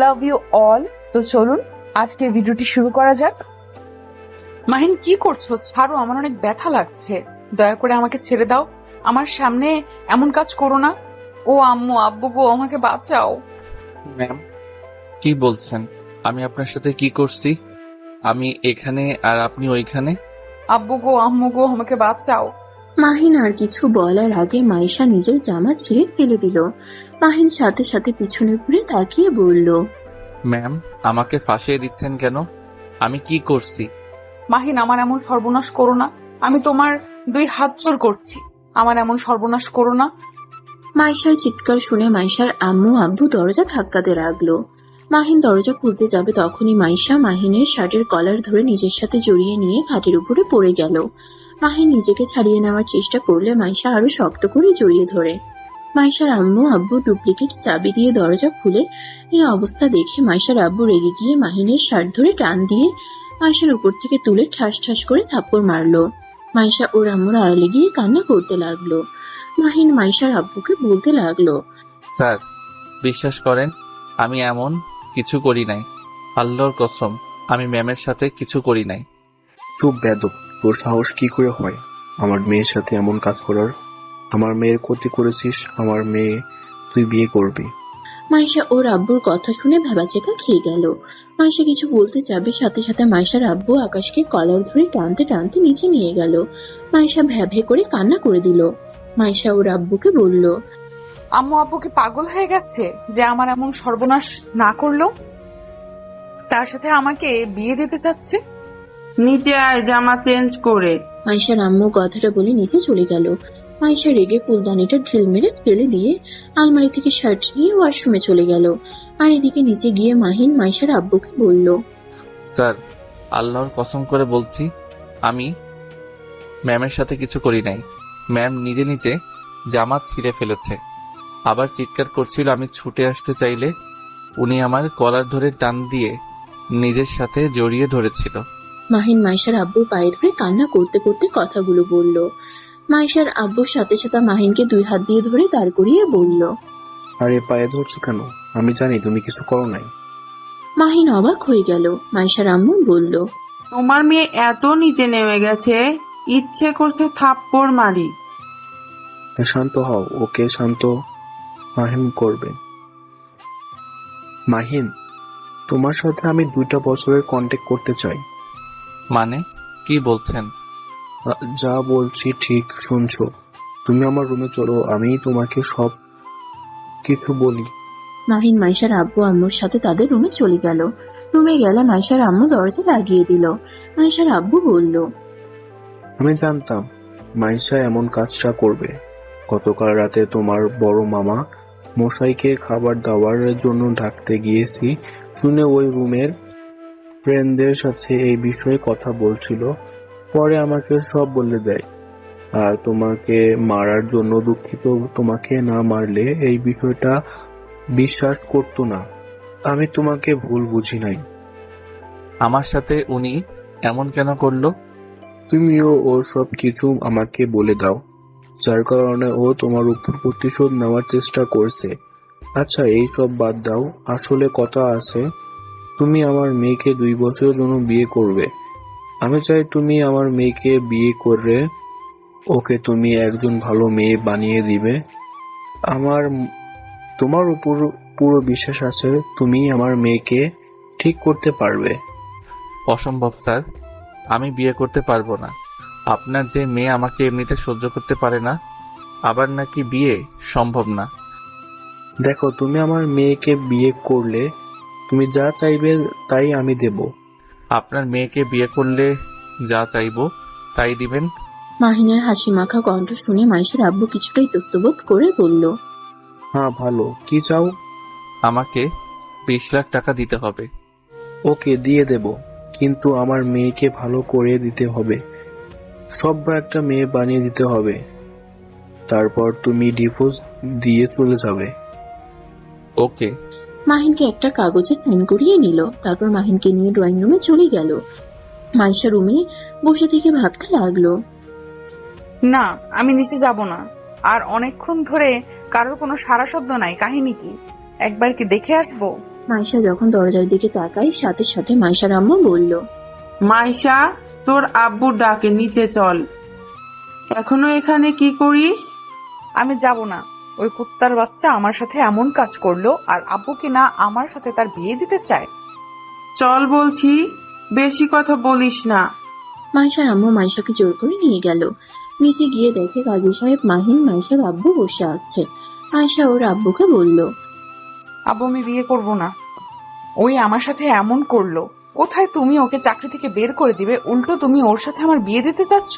Love you all. তো চলুন আজকে ভিডিওটি শুরু করা যাক। মাহিন, কি করছো? ছাড়ো, আমার অনেক ব্যথা লাগছে। দয়া করে আমাকে ছেড়ে দাও। আমার সামনে এমন কাজ করো না। ও আম্মু, আব্বু গো, আমাকে বাঁচাও। ম্যাম, কি বলছেন? আমি আপনার সাথে কি করছি? আমি এখানে আর আপনি ওইখানে। আব্বু গো, আম্মু গো, আমাকে বাঁচাও। মাহিন আর কিছু বলার আগে মাইশা নিজের জামা ছিঁড়ে ফেলে দিল। মাহিন সাথে সাথে পিছনে ঘুরে তাকিয়ে বলল, ম্যাম, আমাকে ফাঁসিয়ে দিচ্ছেন কেন? আমি কি করছি? মাহিন, আমার এমন সর্বনাশ করো না। আমি তোমার 2 হাত জোড় করছি, আমার এমন সর্বনাশ করো না। মাইশার চিৎকার শুনে মাইশার আম্মু আব্বু দরজা ধাক্কাতে লাগলো। মাহিন দরজা খুলতে যাবে তখনই মাইশা মাহিনের শার্টের কলার ধরে নিজের সাথে জড়িয়ে নিয়ে খাটের উপরে পড়ে গেল। মাহিন নিজেকে ছাড়িয়ে নেওয়ার চেষ্টা করলে মাইশা আরো শক্ত করে জড়িয়ে ধরে। মাইশার আম্মু আব্বু ডুপ্লিকেট চাবি দিয়ে দরজা খুলে এই অবস্থা দেখে মাইশার আব্বু রেগে গিয়ে মাহিনের শার্ট ধরে টান দিয়ে মাইশার উপর থেকে তুলে ঠাস ঠাস করে থাপ্পড় মারলো। মাইশা ওর আম্মুর আড়ালে গিয়ে কান্না করতে লাগলো। মাহিন মাইশার আব্বুকে বলতে লাগলো, স্যার, বিশ্বাস করেন, আমি এমন কিছু করি নাই। আল্লাহর কসম, আমি ম্যামের সাথে কিছু করি নাই। চুপ বেয়াদব, তোর সাহস কি করে হয় আমার মেয়ের সাথে এমন কাজ করার? আমার মেয়ের ক্ষতি করেছিস, আমার মেয়ে তুই বিয়ে করবি? মাইশা ওর আব্বুর কথা শুনে ভেবাচেকা খেয়ে গেল। মাইশা কিছু বলতে যাবে, সাথে সাথে মাইশার আব্বু আকাশকে কলার ধরে টানতে টানতে নিচে নিয়ে গেল। মাইশা ভ্যাভে করে কান্না করে দিল। মাইশা ওর আব্বুকে বলল, আম্মু আব্বু কি পাগল হয়ে গেছে যে আমার এমন সর্বনাশ না করলো? তার সাথে আমাকে বিয়ে দিতে চাচ্ছে। নিচে আয় জামা চেঞ্জ করে। মাইশার আম্মু কথাটা বলে নিচে চলে গেল। মাইশা রেগে ফুলদানিটা ঢিল মেরে ফেলে দিয়ে আলমারি থেকে শার্ট নিয়ে ওয়াশরুমে চলে গেল। আর এদিকে নিচে গিয়ে মাহিন মাইশার আব্বুকে বলল, স্যার, আল্লাহর কসম করে বলছি, আমি ম্যামের সাথে কিছু করি নাই। ম্যাম নিজে নিজে জামা ছিঁড়ে ফেলেছে, আবার চিৎকার করছিল। আমি ছুটে আসতে চাইলে উনি আমার কলার ধরে টান দিয়ে নিজের সাথে জড়িয়ে ধরেছিল। মাহিন মাইশার আব্বুর পায়ে ধরে কান্না করতে করতে কথাগুলো বলল। মাইশার আব্বুর সাথে সাথে মাহিনকে 2 হাত দিয়ে ধরে দাঁড় করিয়ে বলল, আরে পায়ে ধরছো কেন? আমি জানি তুমি কিছু করো নাই। মাহিন অবাক হয়ে গেল। মাইশার আম্মু বলল, তোমার মেয়ে এত নিচে নেমে গেছে, ইচ্ছে করছে থাপ্পড় মারি। শান্ত হও, ওকে শান্ত। মাহিন করবে। মাহিন, তোমার সাথে আমি 2টা বছরের কন্ট্যাক্ট করতে চাই। মানে কি বলছেন? যা বলছি ঠিক শুনছো? তুমি আমার রুমে চলো, আমি তোমাকে সব কিছু বলি। মাহিন মাইশার আব্বু আম্মুর সাথে তাদের রুমে চলে গেল। রুমে গেলে মাইশার আম্মু দরজা লাগিয়ে দিল। মাইশার আব্বু বলল, আমি জানতাম মাইশা এমন কাজটা করবে। গতকাল রাতে তোমার বড় মামা মশাইকে খাবার দেওয়ার জন্য ডাকতে গিয়েছি শুনে ওই রুমের ফ্রেন্ডদের সাথে এই বিষয়ে কথা বলছিল। পরে আমাকে সব বলে দেয়। আর তোমাকে মারার জন্য দুঃখিত, তোমাকে না মারলে এই বিষয়টা বিশ্বাস করতো না। আমি তোমাকে ভুল বুঝি নাই। আমার সাথে উনি এমন কেন করলো? তুমিও ও সব কিছু আমাকে বলে দাও, যার কারণে ও তোমার উপর প্রতিশোধ নেওয়ার চেষ্টা করছে। আচ্ছা, এই সব বাদ দাও, আসলে কথা আছে, তুমি আমার মেয়েকে 2 বছরের জন্য বিয়ে করবে। আমি চাই তুমি আমার মেয়েকে বিয়ে করে ওকে তুমি একজন ভালো মেয়ে বানিয়ে দিবে। আমার তোমার উপর পুরো বিশ্বাস আছে তুমি আমার মেয়েকে ঠিক করতে পারবে। অসম্ভব স্যার, আমি বিয়ে করতে পারবো না। আপনার যে মেয়ে আমাকে এমনিতে সহ্য করতে পারে না, আবার নাকি বিয়ে সম্ভব না। দেখো, তুমি আমার মেয়েকে বিয়ে করলে তুমি যা চাইবে তাই আমি দেব। আপনার মেয়েকে বিয়ে করলে যা চাইবো তাই দিবেন? মাহিনের হাসি মাখা কণ্ঠ শুনে মাইশার আব্বু কিছুটা ইতস্তত করে বলল, হ্যাঁ, ভালো, কি চাও? আমাকে 20 লাখ টাকা দিতে হবে। ওকে, দিয়ে দেব, কিন্তু আমার মেয়েকে ভালো করে দিতে হবে, সভ্য একটা মেয়ে বানিয়ে দিতে হবে। তারপর তুমি ডিভোর্স দিয়ে চলে যাবে। ওকে। মাহিনকে একটা কাগজে সাইন করিয়ে নিল। তারপর মাহিনকে নিয়ে ড্রয়িং রুমে চলে গেল। মাইশা রুমে বসে থেকে ভাবতে লাগলো, না, আমি নিচে যাব না। আর অনেকক্ষণ ধরে কারোর কোনো সারা শব্দ নাই, কাহিনী কি? একবার কি দেখে আসবো? মাইশা যখন দরজার দিকে তাকায় সাথে সাথে মাইশার আম্মু বলল, মাইশা, তোর আব্বু ডাকে, নিচে চল। এখনো এখানে কি করিস? আমি যাব না। ওই কুত্তার বাচ্চা আমার সাথে এমন কাজ করলো, আর আব্বু কি না আমার সাথে তার বিয়ে দিতে চায়? চল বলছি, বেশি কথা বলিস না। মাইশার আম্মু মাইশাকে জোর করে নিয়ে গেল। নিচে গিয়ে দেখে কাজী সাহেব, মাহিন, মাইশার আব্বু বসে আছে। মাইশা ওর আব্বুকে বলল, আব্বু, আমি বিয়ে করব না। ওই আমার সাথে এমন করলো। কোথায় তুমি ওকে চাকরি থেকে বের করে দিবে, উল্টো তুমি ওর সাথে আমার বিয়ে দিতে চাচ্ছ?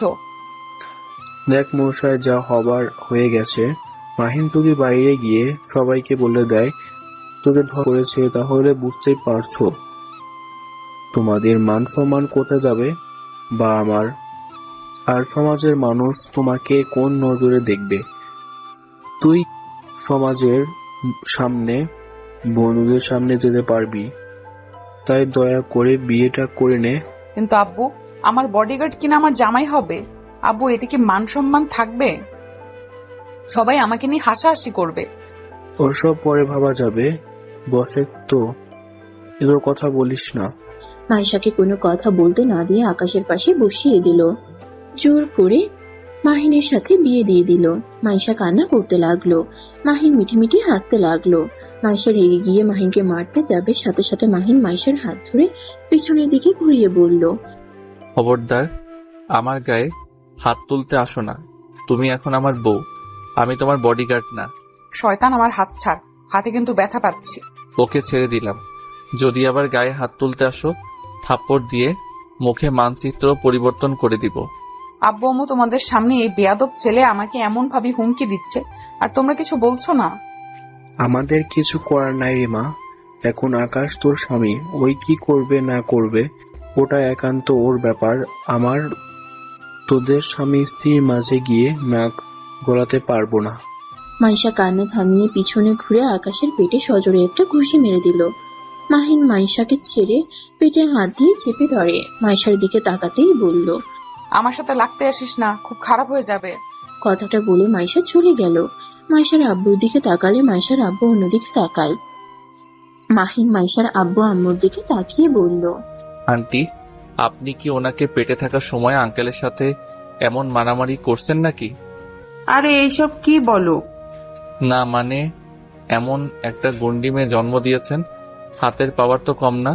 দেখ মশাই, যা হবার হয়ে গেছে। মাহিন যদি বাইরে গিয়ে সবাইকে বলে দেয় তোকে ধরেছে, তাহলে বুঝতেই পারছো তোমাদের মান সম্মান কোথায় যাবে, বা আমার আর সমাজের মানুষ তোমাকে কোন নজরে দেখবে। তুই সমাজের সামনে, বন্ধুদের সামনে যেতে পারবি, তাই দয়া করে বিয়েটা করে নে। কিন্তু আব্বু, আমার বডিগার্ড কিনা আমার জামাই হবে। আব্বু, এতে কি মান সম্মান থাকবে? সবাই আমাকে নিয়ে হাসাহাসি করবে। ওসব পরে ভাবা যাবে, বসে তো এগুলো কথা বলিস না। মাইশাকে কোনো কথা বলতে না দিয়ে আকাশের পাশে বসিয়ে দিল। জোর করে মাহিনের সাথে বিয়ে দিয়ে দিল। মাইশা কান্না করতে লাগলো। মাহিন মিটিমিটি হাঁটতে লাগলো। মাইশা রেগে গিয়ে মাহিনকে মারতে যাবে, সাথে সাথে মাহিন মাইশার হাত ধরে পিছনের দিকে ঘুরিয়ে বলল, খবরদার আমার গায়ে হাত তুলতে আসো না। তুমি এখন আমার বউ, আমি তোমার বডিগার্ড না। শয়তান, আমার হাত ছাড়। হাতে কিন্তু ব্যথা পাচ্ছি। ওকে ছেড়ে দিলাম। যদি আবার গায়ে হাত তুলতে আসো, থাপ্পড় দিয়ে মুখে মানচিত্র পরিবর্তন করে দিব। আব্বু আম্মু, তোমাদের সামনে এই বেয়াদব ছেলে আমাকে এমন ভাবে হুমকি দিচ্ছে, আর তোমরা কিছু বলছো না। আমাদের কিছু করার নাই রে মা। এখন আকাশ তোর স্বামী, ওই কি করবে না করবে ওটা একান্ত ওর ব্যাপার। আমার তোদের স্বামী স্ত্রীর মাঝে গিয়ে নাক গলাতে পারবো না। মাইশা কান্না থামিয়ে পিছনে ঘুরে আকাশের পেটে সজোরে একটা ঘুষি মেরে দিল। মাহিন মাইশাকে ছেড়ে পেটে হাত দিয়ে চেপে ধরে মাইশার দিকে তাকাতেই বলল, আমার সাথে লাগতে আসিস না, খুব খারাপ হয়ে যাবে। কথাটা বলে মাইশা চলে গেল। মাইশার আব্বুর দিকে তাকালে মাইশার আব্বু অন্যদিকে তাকায়। মাহিন মাইশার আব্বু আম্মুর দিকে তাকিয়ে বলল, আন্টি, আপনি কি ওনাকে পেটে থাকার সময় আঙ্কেলের সাথে এমন মারামারি করছেন নাকি? আরে এইসব কি বলো? না মানে, এমন একটা গন্ডি মেয়ে জন্ম দিয়েছেন, হাতের পাওয়ার তো কম না।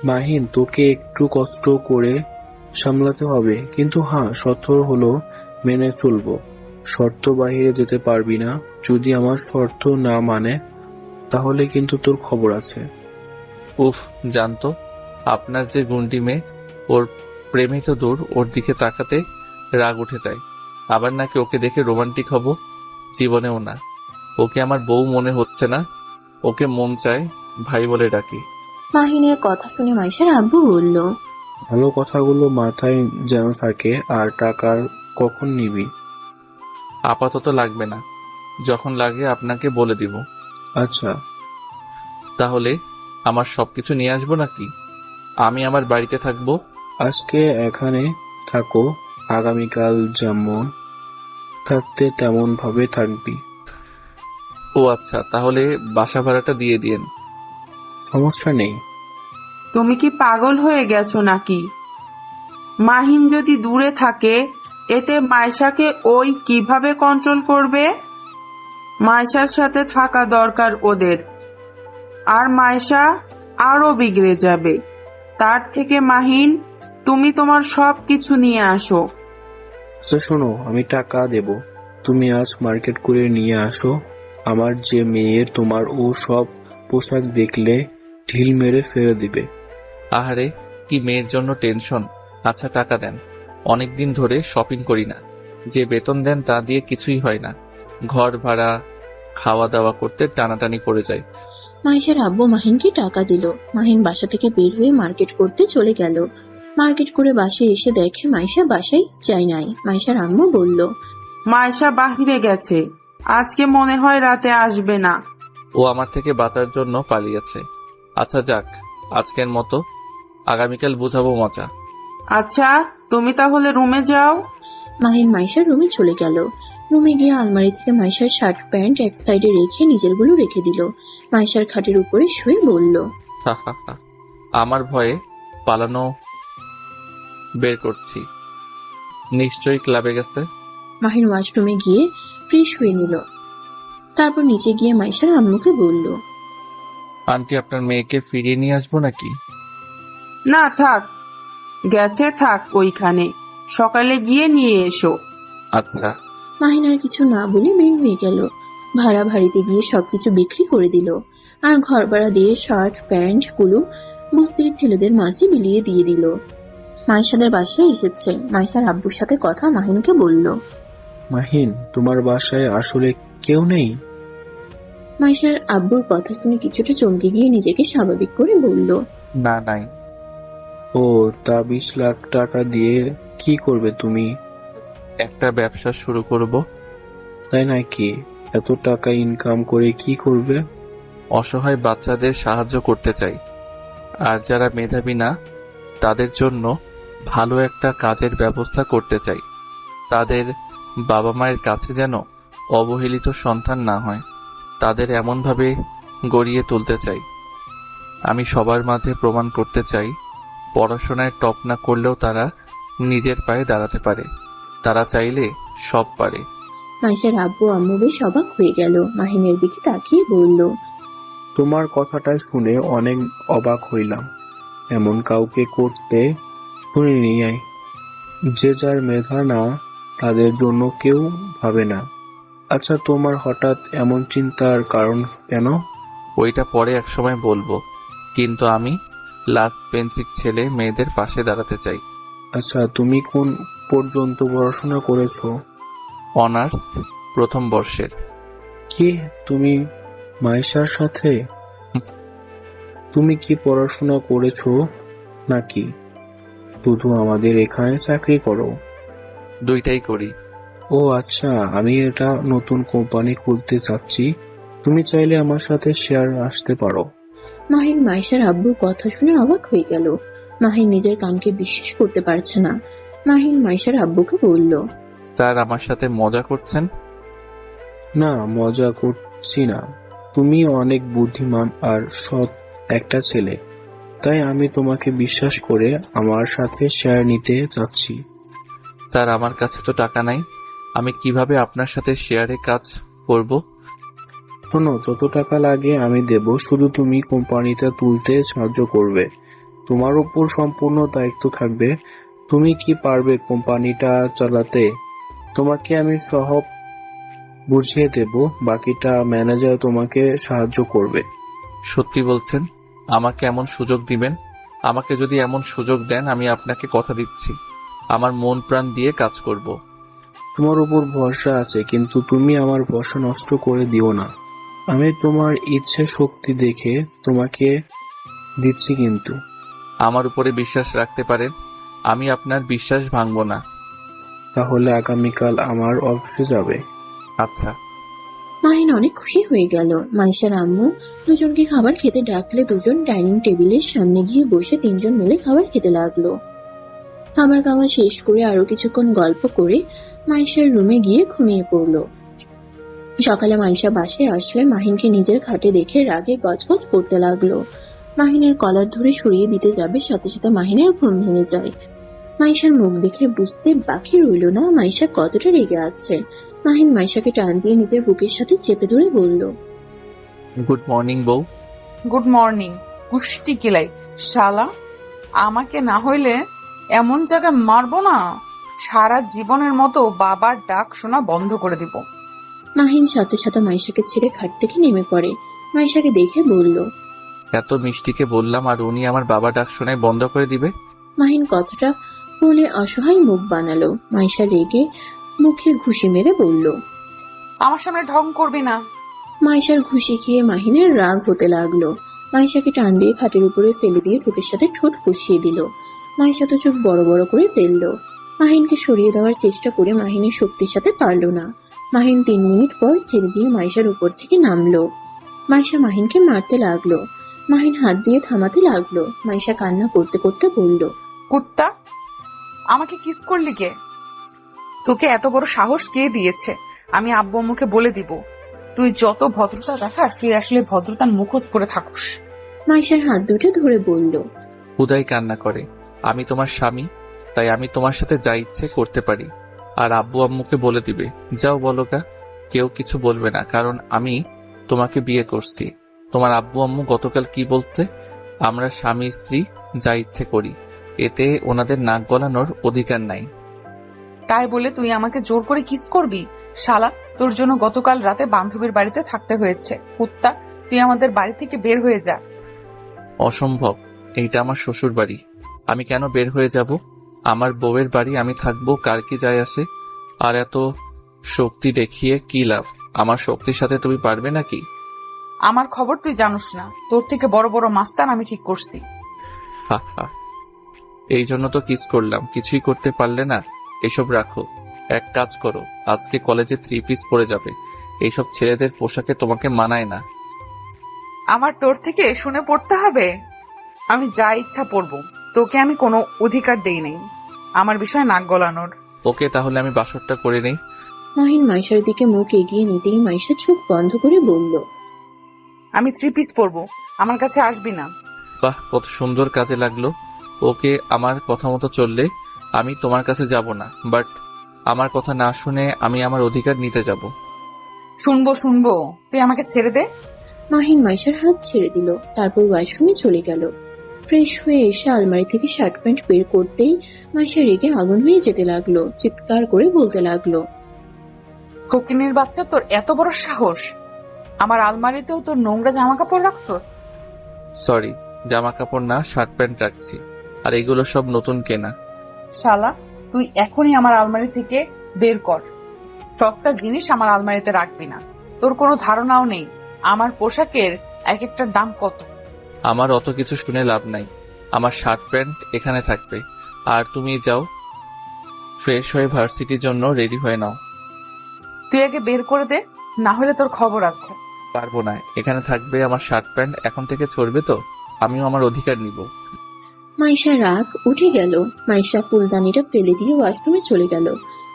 মাহিন, তোকে একটু কষ্ট করে সামলাতে হবে, কিন্তু হ্যাঁ, সত্তর হলো মেনে চলবো। শর্ত বাহিরে যেতে পারবি না। যদি আমার শর্ত না মানে তাহলে কিন্তু তোর খবর আছে। উফ, জানতো আপনার যে গুন্ডি মেয়ে, ওর প্রেমে তো দূর, ওর দিকে তাকাতে রাগ উঠে যায়। আবার নাকি ওকে দেখে রোমান্টিক হব, জীবনেও না। ওকে আমার বউ মনে হচ্ছে না, ওকে মন চায় ভাই বলে ডাকি। মাহিনের কথা শুনে মাইশার আব্বু বলল, ভালো কথাগুলো মাথায় যেন থাকে। আর টাকার কখন নিবি? আপাতত লাগবে না, যখন লাগে আপনাকে বলে দিব। আচ্ছা, তাহলে আমার সবকিছু নিয়ে আসবো নাকি? আমি আমার বাড়িতে থাকবো। আজকে এখানে থাকো, আগামীকাল যেমন থাকতে তেমন ভাবে থাকবি। ও আচ্ছা, তাহলে বাসা ভাড়াটা দিয়ে দিন। সমস্যা নেই। তুমি কি পাগল হয়ে গেছো নাকি? মাহিন যদি দূরে থাকে, এতে মাইশাকে ওই কিভাবে কন্ট্রোল করবে? মাইশার সাথে থাকা দরকার ওদের, আর মাইশা আরো বিগড়ে যাবে। তার থেকে মাহিন, তুমি তোমার সব কিছু নিয়ে আসো। আচ্ছা শোনো, আমি টাকা দেব, তুমি আজ মার্কেট করে নিয়ে আসো। আমার যে মেয়ের, তোমার ও সব পোশাক দেখলে ঢিল মেরে ফেলে দিবে। আহারে, কি মেয়ের জন্য টেনশন। আচ্ছা টাকা দেন, অনেকদিন ধরে শপিং করি না। যে বেতন দেন তা দিয়ে কিছুই হয় না, ঘর ভাড়া, খাওয়া দাওয়া করতে টানাটানি পড়ে যায়। মাইশার আব্বু মাহিনকে টাকা দিল। মাহিন বাসা থেকে বের হয়ে মার্কেট করতে চলে গেল। মার্কেট করে বাসায় এসে দেখে মাইশা বাসায় যায় নাই। মাইশার আম্মু বলল, মাইশা বাহিরে গেছে, আজকে মনে হয় রাতে আসবে না। ও আমার থেকে বাঁচার জন্য পালিয়েছে। আচ্ছা যাক, আজকের মতো, আগামীকাল বুঝাবো মজা। আচ্ছা, তুমি তাহলে রুমে যাও। মাহিন মাইশার রুমে চলে গেল। রুমে গিয়ে আলমারি থেকে মাইশার শার্ট প্যান্ট এক সাইডে রেখে নিজেরগুলো রেখে দিল। মাইশার খাটের উপরে শুয়ে বলল, হা হা হা। আমার ভয়ে পালানো বের করছি। নিশ্চয়ই ক্লাবে গেছে। মাহিন ওয়াশরুমে গিয়ে ফ্রেশ হয়ে নিল। তারপর নিচে গিয়ে মাইশার আম্মুকে বলল, আন্টি, আপনার মেয়েকে ফিরিয়ে নিয়ে আসবো নাকি? না থাক, গেছে থাক ওইখানে, সকালে গিয়ে নিয়ে এসো। আচ্ছা। মাহিন আর কিছু না বলে বের হয়ে গেল। ভাড়া বাড়িতে গিয়ে সবকিছু বিক্রি করে দিল আর ঘর ভাড়া দিয়ে শার্ট প্যান্ট গুলো বস্তির ছেলেদের মাঝে বিলিয়ে দিয়ে দিল। মাইশাদের বাসায় এসেছে। মাইশার আব্বুর সাথে কথা মাহিনকে বলল। মাহিন, তোমার বাসায় আসলে কেউ নেই? মাইশার আব্বুর কথা শুনে কিছুটা চমকে গিয়ে নিজেকে স্বাভাবিক করে বলল, না, নাই। ও, তা 20 লাখ টাকা দিয়ে কি করবে তুমি? একটা ব্যবসা শুরু করব। তাই নাকি? এত টাকা ইনকাম করে কি করবে? অসহায় বাচ্চাদের সাহায্য করতে চাই। আর যারা মেধাবী না, তাদের জন্য ভালো একটা কাজের ব্যবস্থা করতে চাই। তাদের বাবা মায়ের কাছে যেন অবহেলিত সন্তান না হয়, তাদের এমনভাবে গড়িয়ে তুলতে চাই। আমি সবার মাঝে প্রমাণ করতে চাই, পড়াশোনায় টপ না করলেও তারা নিজের পায়ে দাঁড়াতে পারে। তারা চাইলে সব পারে। মাইশার আব্বু আম্মু বেশ অবাক হয়ে গেল। মাহিনের দিকে তাকিয়ে বলল, তোমার কথাটা শুনে অনেক অবাক হইলাম। এমন কাউকে করতে শুনিনি। যে যার মেধা না, তাদের জন্য কেউ ভাবে না। আচ্ছা, তোমার হঠাৎ এমন চিন্তার কারণ কেন? ওইটা পরে একসময় বলবো, কিন্তু আমি লাস্ট বেঞ্চির ছেলে মেয়েদের পাশে দাঁড়াতে চাই। আচ্ছা, তুমি কোন পর্যন্ত পড়াশোনা করেছো? অনার্স প্রথম বর্ষের। কি, তুমি মাইশার সাথে? তুমি কি পড়াশোনা করেছো নাকি শুধু আমাদের এখানে চাকরি করো? দুইটাই করি। ও আচ্ছা, আমি এটা নতুন কোম্পানি খুলতে চাচ্ছি। তুমি চাইলে আমার সাথে শেয়ার আসতে পারো। মাহিন মাইশার আব্বুর কথা শুনে অবাক হয়ে গেল। মাহিন নিজের কানকে বিশ্বাস করতে পারছে না। মাহিন মাইশার আব্বুকে বলল, স্যার, আমার সাথে মজা করছেন? না, মজা করছি না। তুমি অনেক বুদ্ধিমান আর সৎ একটা ছেলে, তাই আমি তোমাকে বিশ্বাস করে আমার সাথে শেয়ার নিতে চাচ্ছি। স্যার, আমার কাছে তো টাকা নাই। আমি কিভাবে আপনার সাথে শেয়ারে কাজ করব? শোনো, যত টাকা লাগে আমি দেব, শুধু তুমি কোম্পানিটা তুলতে সাহায্য করবে। তোমার উপর সম্পূর্ণ দায়িত্ব থাকবে। তুমি কি পারবে কোম্পানিটা চালাতে? তোমাকে আমি সব বুঝিয়ে দেব, বাকিটা ম্যানেজার তোমাকে সাহায্য করবে। সত্যি বলছেন? আমাকে এমন সুযোগ দিবেন? আমাকে যদি এমন সুযোগ দেন, আমি আপনাকে কথা দিচ্ছি আমার মন প্রাণ দিয়ে কাজ করব। তোমার উপর ভরসা আছে, কিন্তু তুমি আমার ভরসা নষ্ট করে দিও না। আমি তোমার ইচ্ছে শক্তি দেখে তোমাকে দিচ্ছি। কিন্তু আমার উপরে বিশ্বাস রাখতে পারেন, আমি আপনার বিশ্বাস ভাঙব না। তাহলে আগামীকাল আমার অফিসে যাবে। আচ্ছা। মাহিন অনেক খুশি হয়ে গেল। মাইশার আম্মু দুজনকে খাবার খেতে ডাকলে দুজন ডাইনিং টেবিলের সামনে গিয়ে বসে তিনজন মিলে খাবার খেতে লাগলো। খাবার খাওয়া শেষ করে আরো কিছুক্ষণ গল্প করে মাইশার রুমে গিয়ে ঘুমিয়ে পড়লো। সকালে মাইশা বাসায় আসলে মাহিনকে নিজের খাটে রেখে রাগে গজগজ করতে লাগলো। মাহিনের কলার ধরে সরিয়ে দিতে যাবে, সাথে সাথে মাহিনের ঘুম ভেঙে যায়। মাইশার মুখ দেখে বুঝতে বাকি রইল না মাইশা কতটা রেগে আছে। মাহিন মাইশাকে টান দিয়ে নিজের বুকের সাথে চেপে ধরে বলল, গুড মর্নিং বউ। Good morning. কুষ্টি কিলাই শালা, আমাকে না হইলে এমন জায়গায় মারবো না, সারা জীবনের মতো বাবার ডাক শোনা বন্ধ করে দিব। মাহিন সাথে সাথে মাইশাকে ছেড়ে খাট থেকে নেমে পড়ে। মাইশাকে দেখে বলল, এত মিষ্টিকে বললাম আর উনি আমার বাবা ডাক শোনায় বন্ধ করে দিবে? মাহিন কথাটা বলে অসহায় মুখ বানালো। মাইশা রেগে মুখে ঘুষি মেরে বলল, আমার সামনে ঢং করবি না। মাইশার ঘুষি খেয়ে মাহিনের রাগ হতে লাগলো। মাইশাকে টান দিয়ে খাটের উপরে ফেলে দিয়ে ঠোঁটের সাথে ঠোঁট কষিয়ে দিল। মাইশা তো চোখ বড় বড় করে ফেললো। মাহিনকে সরিয়ে দেওয়ার চেষ্টা করে মাহিনের শক্তির সাথে পারল না। মাহিন 3 মিনিট পর ছেড়ে দিয়ে মাইশার উপর থেকে নামলো। মাইশা মাহিনকে মারতে লাগলো। মাহিন হাত দিয়ে থামাতে লাগলো। মাইশা কান্না করতে করতে বলল, কুত্তা, আমাকে কিস করলি কে? তোকে এত বড় সাহস কে দিয়েছে আমি আব্বু আম্মুকে বলে দিব তুই যত ভদ্রতা দেখাস তুই আসলে ভদ্রতার মুখোশ পরে থাকুস। মাইশার হাত দুটো ধরে বলল, হুদাই কান্না করে। আমি তোমার স্বামী, তাই আমি তোমার সাথে যা ইচ্ছে করতে পারি। আর আব্বু আম্মুকে বলে দিবে। যাও বলোকা, কেউ কিছু বলবে না, কারণ আমি তোমাকে বিয়ে করছি। তোমার আব্বু আম্মু গতকাল কি বলছে? আমরা স্বামী স্ত্রী যা ইচ্ছে করি, এতে ওনাদের নাক গলানোর অধিকার নাই। তাই বলে তুই আমাকে জোর করে কিস করবি? শালা, তোর জন্য গতকাল রাতে বান্ধবীর বাড়িতে থাকতে হয়েছে। কুত্তা, তুই আমাদের বাড়ি থেকে বের হয়ে যা। অসম্ভব, এইটা আমার শ্বশুর বাড়ি। আমি কেন বের হয়ে যাব? আমার বউয়ের বাড়ি আমি থাকবো, কার কি যায় আসে? আর এত শক্তি দেখিয়ে কি লাভ? আমার শক্তির সাথে তুমি পারবে নাকি? আমার খবর তুই জানোস না। তোর থেকে বড় বড় মাস্তান আমি ঠিক করছি। হা হা, এই জন্য তো কিস করলাম। কিছুই করতে পারলে না। এসব রাখো, এক কাজ করো, আজকে কলেজে 3 পিস পরে যাবে। এইসব ছেলেদের পোশাকে তোমাকে মানায় না। আমার তোর থেকে শুনে পড়তে হবে? আমি যা ইচ্ছা পড়বো, তোকে আমি কোনো অধিকার দেই নাই আমার বিষয়ে নাক গলানোর। ওকে, তাহলে আমি বাসরটা করে নেই। মাহিন মাইশার দিকে মুখ এগিয়ে নিতেই মাইশা চোখ বন্ধ করে বলল, আমি 3 পিস পরবো, আমার কাছে আসবি না। বাহ, কত সুন্দর কাজে লাগলো। ওকে, আমার কথা মতো চললে আমি তোমার কাছে যাব না, বাট আমার কথা না শুনে আমি আমার অধিকার নিতে যাব। শুনবো, তুই আমাকে ছেড়ে দে। মাহিন মাইশার হাত ছেড়ে দিল, তারপর ওয়াশরুমে চলে গেল। ফ্রেশ হয়ে এসে আলমারি থেকে শার্ট প্যান্ট বের করতেই মাইশা রেগে আগুন হয়ে যেতে লাগলো, চিৎকার করে বলতে লাগলো, ফকিনের বাচ্চা, তোর এত বড় সাহস! আমার আলমারিতেও তোর নোংরা জামা কাপড় রাখছস? সরি, জামা কাপড় না, শার্ট প্যান্ট রাখছি। আর এগুলো সব নতুন কেনা। শালা, তুই এখনই আমার আলমারি থেকে বের কর। সস্তা জিনিস আমার আলমারিতে রাখবি না। তোর কোনো ধারণাও নেই আমার পোশাকের এক একটার দাম কত। আমার অত কিছু শুনে লাভ নাই। আমার শার্ট প্যান্ট এখানে থাকবে। আর তুমি যাও, ফ্রেশ হয়ে ভার্সিটির জন্য রেডি হয়ে নাও। তুই আগে বের করে দে, না হলে তোর খবর আছে। পারবো না, এখানে থাকবে আমার শার্ট প্যান্ট। এখন থেকে চলবে তো? আমিও আমার অধিকার নিব। মাইশা রাগ উঠে গেল। মাইশা ফুলদানিটা ফেলে দিয়ে ওয়াশরুমে চলে গেল।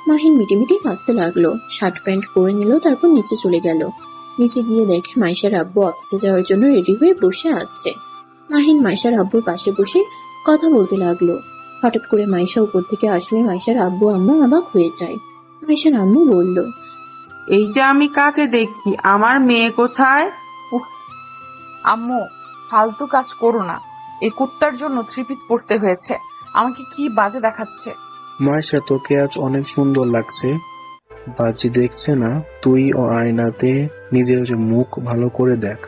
মাহিন মিটিমিটি হাসতে লাগলো, শার্ট প্যান্ট পরে নিল, তারপর নিচে চলে গেল। নিচে গিয়ে দেখে মাইশার আব্বু অফিসে যাওয়ার জন্য রেডি হয়ে বসে আছে। মাহিন মাইশার আব্বুর পাশে বসে কথা বলতে লাগলো। হঠাৎ করে মাইশা উপর থেকে আসলে মাইশার আব্বু আম্মু অবাক হয়ে যায়। মাইশার আম্মু বলল, এইটা আমি কাকে দেখছি? আমার মেয়ে কোথায়? আম্মু, ফালতু কাজ করো না। এই কুত্তার জন্য 3 পিস পড়তে হয়েছে। আমাকে কি বাজে দেখাচ্ছে। মাইশা, তোকে আজ অনেক সুন্দর লাগছে। বাজি দেখছে না? তুই ও আয়নাতে নিজের মুখ ভালো করে দেখ।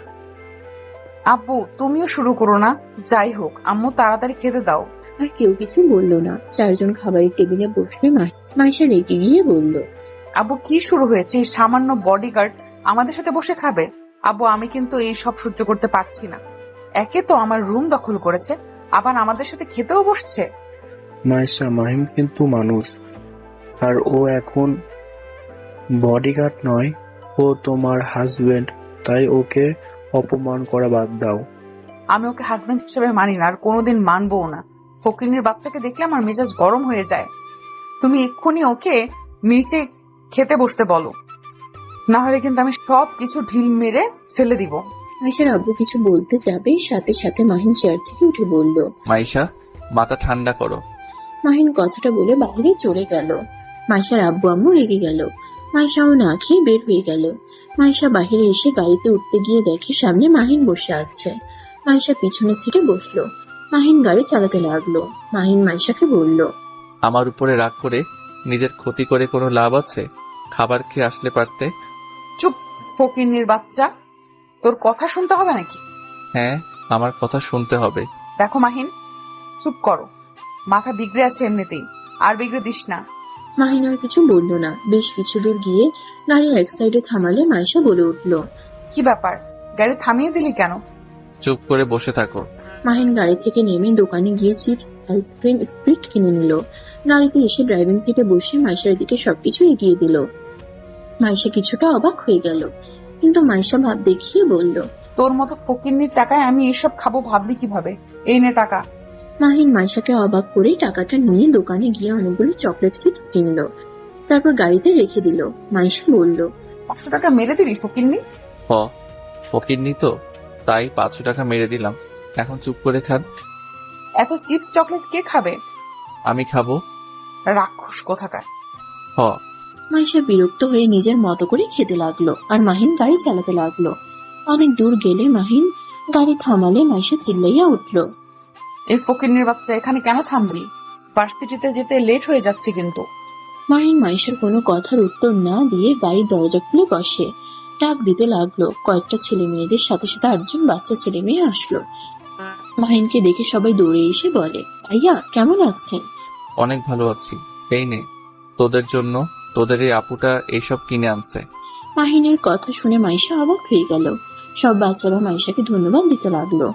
আব্বু, তুমিও শুরু করো না। যাই হোক, আম্মু তাড়াতাড়ি খেতে দাও। আর কেউ কিছু বলল না। চারজন খাবারের টেবিলে বসলে মাইশা রেগে গিয়ে বলল, আব্বু, কি শুরু হয়েছে? এই সামান্য বডিগার্ড আমাদের সাথে বসে খাবে? আব্বু, আমি কিন্তু এই সব সহ্য করতে পারছি না। একে তো আমার রুম দখল করেছে, আবার আমাদের সাথে খেতেও বসছে। মাইশা, মাহিম কিন্তু মানুষ, আর ও এখন বডিগার্ড নয়, ও তোমার হাজবেন্ড। তাই ওকে অপমান করা বাদ দাও। আমি ওকে হাজবেন্ড হিসেবে মানি না, আর কোনোদিন মানবও না। ফকিনের বাচ্চাকে দেখলে আমার মেজাজ গরম হয়ে যায়। তুমি এক্ষুনি ওকে নিচে খেতে বসতে বলো, না হলে কিন্তু আমি সব কিছু ঢিল মেরে ফেলে দিব। মাইশার আব্বু কিছু বলতে যাবে, সাথে সাথে মাহিন চেয়ার থেকে উঠে বলল, মাইশা, মাথা ঠান্ডা করো। মাহিন কথাটা বলে বাইরে চলে গেল। মাইশার আব্বু আম্মু রেগে গেল। মাইশাও না খেয়ে বের হয়ে গেল। মাইশা বাহিরে এসে গাড়িতে উঠতে গিয়ে দেখে সামনে মাহিন বসে আছে। মাইশা পিছনের সিটে বসলো। মাহিন গাড়ি চালাতে লাগলো। মাহিন মাইশাকে বলল, আমার উপরে রাগ করে নিজের ক্ষতি করে কোনো লাভ আছে? খাবার খেয়ে আসলে পারতে। চুপ, ফকিনের বাচ্চা, তোর কথা শুনতে হবে নাকি? হ্যাঁ, আমার কথা শুনতে হবে। দেখো মাহিন, চুপ করো। মাথা বিগড়ে আছে এমনিতেই, আর বিগড়ে দিস না। মাহিন আর কিছু বলল না। বেশ কিছু দূর গিয়ে গাড়ি এক সাইডে থামালে মাইশা বলে উঠল, কি ব্যাপার, গাড়ি থামিয়ে দিলি কেন? চুপ করে বসে থাকো। মাহিন গাড়ি থেকে নেমে দোকানে গিয়ে চিপস, আইসক্রিম, স্প্রিট কিনে নিল। গাড়িতে এসে ড্রাইভিং সিটে বসে মাইশার দিকে সবকিছু এগিয়ে দিল। মাইশা কিছুটা অবাক হয়ে গেল, কিন্তু মাইশা ভাব দেখিয়ে বলল, তোর মতো ফকিন্নির টাকায় আমি এসব খাবো ভাবলি কিভাবে? এই নে টাকা। মাহিন মাইশাকে অবাক করে টাকাটা নিয়ে দোকানে গিয়ে অনেকগুলো চকলেট চিপস কিনলো। তারপর গাড়িতে রেখে দিল। মাইশা বলল, 500 টাকা মেরে দিবি ফকিন্নি? ফকিরনি তো, তাই 500 টাকা মেরে দিলাম। এখন চুপ করে খান। এত চিপ চকলেট কে খাবে? আমি খাবো। রাক্ষস কোথাকার। হ। মাইশা বিরক্ত হয়ে নিজের মতো করে খেতে লাগলো আর মাহিন গাড়ি চালাতে লাগলো। অনেক দূর গেলে মাহিন গাড়ি থামালে মাইশা চিল্লাইয়া উঠল, এই ফকিন্নির বাচ্চা, এখানে কেন থামবি? ভার্সিটিতে যেতে লেট হয়ে যাচ্ছে কিন্তু। মাহিন মাইশার কোনো কথার উত্তর না দিয়ে গাড়ির দরজা খুলে বসে ডাক দিতে লাগলো। কয়েকটা ছেলে মেয়েদের সাথে সাথে 8জন বাচ্চা ছেলে মেয়ে আসলো। মাহিনকে দেখে সবাই দৌড়ে এসে বলে, ভাইয়া কেমন আছেন? অনেক ভালো আছি। এই নে, তোদের জন্য তোদের এই আপুটা এইসব কিনে আনছে। মাহিনের কথা শুনে মাইশা অবাক হয়ে গেল। সব বাচ্চারা মাইশাকে ধন্যবাদ দিতে লাগলো।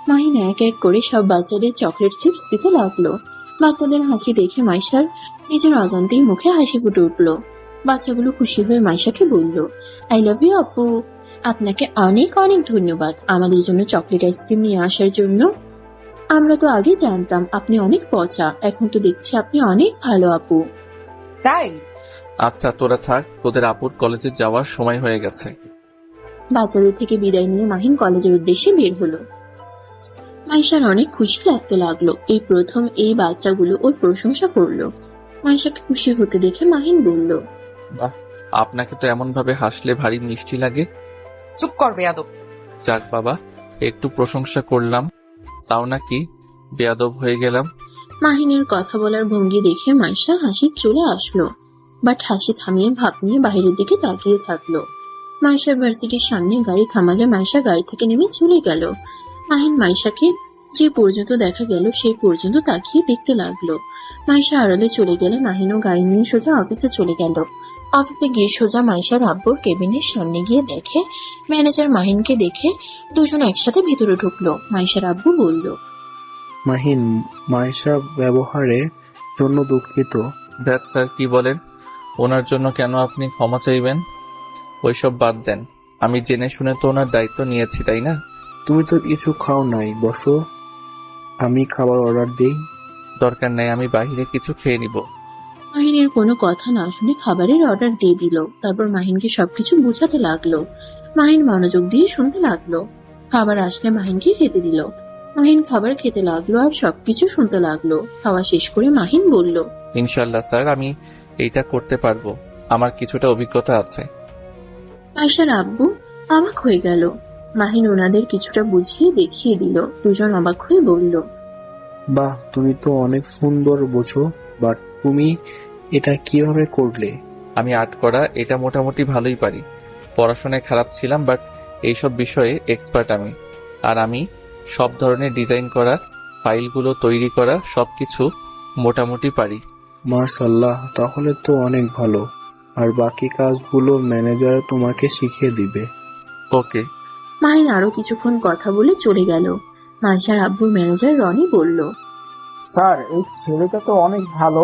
মাহিন এক এক করে সব বাচ্চাদের চকলেট চিপস দিতে লাগলো। বাচ্চাদের হাসি দেখে মাইশার নিজের অজান্তেই মুখে হাসি ফুটে উঠলো। বাচ্চাগুলো খুশি হয়ে মাইশাকে বলল, আই লাভ ইউ আপু। আপনাকে অনেক অনেক ধন্যবাদ আমাদের জন্য চকলেট আইসক্রিম নিয়ে আসার জন্য। আমরা তো আগে জানতাম আপনি অনেক পচা, এখন তো দেখছি আপনি অনেক ভালো আপু। তাই আচ্ছা তোরা থাক, তোদের আপুর কলেজে যাওয়ার সময় হয়ে গেছে। বাচ্চাদের থেকে বিদায় নিয়ে মাহিন কলেজের উদ্দেশ্যে বের হলো। মাইশার অনেক খুশি লাগতে লাগলো। এই প্রথম এই বাচ্চাগুলো ওর প্রশংসা করলো। মাইশাকে খুশি হতে দেখে মাহিন বলল, বাহ, আপনাকে তো এমন ভাবে হাসলে ভারী মিষ্টি লাগে। চুপ কর বেয়াদব। যাক বাবা, একটু প্রশংসা করলাম, তাও নাকি বেয়াদব হয়ে গেলাম। মাহিনের কথা বলার ভঙ্গি দেখে মাইশা হাসি চলে আসলো, বাট হাসি থামিয়ে ভাব নিয়ে বাইরের দিকে তাকিয়ে থাকলো। মাইশার ভার্সিটির সামনে গাড়ি থামালে মাইশা গাড়ি থেকে নেমে চলে গেল। মাহিন মাইশাকে যে পর্যন্ত দেখা গেল সেই পর্যন্ত তাকিয়ে দেখতে লাগলো। মাইশা আড়ালে চলে গেলে মাহিনও গাড়ি নিয়ে সোজা অফিসে চলে গেল। অফিসে গিয়ে সোজা মাইশার আব্বুর কেবিনের সামনে গিয়ে দেখে ম্যানেজার মাহিনকে দেখে দুজন একসাথে ভিতরে ঢুকলো। মাইশার আব্বু বলল, মাহিন, মাইশা ব্যবহারের জন্য দুঃখিত। ভ্যাট স্যার, কি বলেন? ওনার জন্য কেন আপনি ক্ষমা চাইবেন? ওইসব বাদ দেন, আমি জেনে শুনে তো ওনার দায়িত্ব নিয়েছি, তাই না? তুমি তো কিছু খাও নাই, বসো, আমি খাবার অর্ডার দিই। দরকার নেই, আমি বাইরে কিছু খেয়ে নিব। মাহিনের কোনো কথা না শুনে খাবারের অর্ডার দিয়ে দিল। তারপর মাহিনকে সবকিছু বুঝাতে লাগলো। মাহিন মনোযোগ দিয়ে শুনতে লাগলো। খাবার আসলে মাহিনকে খেতে দিল। মাহিন খাবার খেতে লাগলো আর সবকিছু শুনতে লাগলো। খাওয়া শেষ করে মাহিন বলল, ইনশাল্লাহ স্যার, আমি এইটা করতে পারবো, আমার কিছুটা অভিজ্ঞতা আছে। আয়শার আব্বু অবাক হয়ে গেল। মাহিন ওনাদের কিছুটা বুঝিয়ে দেখিয়ে দিল। দুজন অবাক হয়ে বলল, বাহ, তুমি তো অনেক সুন্দর বোঝো, বাট তুমি এটা কিভাবে করলে? আমি আর্ট করা এটা মোটামুটি ভালোই পারি। পড়াশোনায় খারাপ ছিলাম, বাট এইসব বিষয়ে এক্সপার্ট আমি। আর আমি সব ধরনের ডিজাইন করা, ফাইলগুলো তৈরি করা সবকিছু মোটামুটি পারি। মাশাআল্লাহ, তাহলে তো অনেক ভালো। আর বাকি কাজগুলো ম্যানেজার তোমাকে শিখিয়ে দিবে। ওকে। মাহিন আরো কিছুক্ষণ কথা বলে চলে গেল। মাইশার আব্বুর ম্যানেজার রনি বলল, স্যার, এই ছেলেটা তো অনেক ভালো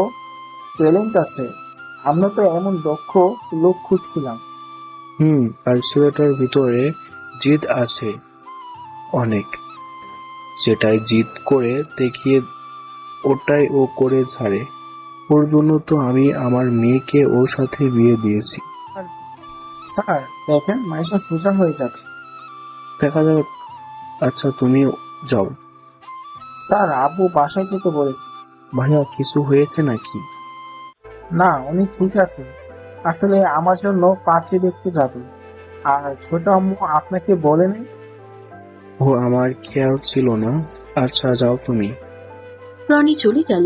ট্যালেন্ট আছে। আমরা তো এমন দক্ষ লোক খুঁজছিলাম। আর ছেলেটার ভিতরে জিদ আছে অনেক, যেটাই জিদ করে দেখিয়ে ওটাই ও করে ছাড়ে। ওর জন্য তো আমি আমার মেয়েকে ওর সাথে বিয়ে দিয়েছি। স্যার দেখেন, মাইশা সোজা হয়ে যাবে। দেখা যাক। আচ্ছা তুমি যাও। স্যার, আব্বু বাসায় যেতে বলেছে। ভাইয়া, কিছু হয়েছে নাকি? না, উনি ঠিক আছে। আসলে আমার জন্য পাত্রী দেখতে যাবে। আর ছোট আম্মু আপনাকে বলেনি? ও, আমার খেয়াল ছিল না। আচ্ছা যাও তুমি। রনি চলে গেল।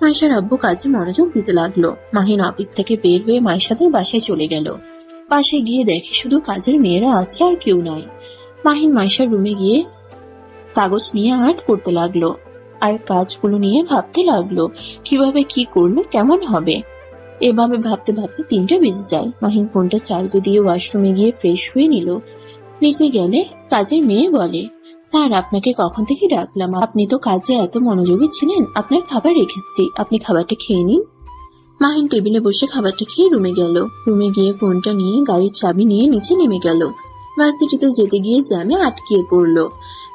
মাইশার আব্বু কাজে মনোযোগ দিতে লাগলো। মাহিন অফিস থেকে বের হয়ে মাইশাদের বাসায় চলে গেল। বাসায় গিয়ে দেখে শুধু কাজের মেয়েরা আছে আর কেউ নাই। মাহিন মাইশার রুমে গিয়ে কাগজ নিয়ে আর্ট করতে লাগলো আর কাজগুলো নিয়ে ভাবতে লাগলো কিভাবে কি করলে কেমন হবে। এভাবে ভাবতে ভাবতে 3টা বেজে যায়। মাহিন ফোনটা চার্জে দিয়ে ওয়াশরুমে গিয়ে ফ্রেশ হয়ে নিল। নিচে গেলে কাজের মেয়ে বলে, স্যার আপনাকে কখন থেকে ডাকলাম, আপনি তো কাজে এত মনোযোগী ছিলেন। আপনার খাবার রেখেছি, আপনি খাবারটা খেয়ে নিন। মাহিন টেবিলে বসে খাবারটা খেয়ে রুমে গেল। রুমে গিয়ে ফোনটা নিয়ে গাড়ির চাবি নিয়ে নিচে নেমে গেল। ভার্সিটিতে যেতে গিয়ে জ্যামে আটকিয়ে পড়লো।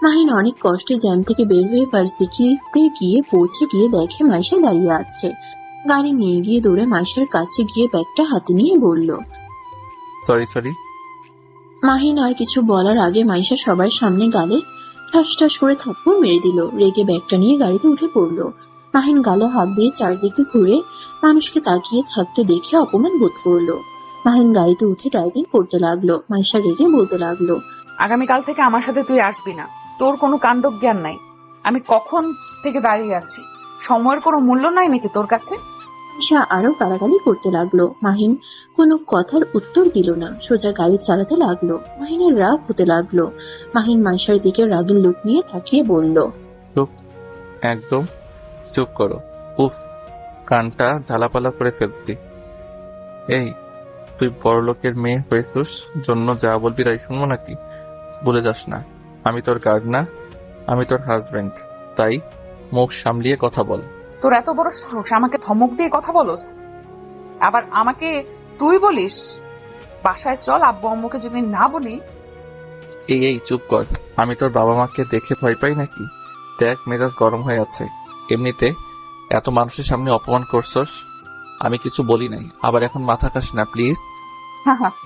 মাহিন অনেক কষ্টে জ্যাম থেকে বের হয়ে ভার্সিটিতে গিয়ে পৌঁছে গিয়ে দেখে মাইশা দাঁড়িয়ে আছে। গাড়ি নিয়ে গিয়ে দৌড়ে মাইশার কাছে গিয়ে ব্যাগটা হাতে নিয়ে বলল। সরি। মাহিন আর কিছু বলার আগে মাইশা সবার সামনে গালে ঠাস ঠাস করে থাপ্পড় মেরে দিল। রেগে ব্যাগটা নিয়ে গাড়িতে উঠে পড়ল। মাহিন গালে হাত দিয়ে চারদিকে ঘুরে মানুষকে তাকিয়ে থাকতে দেখে অপমান বোধ করলো। মাহিন গাড়িতে উঠে ড্রাইভিং করতে লাগলো। মাইশা রেগে বলতে লাগলো। আগামীকাল থেকে আমার সাথে তুই আসবি না। তোর কোনো কাণ্ডজ্ঞান নাই। আমি কখন থেকে দাঁড়িয়ে আছি, সময়ের কোনো মূল্য নাই নাকি তোর কাছে? মাইশা আরো গালাগালি করতে লাগলো। মাহিন কোনো কথার উত্তর দিল না, সোজা গাড়ি চালাতে লাগলো। মাহিনের রাগ হতে লাগলো। মাহিন মাইশার দিকে রাগের লুক নিয়ে তাকিয়ে বলল। চুপ, একদম চুপ করো। উফ, কানটা ঝালাপালা করে ফেলছি। এই, তুই বড়লোকের মেয়ে হয়েছিস জন্য যা বলবি তাই শুনবো নাকি? বলে যাস না, আমি তোর গার্ড না, আমি তোর হাজবেন্ড। তাই মুখ সামলিয়ে কথা বল। তোর এত বড় সাহস আমাকে ধমক দিয়ে কথা বলস, আবার আমাকে তুই বলিস? বাসায় চল, আব্বু আম্মুকে যদি না বলি। এই চুপ কর। আমি তোর বাবা মাকে দেখে ভয় পাই নাকি? দেখ, মেজাজ গরম হয়ে আছে। এমনিতে এত মানুষের সামনে অপমান করছস, আমি কিছু বলি নাই। আবার এখন মাথা খাস না প্লিজ।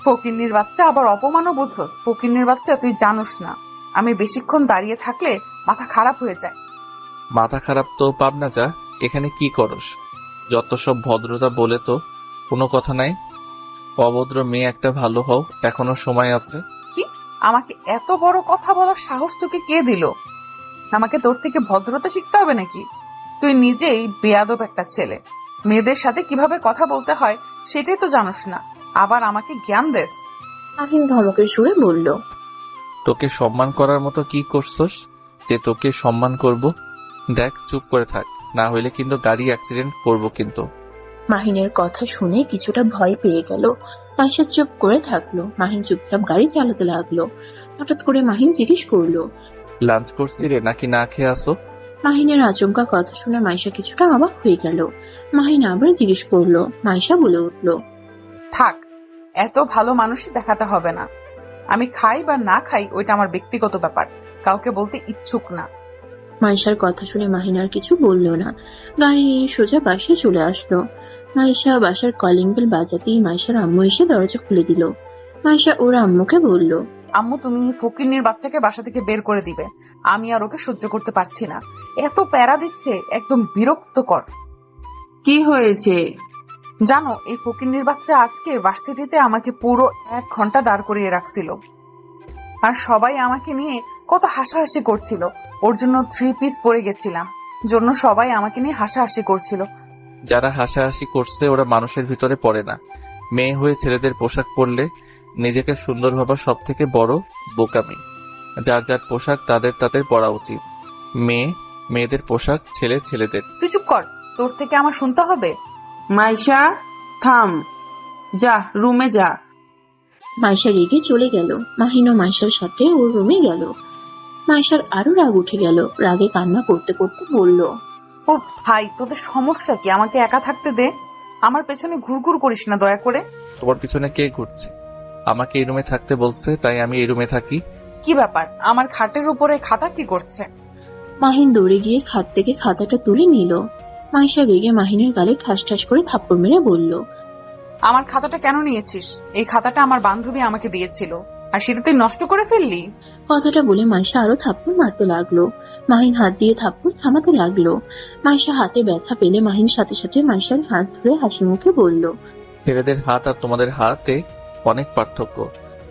ফকিন্নির বাচ্চা, আবার অপমানও বুঝলো? ফকিন্নির বাচ্চা, তুই জানোস না আমি বেশিক্ষণ দাঁড়িয়ে থাকলে মাথা খারাপ হয়ে যায়। মাথা খারাপ তো পাবনা যা। এখানে কি করস? যত সব ভদ্রতা বলে তো কোনো কথা নাই। অভদ্র মেয়ে একটা ভালো হও, এখনো সময় আছে। কি? আমাকে এত বড় কথা বলার সাহস তোকে কে দিল? আমাকে তোর থেকে ভদ্রতা শিখতে হবে নাকি? তুই নিজেই বেয়াদব একটা ছেলে। মেয়েদের সাথে কিভাবে কথা বলতে হয় সেটাই তো জানোস না, আবার আমাকে জ্ঞান দেস। মাহিন ধমকের সুরে বলল। তোকে সম্মান করার মতো কি করছস যে তোকে সম্মান করব? দেখ, চুপ করে থাক, না হইলে কিন্তু গাড়ি অ্যাক্সিডেন্ট করব কিন্তু। মাহিনের কথা শুনে কিছুটা ভয় পেয়ে গেল। মাইশা চুপ করে থাকলো। মাহিন চুপচাপ গাড়ি চালাতে লাগলো। হঠাৎ করে মাহিন জিজ্ঞেস করলো। লাঞ্চ করছি রে নাকি না খেয়ে আসো? মাহিনের আচমকা কথা শুনে মাইশা কিছুটা অবাক হয়ে গেল। মাহিন আবার জিজ্ঞেস করলো। মাইশা বলে উঠল। থাক, এত ভালো মানুষই দেখাতে হবে না। আমি খাই বা না খাই ওইটা আমার ব্যক্তিগত ব্যাপার, কাউকে বলতে ইচ্ছুক না। মাইশার কথা শুনে মাহিন আর কিছু বলল না। গাড়ি নিয়ে সোজা বাসায় চলে আসলো। মাইশা বাসার কলিং বেল বাজাতেই মাইশার আম্মু এসে দরজা খুলে দিল। মাইশা ওর আম্মুকে বলল। আম্মু, তুমি ফকিন্নির বাচ্চাকে বাসা থেকে বের করে দিবে। আমি আর ওকে সহ্য করতে পারছি না। এত প্যারা দিচ্ছে, একদম বিরক্তকর। কি হয়েছে? জানো, এই ফকিন্নির বাচ্চা আজকে ভার্সিটিতে আমাকে পুরো 1 ঘন্টা দাঁড় করিয়ে রাখছিল, আর সবাই আমাকে নিয়ে কত হাসাহাসি করছিল। ওর জন্য 3 পিস পরে গেছিলাম, জন্য সবাই আমাকে নিয়ে হাসাহাসি করছিল। যারা হাসাহাসি করছে ওরা মানুষের ভিতরে পড়ে না। মেয়ে হয়ে ছেলেদের পোশাক পরলে নিজেকে সুন্দর ভাবা সব থেকে বড় বোকামি। যার যার পোশাক তাদের পরা উচিত। মেয়েদের পোশাক, ছেলেদের। তুই চুপ কর, তোর থেকে আমার শুনতে হবে? মাইশা, থাম, যা রুমে যা। মাইশা রেগে চলে গেল। মাহিনও মাইশার সাথে ওর রুমে গেল। মাইশার আরো রাগ উঠে গেল। রাগে কান্না করতে করতে বলল। ও ভাই, তোদের সমস্যা কি? আমাকে একা থাকতে দে। আমার পেছনে ঘুরঘুর করিস না দয়া করে। তোমার পিছনে কে ঘুরছে? আমাকে এই রুমে থাকতে বলছে, তাই আমি এই রুমে থাকি। কি ব্যাপার? আমার খাটের উপরে খাতা কি করছে? মাহিন দৌড়ে গিয়ে খাট থেকে খাতাটা তুলে নিল। মাইশা রেগে মাহিনের গালে ঠাস ঠাস করে থাপ্পড় মেরে বলল। আমার খাতাটা কেন নিয়েছিস? এই খাতাটা আমার বান্ধবী আমাকে দিয়েছিল, আর সেটা তুই নষ্ট করে ফেললি। কথাটা বলে মাইশা আরো থাপ্পড় মারতে লাগলো। মাহিন হাত দিয়ে থাপ্পড় থামাতে লাগলো। মাইশা হাতে ব্যথা পেলে মাহিন সাথে সাথে মাইশার হাত ধরে হাসি মুখে বলল। ছেলেদের হাত আর তোমাদের হাতে অনেক পার্থক্য,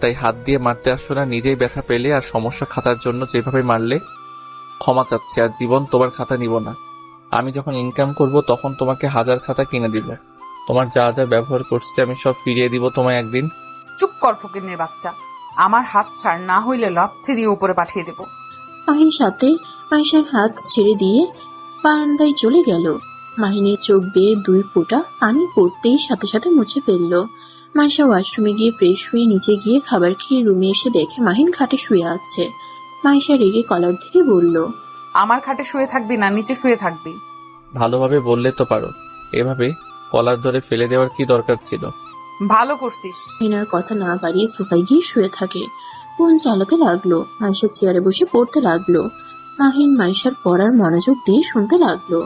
তাই হাত দিয়ে মারতে আসছো না। নিজেই ব্যথা পেলে আর সমস্যা খাতার জন্য যেভাবে মারলে, ক্ষমা চাচ্ছি। আর জীবন তোমার খাতা নিব না। আমি যখন ইনকাম করব তখন তোমাকে 1000 খাতা কিনে দিব। তোমার যা যা ব্যবহার করছে আমি সব ফিরিয়ে দিব তোমায় একদিন। চুপ কর ফকিন্নির বাচ্চা, আমার হাত ছাড়, না হইলে লাথি দিয়ে উপরে পাঠিয়ে দেব। মাহিন সাথে মাইশার হাত ছেড়ে দিয়ে বারান্দায় চলে গেল। মাহিনের চোখ বেয়ে 2 ফোঁটা পানি পড়তেই সাথে সাথে মুছে ফেললো। মাইশা ওয়াশরুমে গিয়ে ফ্রেশ হয়ে নিচে গিয়ে খাবার খেয়ে রুমে এসে দেখে মাহিন খাটে শুয়ে আছে। মাইশা রেগে কলার ধরে বলল। আমার খাটে শুয়ে থাকবি না, নিচে শুয়ে থাকবি। ভালোভাবে বললে তো পারো, এভাবে কলার ধরে ফেলে দেওয়ার কি দরকার ছিল? ভালো করছিস। মাহিনার কথা না বাড়িয়ে সোফায় গিয়ে শুয়ে থাকে। ফোন চালাতে লাগলো। মাইশা চেয়ারে বসে পড়তে লাগলো। মাহিন মাইশার পড়ার মনোযোগ দিয়ে শুনতে লাগলো।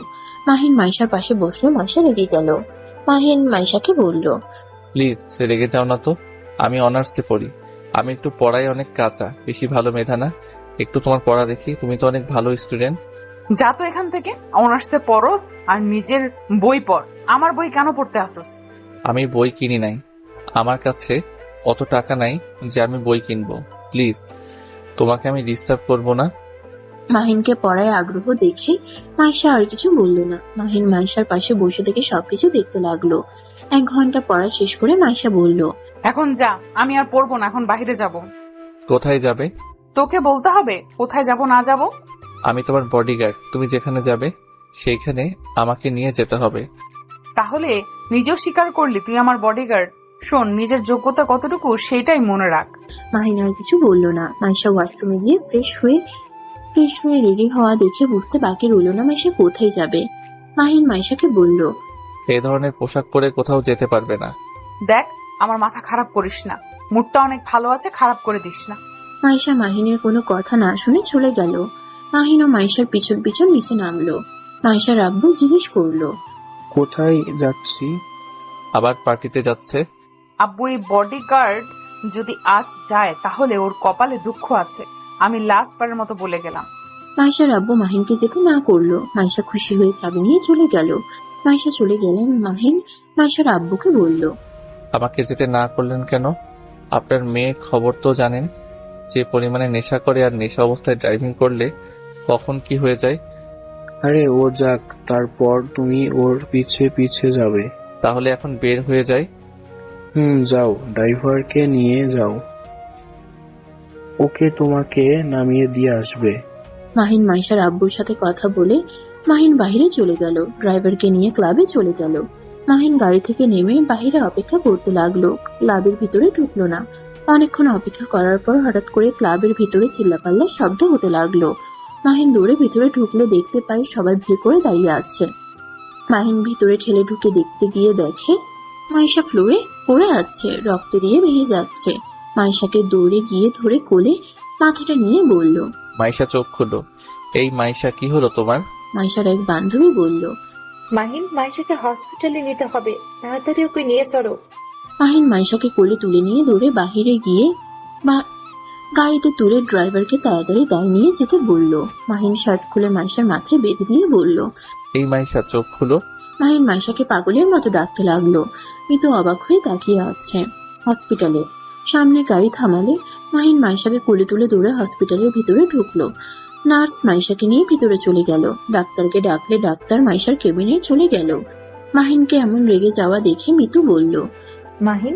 মাহিন মাইশার পাশে বসলে মাইশা রেগে গেল। মাহিন মাইশাকে বলল, প্লিজ রেগে যাও না তো, আমি অনার্সে পড়ি। আমি একটু পড়াই অনেক কাঁচা, বেশি ভালো মেধা না। একটু তোমার পড়া দেখি, তুমি তো অনেক ভালো স্টুডেন্ট। যা তো এখান থেকে, অনার্সে পড়স আর নিজের বই পড়। আমার বই কেন পড়তে আসতস? আমি বই কিনি নাই, আমার কাছে অত টাকা নাই যে আমি বই কিনবো। প্লিজ, তোমাকে আমি ডিস্টার্ব করবো না। মাহিনকে পড়ায় আগ্রহ দেখে মাইশা আর কিছু বলল না। মাহিন মাইশার পাশে বসে থেকে সবকিছু দেখতে লাগলো। 1 ঘন্টা পড়া শেষ করে মাইশা বলল, এখন যা, আমি আর পড়বো না, এখন বাইরে যাব। কোথায় যাবে? তোকে বলতে হবে কোথায় যাব না যাব? আমি তোমার বডিগার্ড, তুমি যেখানে যাবে সেইখানে আমাকে নিয়ে যেতে হবে। তাহলে নিজেও স্বীকার করলি তুই আমার বডিগার্ড। শোন, নিজের যোগ্যতা কতটুকু সেটাই মনে রাখ। মাহিন আর কিছু বলল না। মাইশা ওয়াশরুমে গিয়ে ফ্রেশ হয়ে রেডি হওয়া দেখে বুঝতে বাকি রইল না মাইশা কোথায় যাবে। মাহিন মাইশাকে বলল, এই ধরনের পোশাক পরে কোথাও যেতে পারবে না। দেখ, আমার মাথা খারাপ করিস না, মুডটা অনেক ভালো আছে, খারাপ করে দিস না। মাইশা মাহিনের কোনো কথা না শুনে চলে গেল। মাহিন ও মাইশার পিছন পিছন নিচে নামলো। মাইশার আব্বু জিজ্ঞেস করলো, কোথায় যাচ্ছি? আবার পার্টিতে যাচ্ছে। আব্বু, এই বডিগার্ড যদি আজ যায় তাহলে ওর কপালে দুঃখ আছে। আমি লাস্ট বারের মতো বলে গেলাম। মাইশার আব্বু মাহিনকে যেতে না করলো। মাইশা খুশি হয়ে চাবি নিয়ে চলে গেল। মাইশা চলে গেলেন মাহিন মাইশার আব্বুকে বলল, আমাকে যেতে না করলেন কেন? আপনার মেয়ে খবর তো জানেন, যে পরিমাণে নেশা করে আর নেশা অবস্থায় ড্রাইভিং করলে কখন কি হয়ে যায়। আরে ও যাক, তারপর তুমি ওর পিছে পিছে যাবে? তাহলে এখন বের হয়ে যায়। যাও, ড্রাইভারকে নিয়ে যাও, ওকে তোমাকে নামিয়ে দিয়ে আসবে। মাহিন মাইশার আব্বুর সাথে কথা বলে মাহিন বাইরে চলে গেল। ড্রাইভারকে নিয়ে ক্লাবে চলে গেল। মাহিন গাড়ি থেকে নেমে বাইরে অপেক্ষা করতে লাগলো। ক্লাবের ভিতরে ঢুকলো না। অনেকক্ষণ অপেক্ষা করার পর হঠাৎ করে ক্লাবের ভিতরে চিল্লাপাল্লা শব্দ হতে লাগলো। মাহিন দৌড়ে ভিতরে ঢুকলে দেখতে পায় সবাই ভিড় করে দাঁড়িয়ে আছে। মাহিন ভিতরে ঠেলে ঢুকে দেখতে গিয়ে দেখে মাইশা ফ্লোরে পড়ে আছে, রক্ত দিয়ে বেরিয়ে যাচ্ছে। মাইশাকে দৌড়ে গিয়ে ধরে কোলে মাথাটা নিয়ে বলল, মাইশা চোখ খুলো। এই মাইশা, কি হলো তোমার? মাইশার এক বান্ধবী বলল, মাহিন, মাইশাকে হসপিটালে নিতে হবে, তাড়াতাড়ি ওকে নিয়ে চলো। মাহিন মাইশাকে কোলে তুলে নিয়ে দৌড়ে বাহিরে গিয়ে গাড়িতে তুলে ড্রাইভারকে তাড়াতাড়ি গাড়ি নিয়ে যেতে বলল। মাহিন শার্ট খুলে মাইশার মাথায় বেঁধে দিয়ে বলল, এই মাইশা চোখ খুলো। মাহিন মাইশাকে পাগলের মতো ডাকতে লাগলো। মিতু অবাক হয়ে তাকিয়ে আছে। হসপিটালে সামনে গাড়ি থামালে মাহিন মাইশাকে কোলে তুলে দৌড়ে হসপিটালের ভিতরে ঢুকলো। নার্স মাইশাকে নিয়ে ভিতরে চলে গেল। ডাক্তারকে ডাকলে ডাক্তার মাইশার কেবিনে চলে গেল। মাহিনকে এমন রেগে যাওয়া দেখে মিতু বলল, মাহিন,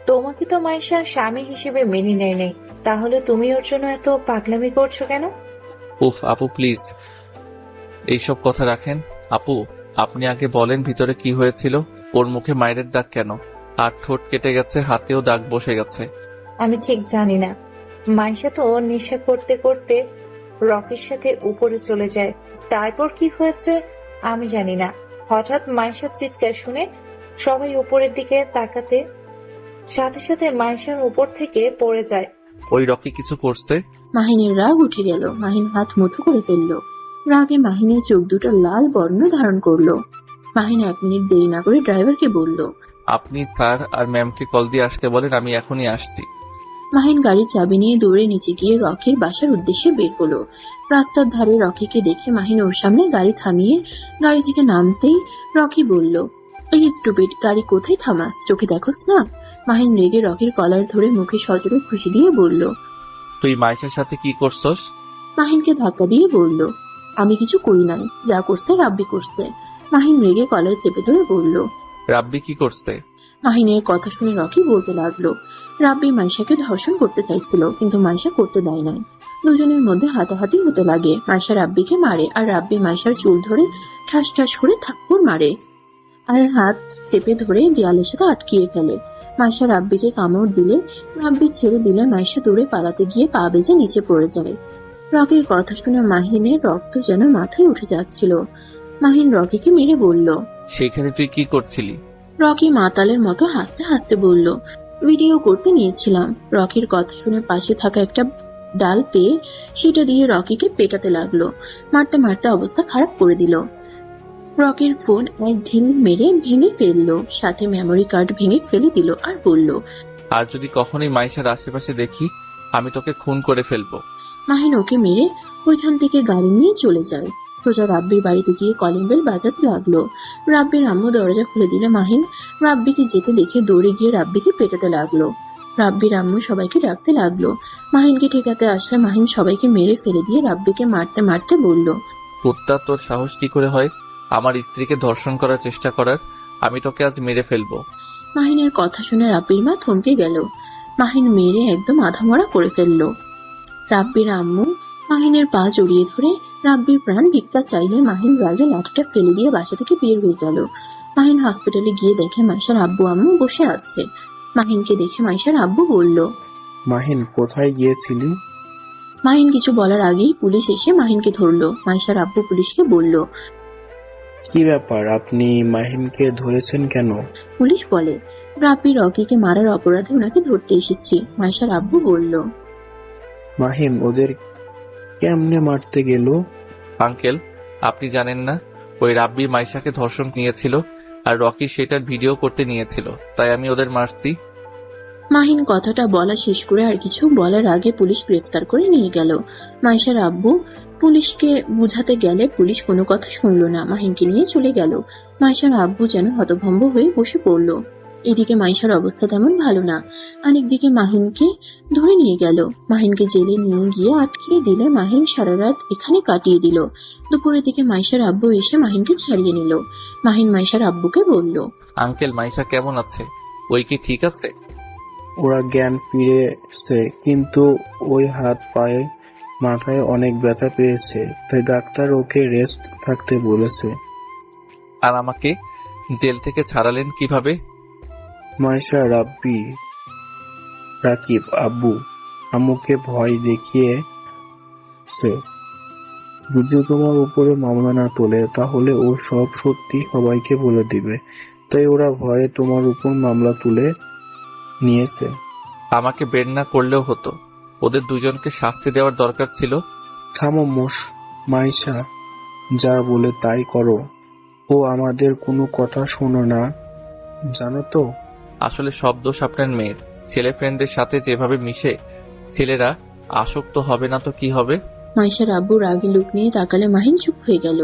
তোমাকে তো মাইশা স্বামী হিসেবে মেনে নেয় নাই, তাহলে তুমি ওর জন্য এত পাগলামি করছো কেন? উফ আপু, প্লিজ এইসব কথা রাখেন। আপু, আপনি আগে বলেন ভিতরে কি হয়েছিল? ওর মুখে মায়ের দাগ কেন? আর ঠোঁট কেটে গেছে, হাতেও দাগ বসে গেছে। আমি ঠিক জানি না। মাইশা তো নেশা করতে করতে রকির সাথে উপরে চলে যায়, তারপর কি হয়েছে আমি জানি না। হঠাৎ মাইশার চিৎকার শুনে সবাই উপরের দিকে তাকাতে সাথে সাথে মাইশার উপর থেকে পড়ে যায়। ওই রকি কিছু করছে? মাহিনের রাগ উঠে গেল। মাহিন হাত মুঠো করে ফেললো। রাগে মাহিনের চোখ দুটো লাল বর্ণ ধারণ করলো। মাহিন 1 মিনিট দেরি না করে ড্রাইভারকে বলল, আপনি স্যার আর ম্যামকে কল দিয়ে আসতে বলেন, আমি এখনই আসছি। মাহিন গাড়ির চাবি নিয়ে দৌড়ে নিচে গিয়ে রকির বাসার উদ্দেশ্যে বের হলো। রাস্তার ধারে রকিকে দেখে মাহিন ওর সামনে গাড়ি থামিয়ে গাড়ি থেকে নামতেই রকি বলল, এই স্টুপিড, গাড়ি কোথায় থামাস, চোখে দেখোস না? মাহিন রেগে রকির কলার ধরে মুখে সজোরে খুশি দিয়ে বলল, তুই মাইশার সাথে কি করছস? মাহিনকে ধাক্কা দিয়ে বলল, আমি কিছু করি নাই, যা করছে রাব্বি করছে। মাহিন রেগে কলার চেপে ধরে বলল, রাব্বি কি করছে? মাহিনের কথা শুনে রকি বলতে লাগলো, রাব্বি মাইশাকে ধর্ষণ করতে চাইছিল, কিন্তু মাইশা করতে দেয় নাই। দুজনের মধ্যে হাতাহাতি হতে লাগে। মাইশা রাব্বিকে মারে আর রাব্বি মাইশার চুল ধরে ঠাস ঠাস করে থাপ্পড় মারে আর হাত চেপে ধরে দেয়ালের সাথে আটকিয়ে ফেলে। মাইশা রাব্বিকে কামড় দিলে রাব্বি ছেড়ে দিলে মাইশা দৌড়ে পালাতে গিয়ে পা বেজে নিচে পড়ে যায়। রকির কথা শুনে মাহিনের রক্ত যেন মাথায় উঠে যাচ্ছিল। মাহিন রকিকে মেরে বলল, সেইখানে তুই কি করছিলি? রকি মাতালের মতো হাসতে হাসতে বলল, ভিডিও করতে নিয়েছিলাম। রকির কথা শুনে পাশে থাকা একটা ডাল পেয়ে সেটা দিয়ে রকিকে পেটাতে লাগলো। মারতে মারতে অবস্থা খারাপ করে দিল। রকির ফোন এক ঢিল মেরে ভেঙে ফেললো, সাথে মেমোরি কার্ড ভেঙে ফেলে দিল আর বলল, আর যদি কখনোই মাইশার আশেপাশে দেখি আমি তোকে খুন করে ফেলবো। মাহিন ওকে মেরে ওইখান থেকে গাড়ি নিয়ে চলে যায়। সোজা রাব্বির বাড়িতে গিয়ে কলিং বেল বাজাতে লাগলো। রাব্বির আম্মু দরজা খুলে দিলে মাহিন রাব্বিকে যেতে দেখে দৌড়ে গিয়ে রাব্বিকে পেটাতে লাগলো। রাব্বির আম্মু সবাইকে ডাকতে লাগলো। মাহিনকে ঠেকাতে আসলে মাহিন সবাইকে মেরে ফেলে দিয়ে রাব্বিকে মারতে মারতে বলল, কুত্তা, তোর সাহস কি করে হয় আমার স্ত্রীকে ধর্ষণ করার চেষ্টা করার? আমি তোকে আজ মেরে ফেলবো। মাহিনের কথা শুনে রাব্বির মা থমকে গেল। মাহিন মেরে একদম আধামরা করে ফেললো। রাব্বির আম্মু মাহিনের পা জড়িয়ে ধরে রাব্বির প্রাণ ভিক্ষা চাইলে মাহিন রাগে লাঠিটা ফেলে দিয়ে বাসা থেকে বের হয়ে গেল। মাহিন হসপিটালে গিয়ে দেখে মাইশার আব্বু আম্মু বসে আছে। মাহিনকে দেখে মাইশার আব্বু বলল, মাহিন, কোথায় গিয়েছিলি? মাহিন কিছু বলার আগেই পুলিশ এসে মাহিনকে ধরলো। মাইশার আব্বু পুলিশকে বলল, কি ব্যাপার, আপনি মাহিনকে ধরেছেন কেন? পুলিশ বলে, রাব্বি রকিকে মারার অপরাধে ওনাকে ধরতে এসেছি। মাইশার আব্বু বলল, মাহিন ওদের কেমনে মারতে গেল? আঙ্কেল, আপনি জানেন না ওই রাব্বি মাইশাকে ধর্ষণ নিয়েছিল আর রকি সেটার ভিডিও করতে নিয়েছিল, তাই আমি ওদের মারছি। মাহিন কথাটা বলা শেষ করে আর কিছু বলার আগে পুলিশ গ্রেফতার করে নিয়ে গেল। মাইশার আব্বু পুলিশকে বুঝাতে গেলে পুলিশ কোনো কথা শুনলো না, মাহিনকে নিয়ে চলে গেল। মাইশার আব্বু যেন হতভম্ব হয়ে বসে পড়লো। এদিকে মাইশার অবস্থা তেমন ভালো না। আরেকদিকে মাহিনকে ধরে নিয়ে গেল। মাহিনকে জেলে নিয়ে গিয়ে আটকে দিলে মাহিন সারা রাত এখানে কাটিয়ে দিল। দুপুরের দিকে মাইশার আব্বু এসে মাহিনকে ছাড়িয়ে নিল। মাহিন মাইশার আব্বুকে বলল, আঙ্কেল, মাইশা কেমন আছে? ওই কি ঠিক আছে? ওরা জ্ঞান ফিরেছে, কিন্তু ওই হাত পায়ে মাথায় অনেক ব্যথা পেয়েছে, তাই ডাক্তার ওকে রেস্ট থাকতে বলেছে। আর আমাকে জেল থেকে ছাড়ালেন কিভাবে? মাইশা, রাব্বি, রাকিব আব্বু আম্মুকে ভয় দেখিয়েছে। যদি তোমার উপরে মামলা না তোলে তাহলে ও সব সত্যি সবাইকে বলে দিবে, তাই ওরা ভয়ে তোমার উপর মামলা তুলে নিয়েছে। আমাকে বের না করলেও হতো, ওদের দুজনকে শাস্তি দেওয়ার দরকার ছিল। থামো মাইশা, যা বলে তাই করো। ও আমাদের কোনো কথা শোনো না, জানো তো। আসলে সব দোষ আপনার মেয়ের। ছেলে ফ্রেন্ডদের সাথে যেভাবে মিশে, ছেলেরা আসক্ত হবে না তো কি হবে? মাইশার আব্বু রাগে লুক নিয়ে তাকালে মাহিন চুপ হয়ে গেল।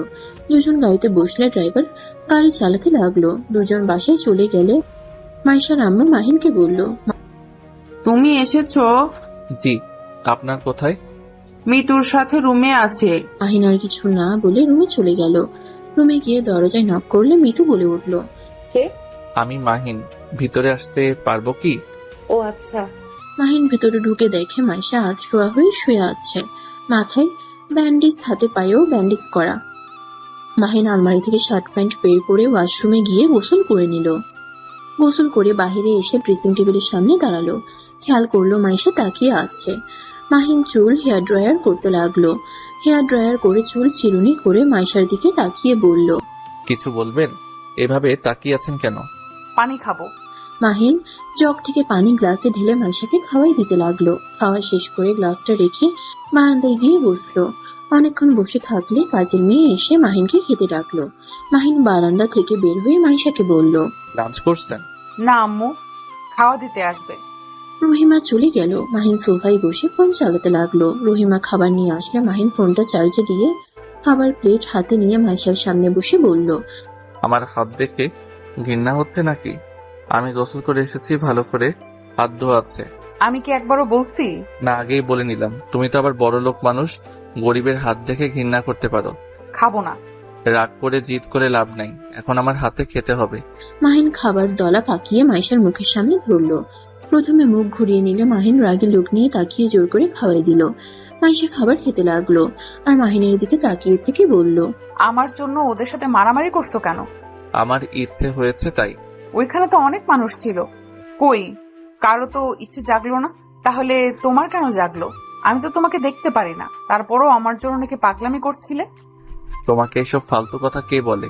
দুজন গাড়িতে বসলে ড্রাইভার গাড়ি চালাতে লাগলো। দুজন বাসায় চলে গেলে মাইশার আম্মু মাহিনকে বলল, তুমি এসেছো? জি, আপনার কোথায়? মিতুর সাথে রুমে আছে। মাহিন আর কিছু না বলে রুমে চলে গেল। রুমে গিয়ে দরজায় নক করলে মিতু বলে উঠল, কে? আমি মাহিন, ভিতরে আসতে পারবো কি? ও আচ্ছা। মাহিন ভেতরে ঢুকে দেখে মাইশা হাত শোয়া হয়ে শুয়ে আছে, মাথায় ব্যান্ডেজ, হাতে পায়েও ব্যান্ডেজ করা। মাহিন আলমারি থেকে শার্ট প্যান্ট বের করে ওয়াশরুমে গিয়ে গোসল করে নিল। গোসল করে বাহিরে এসে ড্রেসিং টেবিলের সামনে দাঁড়ালো। খেয়াল করলো মাইশা তাকিয়ে আছে। মাহিন চুল হেয়ার ড্রায়ার করতে লাগলো। হেয়ার ড্রায়ার করে চুল চিরুনি করে মাইশার দিকে তাকিয়ে বলল, কিছু বলবেন? এভাবে তাকিয়ে আছেন কেন? পানি খাবো। মাহিন জগ থেকে পানি গ্লাসে ঢেলে মাইশাকে খাওয়াই দিতে লাগলো। খাওয়া শেষ করে গ্লাসটা রেখে বারান্দায় গিয়ে বসলো। অনেকক্ষণ বসে থাকলে কাজের মেয়ে এসে মাহিনকে খেতে ডাকলো। মাহিন বারান্দা থেকে বের হয়ে মাইশাকে বলল, লাঞ্চ করছেন? না আম্মু, খাওয়া দিতে আসবে। রহিমা চলে গেল। মাহিন সোফায় বসে ফোন চালাতে লাগলো। রহিমা খাবার নিয়ে আসলে মাহিন ফোনটা চার্জে দিয়ে খাবার প্লেট হাতে নিয়ে মাইশার সামনে বসে বলল, আমার হাত দেখে ঘৃণা হচ্ছে নাকি? আমি গোসল করে এসেছি, ভালো করে হাত ধোয়া আছে। আমি কি একবারও বলছি? না, আগেই বলে নিলাম, তুমি তো আবার বড় লোক মানুষ, গরিবের হাত দেখে ঘৃণা করতে পারো। খাবো না। রাগ করে জিদ করে লাভ নাই, এখন আমার হাতে খেতে হবে। মাহিন খাবার দলা পাকিয়ে মাইশার মুখের সামনে ধরলো। প্রথমে মুখ ঘুরিয়ে নিলে মাহিন রাগে লোক নিয়ে তাকিয়ে জোর করে খাওয়াই দিল। মাইশা খাবার খেতে লাগলো আর মাহিনের দিকে তাকিয়ে থেকে বলল, আমার জন্য ওদের সাথে মারামারি করছো কেন? আমার ইচ্ছে হয়েছে তাই। ওইখানে তো অনেক মানুষ ছিল, কই কারো তো ইচ্ছে জাগলো না? তাহলে তোমার কেন জাগলো? আমি তো তোমাকে দেখতে পারি না, তারপরও আমার জন্য নাকি পাগলামি করছিলে। তোমাকে এসব ফালতু কথা কে বলে?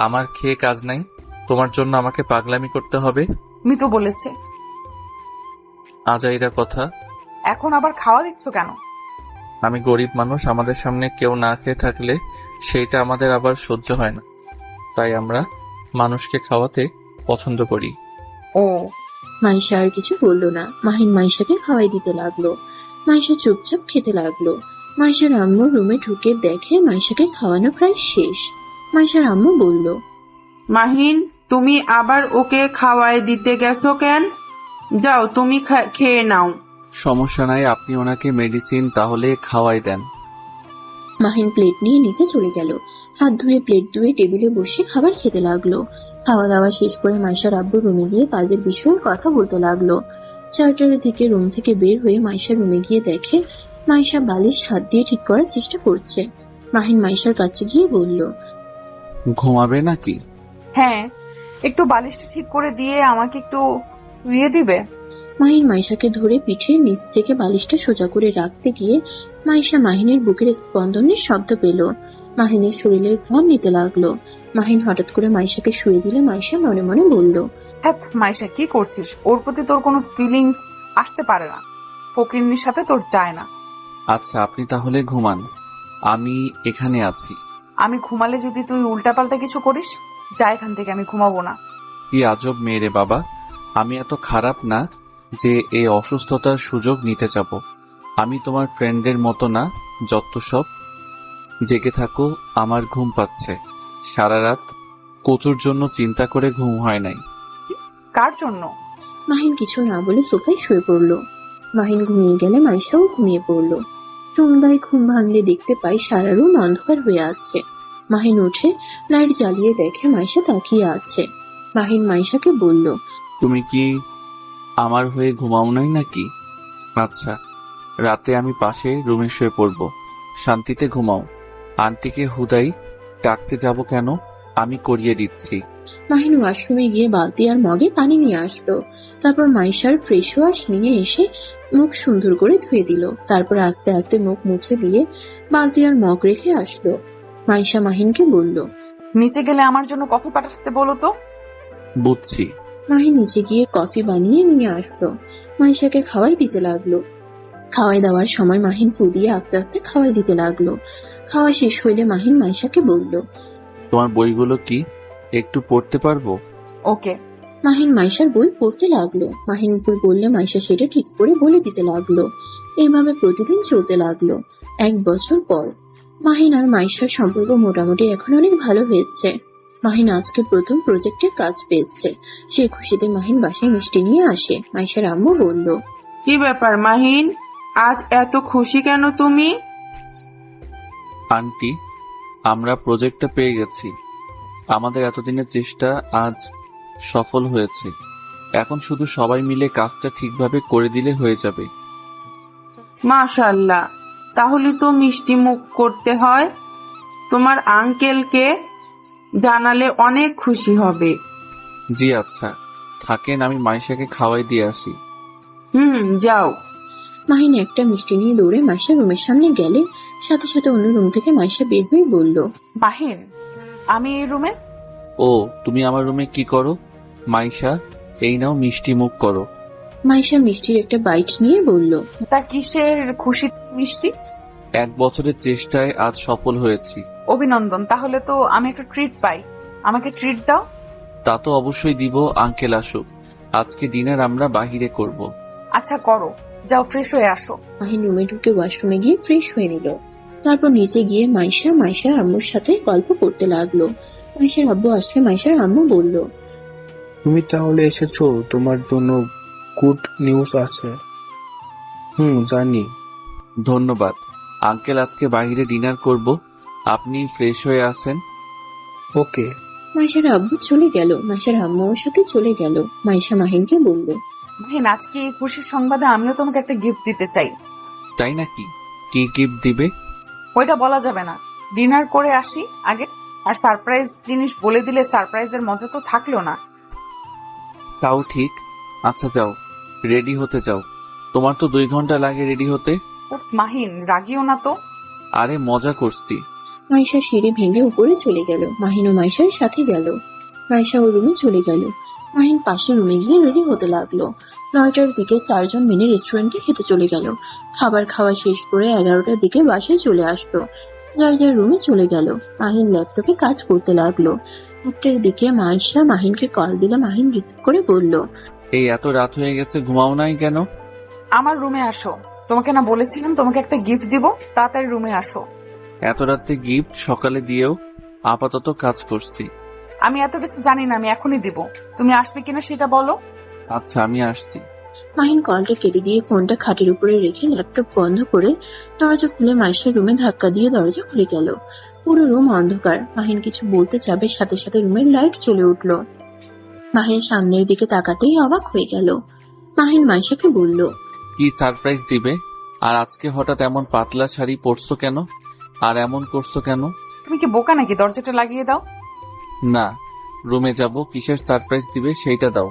আমার খেয়ে কাজ নাই, তোমার জন্য আমাকে পাগলামি করতে হবে? মিতু বলেছে। আজাইরা কথা। এখন আবার খাওয়া দিচ্ছ কেন? আমি গরিব মানুষ, আমাদের সামনে কেউ না খেয়ে থাকলে সেইটা আমাদের আবার সহ্য হয় না। তাই আমরা মানুষকে খাওয়াতে পছন্দ করি। ও মাইশা আর কিছু বলল না। মাহিন মাইশাকে খাওয়াই দিতে লাগলো। মাইশা চুপচাপ খেতে লাগলো। মাইশার আম্মু রুমে ঢুকে দেখে মাইশাকে খাওয়ানো প্রায় শেষ। মাইশার আম্মু বলল, মাহিন, তুমি আবার ওকে খাওয়াই দিতে গেছো কেন? যাও, তুমি খেয়ে নাও। সমস্যা নাই, আপনি ওনাকে মেডিসিন তাহলে খাওয়াই দেন। মাহিন প্লেট নিয়ে নিচে চলে গেল। হাত ধুয়ে প্লেট ধুয়ে টেবিলে বসে খাবার খেতে লাগলো। খাওয়া দাওয়া শেষ করে মাইশার আব্বু রুমে গিয়ে কাজের বিষয়ে কথা বলতে লাগলো। 4টার দিকে রুম থেকে বের হয়ে মাইশা রুমে গিয়ে দেখে মাইশা বালিশ হাত দিয়ে ঠিক করার চেষ্টা করছে। মাহিন মাইশার কাছে গিয়ে বলল, ঘুমাবে নাকি? হ্যাঁ, একটু বালিশটা ঠিক করে দিয়ে আমাকে একটু শুইয়ে দিবে? মাহিন মাইশাকে ধরে পিঠের নিচ থেকে বালিশটা সোজা করে রাখতে গিয়ে মাইশা মাহিনের বুকের স্পন্দনের শব্দ পেল। মাহিনের শরীরের ঘাম নিতে লাগলো। মাহিন হঠাৎ করে মাইশাকে শুয়ে দিলে মাইশা মনে মনে বলল, হ্যাঁ মাইশা, কি করছিস? ওর প্রতি তোর কোনো ফিলিংস আসতে পারে না। ফকিন্নির সাথে তোর যায় না। আচ্ছা, আপনি তাহলে ঘুমান, আমি এখানে আছি। আমি ঘুমালে যদি তুই উল্টাপাল্টা কিছু করিস, যা এখান থেকে, আমি ঘুমাবো না। কি আজব মেয়ে রে বাবা, আমি এত খারাপ না যে এই অসুস্থতার সুযোগ নিতে যাব। আমি তোমার ফ্রেন্ডের মতো না, যত সব। জেগে থাকো, আমার ঘুম পাচ্ছে। সারা রাত কচুর জন্য চিন্তা করে ঘুম হয় নাই। কার জন্য? মাহিন কিছু না বলে সোফায় শুয়ে পড়ল। মাহিন ঘুমিয়ে গেলে মাইশাও ঘুমিয়ে পড়ল। সন্ধ্যায় ঘুম ভাঙলে দেখতে পাই সারা রুম অন্ধকার হয়ে আছে। মাহিন উঠে লাইট জ্বালিয়ে দেখে মাইশা তাকিয়ে আছে। মাহিন মাইশাকে বলল, তুমি কি আমার হয়ে ঘুমাও নাই নাকি? আচ্ছা, রাতে আমি পাশে রুমে শুয়ে পড়বো, শান্তিতে ঘুমাও। আন্টিকে হুদাই ডাকতে যাব কেন? আমি করিয়ে দিচ্ছি। মাহিন ওয়াশরুমে গিয়ে বালতি আর মগে পানি নিয়ে আসলো। তারপর মাইশার ফ্রেশ ওয়াশ নিয়ে এসে মুখ সুন্দর করে ধুয়ে দিল। তারপর আস্তে আস্তে মুখ মুছে দিয়ে বালতি আর মগ রেখে আসলো। মাইশা মাহিনকে বলল, নিচে গেলে আমার জন্য কফি পাঠাতে বলো তো। বুঝছি। মাহিন নিচে গিয়ে কফি বানিয়ে নিয়ে আসলো। মাইশাকে খাওয়াই দিতে লাগলো। খাওয়াই দেওয়ার সময় মাহিন ফু দিয়ে আস্তে আস্তে খাওয়াই দিতে লাগলো। খাওয়া শেষ হইলে মাহিন মাইশাকে বলল, তোমার বইগুলো কি একটু পড়তে পারবো? ওকে। মাহিন মাইশার বই পড়তে লাগলো। মাহিন ভুল বললে মাইশা সেটা ঠিক করে বলে দিতে লাগলো। এইভাবে প্রতিদিন চলতে লাগলো। 1 বছর পর মাহিন আর মাইশার সম্পর্ক মোটামুটি এখন অনেক ভালো হয়েছে। মাহিন আজকে প্রথম প্রজেক্টের কাজ পেয়েছে। সেই খুশিতে মাহিন বাসায় মিষ্টি নিয়ে আসে। মাইশার আম্মু বলল, কি ব্যাপার মাহিন, আজ এত খুশি কেন তুমি? আন্টি, আমরা প্রজেক্টটা পেয়ে গেছি। আমাদের এতদিনের চেষ্টা আজ সফল হয়েছে। এখন শুধু সবাই মিলে কাজটা ঠিকভাবে করে দিলে হয়ে যাবে। মাশাআল্লাহ, তাহলে তো মিষ্টি মুখ করতে হয়। তোমার আঙ্কেলকে জানালে অনেক খুশি হবে। জি আচ্ছা, থাকেন, আমি মাইশাকে খাওয়াই দিয়ে আসি। যাও। মাহিন একটা মিষ্টি নিয়ে দৌড়ে মাইশার রুমের সামনে গেলে সাথে সাথে অন্য রুম থেকে মাইশা বের হয়ে বলল, মাহিন, আমি এই রুমে। ও, তুমি আমার রুমে কি করো? মাইশা, এই নাও মিষ্টি মুখ করো। মাইশা মিষ্টির একটা বাইট নিয়ে বলল, তা কিসের খুশি মিষ্টি? 1 বছরের চেষ্টায় আজ সফল হয়েছি। অভিনন্দন। তাহলে তো আমি একটা ট্রিট পাই। আমাকে ট্রিট দাও। তা তো অবশ্যই দিব, আঙ্কেল আসুক। আজকে ডিনার আমরা বাহিরে করব। আচ্ছা করো, যাও ফ্রেশ হয়ে আসো। মাহিন রুমে ঢুকে ওয়াশরুমে গিয়ে ফ্রেশ হয়ে নিল। তারপর নিচে গিয়ে মাইশার আম্মুর সাথে গল্প করতে লাগলো। মাইশার আব্বু আসলে মাইশার আম্মু বলল, তুমি তাহলে এসেছো, তোমার জন্য গুড নিউজ আছে। জানি। ধন্যবাদ আঙ্কেল, আজকে বাইরে ডিনার করব, আপনি ফ্রেশ হয়ে আসেন। ওকে। মাইশার আব্বু চলে গেল। মাইশার আম্মু ওর সাথে চলে গেল। মাইশা মাহিনকে বলল, মাহিন, আজকে এই খুশির সংবাদে আমিও তোমাকে একটা গিফট দিতে চাই। তাই নাকি? কি গিফট দিবে? ওইটা বলা যাবে না, ডিনার করে আসি আগে। আর সারপ্রাইজ জিনিস বলে দিলে সারপ্রাইজের মজা তো থাকলো না। তাও ঠিক। আচ্ছা যাও, রেডি হতে যাও। তোমার তো 2 ঘন্টা লাগে রেডি হতে। উফ, মাহিন রাগিও না তো। আরে মজা করছি। মাইশা সিঁড়ি ভেঙে উপরে চলে গেল। মাহিনও মাইশার সাথে গেল। মাইশা ওর রুমে চলে গেল। মাহিন পাশের রুমে গিয়ে রেডি হতে লাগলো। 9টার দিকে 4 জন মিলে রেস্টুরেন্টে খেতে চলে গেল। খাবার খাওয়া শেষ করে 11টার দিকে বাসায় চলে আসলো। যার যার রুমে চলে গেল। মাহিন ল্যাপটপে কাজ করতে লাগলো। একটার দিকে মাইশা মাহিনকে কল দিলে মাহিন রিসিভ করে বলল, এই এত রাত হয়ে গেছে, ঘুমাও নাই কেন? আমার রুমে আসো। তোমাকে না বলেছিলাম তোমাকে একটা গিফট দিব? তাড়াতাড়ি রুমে আসো। এত রাতে গিফট সকালে দিয়েও আপাতত কাজ করছি। আমি এত কিছু জানি না, আমি এখনই দিব। তুমি আসবে কিনা সেটা বলো। আচ্ছা, আমি আসছি। মাহিন কলটা কেটে দিয়ে ফোনটা খাটের উপরে রেখে ল্যাপটপ বন্ধ করে দরজা খুলে মাইশার রুমে ধাক্কা দিয়ে দরজা খুলে গেল। পুরো রুম অন্ধকার। মাহিন কিছু বলতে যাবে, সাথে সাথে রুমের লাইট জ্বলে উঠল। মাহিন সামনের দিকে তাকাতেই অবাক হয়ে গেল। মাহিন মাইশাকে বলল, কি সারপ্রাইজ দিবে? আর আজকে হঠাৎ এমন পাতলা শাড়ি পরছো কেন? আর এমন করছো কেন? তুমি কি বোকা নাকি? দরজাটা লাগিয়ে দাও। না, রুমে যাব, কিসের সারপ্রাইজ দিবে সেইটা দাও।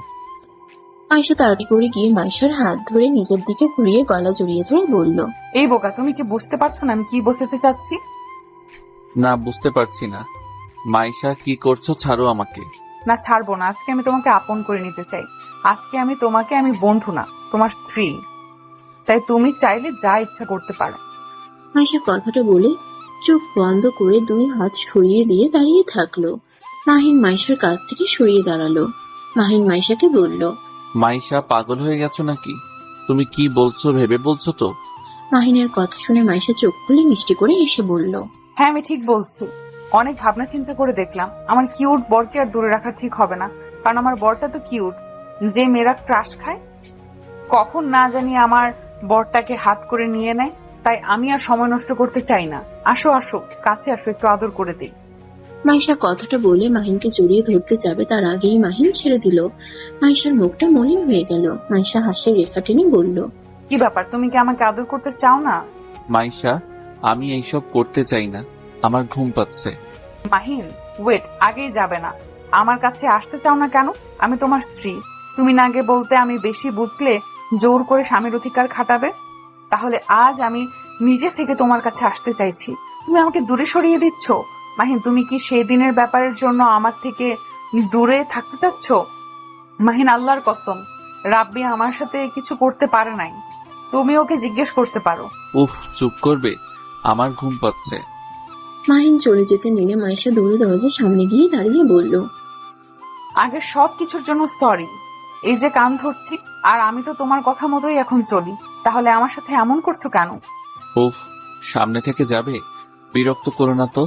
মাইশা তাড়াতাড়ি করে গিয়ে মাইশার হাত ধরে নিজের দিকে ঘুরিয়ে গলা জড়িয়ে ধরে বলল, এই বোকা, তুমি কি বুঝতে পারছো না আমি কি বোঝাতে চাচ্ছি? না, বুঝতে পারছি না। মাইশা, কি করছো? ছাড়ো আমাকে। না, ছাড়বো না। আজকে আমি তোমাকে আপন করে নিতে চাই। আজকে আমি তোমাকে, আমি বন্ধু না, তোমার স্ত্রী। তাই তুমি চাইলে যা ইচ্ছা করতে পারো। মাইশা কথাটা বলে চোখ বন্ধ করে দুই হাত সরিয়ে দিয়ে দাঁড়িয়ে থাকলো। মাহিন মাইশার কাছ থেকে সরিয়ে দাঁড়ালো। মাহিন মাইশাকে বলল, মাইশা, পাগল হয়ে গেছো নাকি? তুমি কি বলছো ভেবে বলছো তো? মাহিনের কথা শুনে মাইশা চোখ খুলে মিষ্টি করে হেসে বলল, হ্যাঁ, আমি ঠিক বলছি। অনেক ভাবনা চিন্তা করে দেখলাম আমার কিউট বরকে আর দূরে রাখা ঠিক হবে না। কারণ আমার বরটা তো কিউট, যে মেয়েরা ক্রাশ খায়। কখন না জানি আমার বরটাকে হাত করে নিয়ে নেয়। তাই আমি আর সময় নষ্ট করতে চাই না। আসো আসো, কাছে আসো, একটু আদর করে দিই। মাইশা কথাটা বলে মাহিনকে জড়িয়ে ধরতে যাবে, তার আগেই মাহিন ছেড়ে দিল। মাইশার মুখটা মলিন হয়ে গেল। মাইশা হাসির রেখা টেনে বলল, কি ব্যাপার, তুমি কি আমাকে আদর করতে চাও না? মাইশা, আমি এইসব করতে চাই না, আমার ঘুম পাচ্ছে। মাহিন, ওয়েট, আগেই যাবে না। আমার কাছে আসতে চাও না কেন? আমি তোমার স্ত্রী। তুমি না আগে বলতে আমি বেশি বুঝলে জোর করে স্বামীর অধিকার খাটাবে। তাহলে আজ আমি নিজে থেকে তোমার কাছে আসতে চাইছি। তুমি আমাকে দূরে সরিয়ে দিচ্ছ। মাহিন, তুমি কি সেই দিনের ব্যাপারের জন্য আমার থেকে দূরে থাকতে চাচ্ছ? মাহিন, আল্লাহর কসম, রাব্বি আমার সাথে কিছু করতে পারে নাই। তুমি ওকে জিজ্ঞেস করতে পারো। উফ, চুপ করবে, আমার ঘুম পাচ্ছে। মাহিন চলে যেতে নিলে মাইশা দৌড়ে দরজার সামনে গিয়ে দাঁড়িয়ে বলল, আগে সব কিছুর জন্য সরি। এই যে কান ধরছি, আর আমি তো তোমার কথা মতোই এখন চলি। তাহলে আমার সাথে এমন করছো কেন? উফ, সামনে থেকে যাবে? বিরক্ত করো না তো।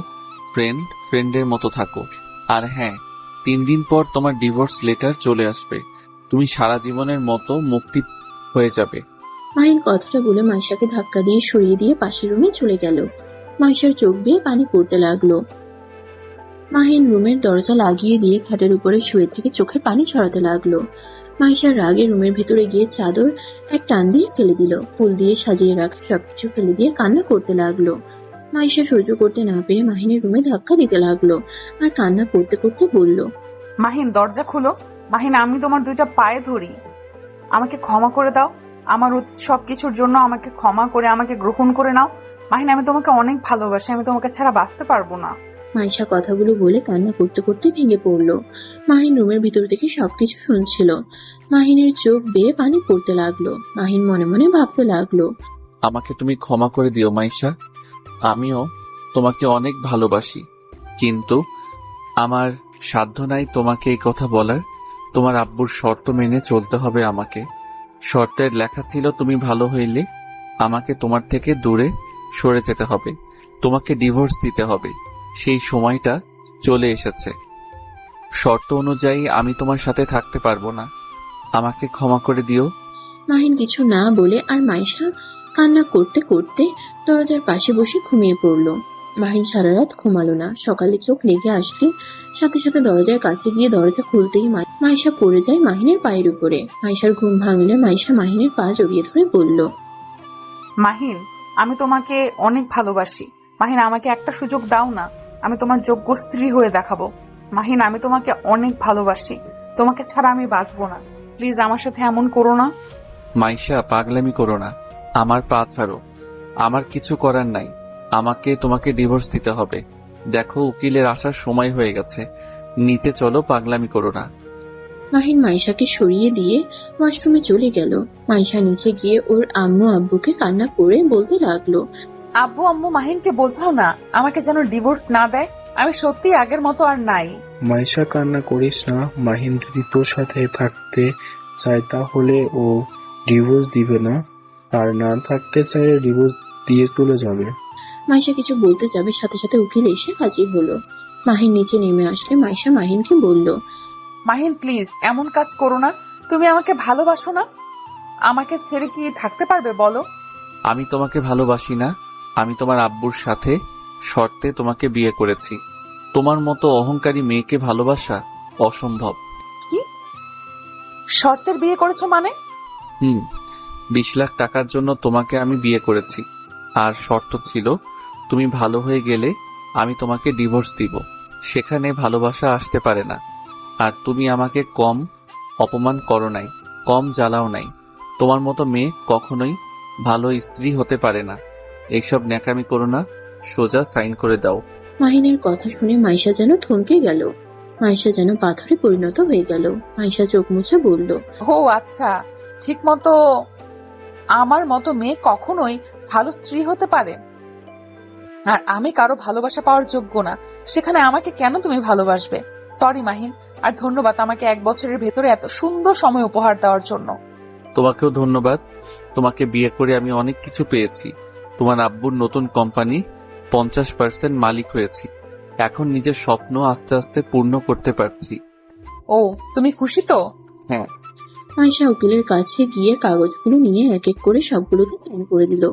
ফ্রেন্ডের মতো থাকো। আর হ্যাঁ, 3 দিন পর তোমার ডিভোর্স লেটার চলে আসবে। তুমি সারা জীবনের মতো মুক্তি হয়ে যাবে। মাহিন কথাটা বলে মাইশাকে ধাক্কা দিয়ে সরিয়ে দিয়ে পাশের রুমে চলে গেল। মাইশার চোখ বেয়ে পানি পড়তে লাগলো। মাহিন রুমের দরজা লাগিয়ে দিয়ে খাটের উপরে শুয়ে থেকে চোখে পানি ছড়াতে লাগলো। মাইশার রাগে রুমের ভেতরে গিয়ে চাদর এক টান দিয়ে ফেলে দিল। ফুল দিয়ে সাজিয়ে রাখা সবকিছু ফেলে দিয়ে কান্না করতে লাগলো। মাইশা সহ্য করতে না পেরে মাহিনের রুমে ধাক্কা দিতে লাগলো আর কান্না করতে করতে বলল, মাহিন, দরজা খুলো। মাহিন, আমি তোমার 2টা পায়ে ধরি, আমাকে ক্ষমা করে দাও। আমার অতীত সবকিছুর জন্য আমাকে ক্ষমা করে আমাকে গ্রহণ করে নাও। মাহিন, আমি তোমাকে অনেক ভালোবাসি, আমি তোমাকে ছাড়া বাঁচতে পারবো না। মাইশা কথাগুলো বলে কান্না করতে করতে ভেঙে পড়লো। মাহিন রুমের ভিতর থেকে সবকিছু শুনছিল। মাহিনের চোখ বেয়ে পানি পড়তে লাগলো। মাহিন মনে মনে ভাবতে লাগলো, আমাকে তুমি ক্ষমা করে দিও মাইশা, আমিও তোমাকে অনেক ভালোবাসি। কিন্তু আমার সাধ্য নাই তোমাকে এই কথা বলার। তোমার আব্বুর শর্ত মেনে চলতে হবে আমাকে। শর্তের লেখা ছিল, তুমি ভালো হইলে আমাকে তোমার থেকে দূরে সরে যেতে হবে, তোমাকে ডিভোর্স দিতে হবে। সেই সময়টা চলে এসেছে। শর্ত অনুযায়ী আমি তোমার সাথে থাকতে পারবো না, আমাকে ক্ষমা করে দিও। মাহিন কিছু না বলে আর মাইশা কান্না করতে করতে দরজার পাশে বসে ঘুমিয়ে পড়লো। মাহিন সারা রাত ঘুমালো না। সকালে চোখ লেগে আসলে সাথে সাথে দরজার কাছে গিয়ে দরজা খুলতেই মাইশা পড়ে যায় মাহিনের পায়ের উপরে। মাইশার ঘুম ভাঙলে মাইশা মাহিনের পা জড়িয়ে ধরে বলল, মাহিন, আমি তোমাকে অনেক ভালোবাসি। মাহিন, আমাকে একটা সুযোগ দাও না, আমি তোমার যোগ্য স্ত্রী হয়ে দেখাবো। মাহিন, আমি তোমাকে অনেক ভালোবাসি, তোমাকে ছাড়া আমি বাঁচবো না। প্লিজ আমার সাথে এমন করো না। মাইশা, পাগলামি করো না, আমার পা ছাড়ো। আমার কিছু করার নাই, আমাকে তোমাকে ডিভোর্স দিতে হবে। দেখো, উকিলের আসার সময় হয়ে গেছে, নিচে চলো, পাগলামি করো না। মাহিন মাইশাকে সরিয়ে দিয়ে ওয়াশরুমে চলে গেল। মাইশা নিচে গিয়ে ওর আম্মু আব্বুকে কান্না করে বলতে লাগলো, আব্বু আম্মু, মাহিনকে বোঝাও না আমাকে যেন ডিভোর্স না দেয়। আমি সত্যি আগের মতো আর নাই। মাইশা, কান্না করিস না। মাহিন যদি তোর সাথে থাকতে চায় তাহলে ও ডিভোর্স দিবে না, আর না থাকতে চাইলে ডিভোর্স দিয়ে চলে যাবে। মাইশা কিছু বলতে যাবে, সাথে সাথে উকিল এসে হাজির হলো। মাহিন নিচে নেমে আসলে মাইশা মাহিনকে বলল, মাহিন প্লিজ এমন কাজ করো না। তুমি আমাকে ভালোবাসো না? আমাকে ছেড়ে কি থাকতে পারবে বলো? আমি তোমাকে ভালোবাসি না। আমি তোমার আব্বুর সাথে শর্তে তোমাকে বিয়ে করেছি। তোমার মতো অহংকারী মেয়েকে ভালোবাসা অসম্ভব। কি শর্তের বিয়ে করেছো মানে? 20 লাখ টাকার জন্য তোমাকে আমি বিয়ে করেছি, আর শর্ত ছিল তুমি ভালো হয়ে গেলে আমি তোমাকে ডিভোর্স দিব। সেখানে ভালোবাসা আসতে পারে না। আর তুমি আমাকে কম অপমান করো নাই, কম জ্বালাও নাই। তোমার মতো মেয়ে কখনোই ভালো স্ত্রী হতে পারে না। এইসব ন্যাকামি করো না, সোজা সাইন করে দাও। মাহিনের কথা শুনে মাইশা যেন থমকে গেল। মাইশা যেন পাথরে পরিণত হয়ে গেল। মাইশা চোখ মুছে বলল, ও আচ্ছা, ঠিক মতো আমার মতো মেয়ে কখনোই ভালো স্ত্রী হতে পারে? আর আমি কারো ভালোবাসা পাওয়ার যোগ্য না, সেখানে আমাকে কেন তুমি ভালোবাসবে? সরি মাহিন, আর ধন্যবাদ আমাকে 1 বছরের ভেতরে এত সুন্দর সময় উপহার দেওয়ার জন্য। তোমাকেও ধন্যবাদ। তোমাকে বিয়ে করে আমি অনেক কিছু পেয়েছি। তোমার আব্বুর নতুন কোম্পানি 50% মালিক হয়েছি। এখন নিজের স্বপ্ন আস্তে আস্তে পূর্ণ করতে পারছি। ও, তুমি খুশি তো? হ্যাঁ। মাইশা উকিলের কাছে গিয়ে কাগজগুলো নিয়ে এক এক করে সবগুলোতে সাইন করে দিল।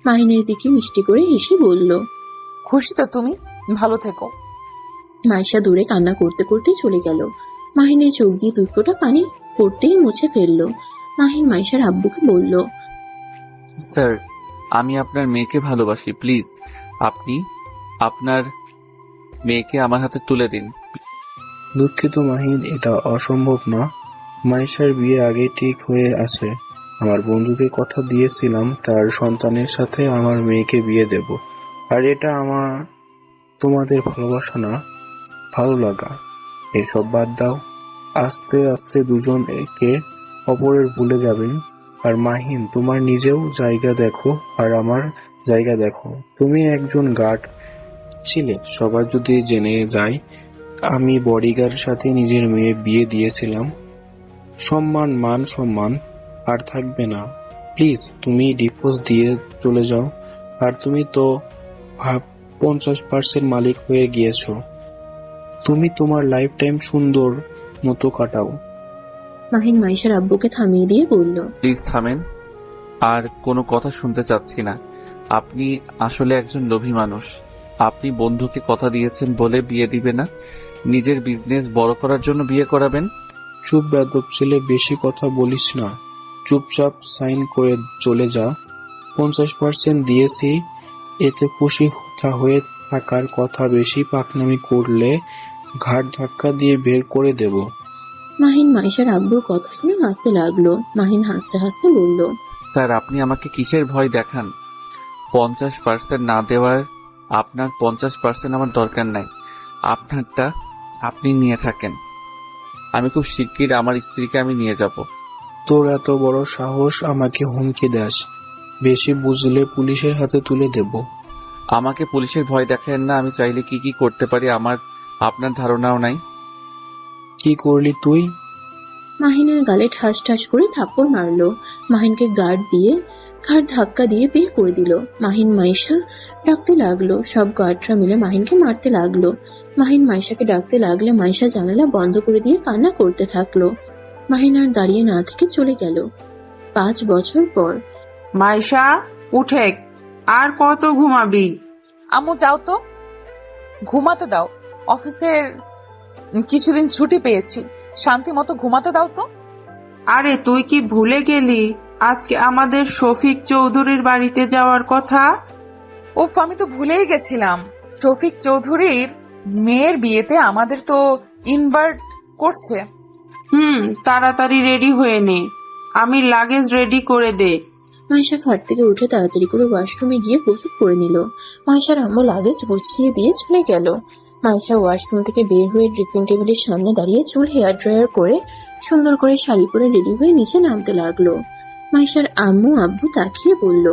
মাহিনের দিকে মিষ্টি করে হেসে বলল, খুশি তো তুমি? ভালো থেকো। মাইশা দূরে কান্না করতে করতে চলে গেল। মাহিনের চোখ দিয়ে 2 ফোঁটা পানি পড়তেই মুছে ফেলল। মাহিন মাইশার আব্বুকে বলল, স্যার, আমি আপনার মেয়েকে ভালোবাসি। প্লিজ আপনি আপনার মেয়েকে আমার হাতে তুলে দিন। দুঃখিত মাহিন, এটা অসম্ভব না। মাইশার বিয়ে আগে ঠিক হয়ে আছে। আমার বন্ধুকে কথা দিয়েছিলাম তার সন্তানের সাথে আমার মেয়েকে বিয়ে দেব। আর এটা তোমাদের ভালোবাসা না, ভালো লাগা। এসব বাদ দাও। আস্তে আস্তে দুজন একে অপরের ভুলে যাবেন। আর মাহিন, তোমার নিজেও জায়গা দেখো আর আমার জায়গা দেখো। তুমি একজন গার্ড ছিলে, সবার যদি জেনে যায় আমি বডিগার্ডের সাথে নিজের মেয়ে বিয়ে দিয়েছিলাম। সম্মান, মান সম্মান আর থাকবে না। প্লিজ তুমি ডিভোর্স দিয়ে চলে যাও। আর তুমি তো 50% মালিক হয়ে গিয়েছো। তুমি তোমার লাইফ টাইম সুন্দর মতো কাটাও। মাহিন মাইশার আব্বুকে থামিয়ে দিয়ে বলল, প্লিজ থামেন। আর কোনো কথা শুনতে চাচ্ছি না। আপনি আসলে একজন লোভী মানুষ। আপনি বন্ধুকে কথা দিয়েছেন বলে বিয়ে দিবে না, নিজের বিজনেস বড় করার জন্য বিয়ে করাবেন। চুপ বেদব ছেলে, বেশি কথা বলিস না। চুপচাপ সাইন করে চলে যা। 50% দিয়েছি, এতে খুশি হয়ে থাকার কথা। বেশি পাকনামি করলে ঘাট ধাক্কা দিয়ে বের করে দেব। মাহিন মাইশার আব্বুর কথা শুনে হাসতে লাগলো। মাহিন হাসতে হাসতে বলল, স্যার, আপনি আমাকে কিসের ভয় দেখান? 50% না দেওয়ার আপনার 50% আমার দরকার নাই। আপনারটা আপনি নিয়ে থাকেন। আমি খুব শিগগির আমার স্ত্রীকে আমি নিয়ে যাব। তোর এত বড় সাহস আমাকে হুমকি দাস? বেশি বুঝলে পুলিশের হাতে তুলে দেব। আমাকে পুলিশের ভয় দেখান না। আমি চাইলে কি কি করতে পারি আপনার ধারণাও নাই। কি করলি তুই? মাহিনের গালে ঠাস ঠাস করে থাপ্পড় মারলো। মাহিনকে গার্ড দিয়ে ঘাড় ধাক্কা দিয়ে বের করে দিল। মাহিন মাইশা ডাকতে লাগলো। সব গার্ডরা মিলে মাহিনকে মারতে লাগলো। মাহিন মাইশাকে ডাকতে লাগলে মাইশা জানালা বন্ধ করে দিয়ে কান্না করতে থাকলো। মাহিন আর দাঁড়িয়ে না থেকে চলে গেল। 5 বছর পর। মাইশা, উঠে, আর কত ঘুমাবি? আম্মু যাও তো, ঘুমাতে দাও। অফিসের কিছুদিন ছুটি পেয়েছি, শান্তি মতো ঘুমাতে দাও তো। আরে তুই কি ভুলে গেলি আজকে আমাদের শফিক চৌধুরীর বাড়িতে যাওয়ার কথা? ওফ, আমি তো ভুলেই গেছিলাম। শফিক চৌধুরীর মেয়ের বিয়েতে আমাদের তো ইনভাইট করছে। তাড়াতাড়ি রেডি হয়ে নে, আমি লাগেজ রেডি করে দে। মাইশা খাট থেকে উঠে তাড়াতাড়ি করে ওয়াশরুমে গিয়ে গোসল করে নিল। মাইশার আম্মু লাগেজ গুছিয়ে দিয়ে চলে গেল। মাইশা ওয়াশরুম থেকে বের হয়ে ড্রেসিং টেবিলের সামনে দাঁড়িয়ে চুল হেয়ার ড্রায়ার করে সুন্দর করে শাড়ি পরে রেডি হয়ে নিচে নামতে লাগলো। মাইশার আম্মু আব্বু তাকিয়ে বলল,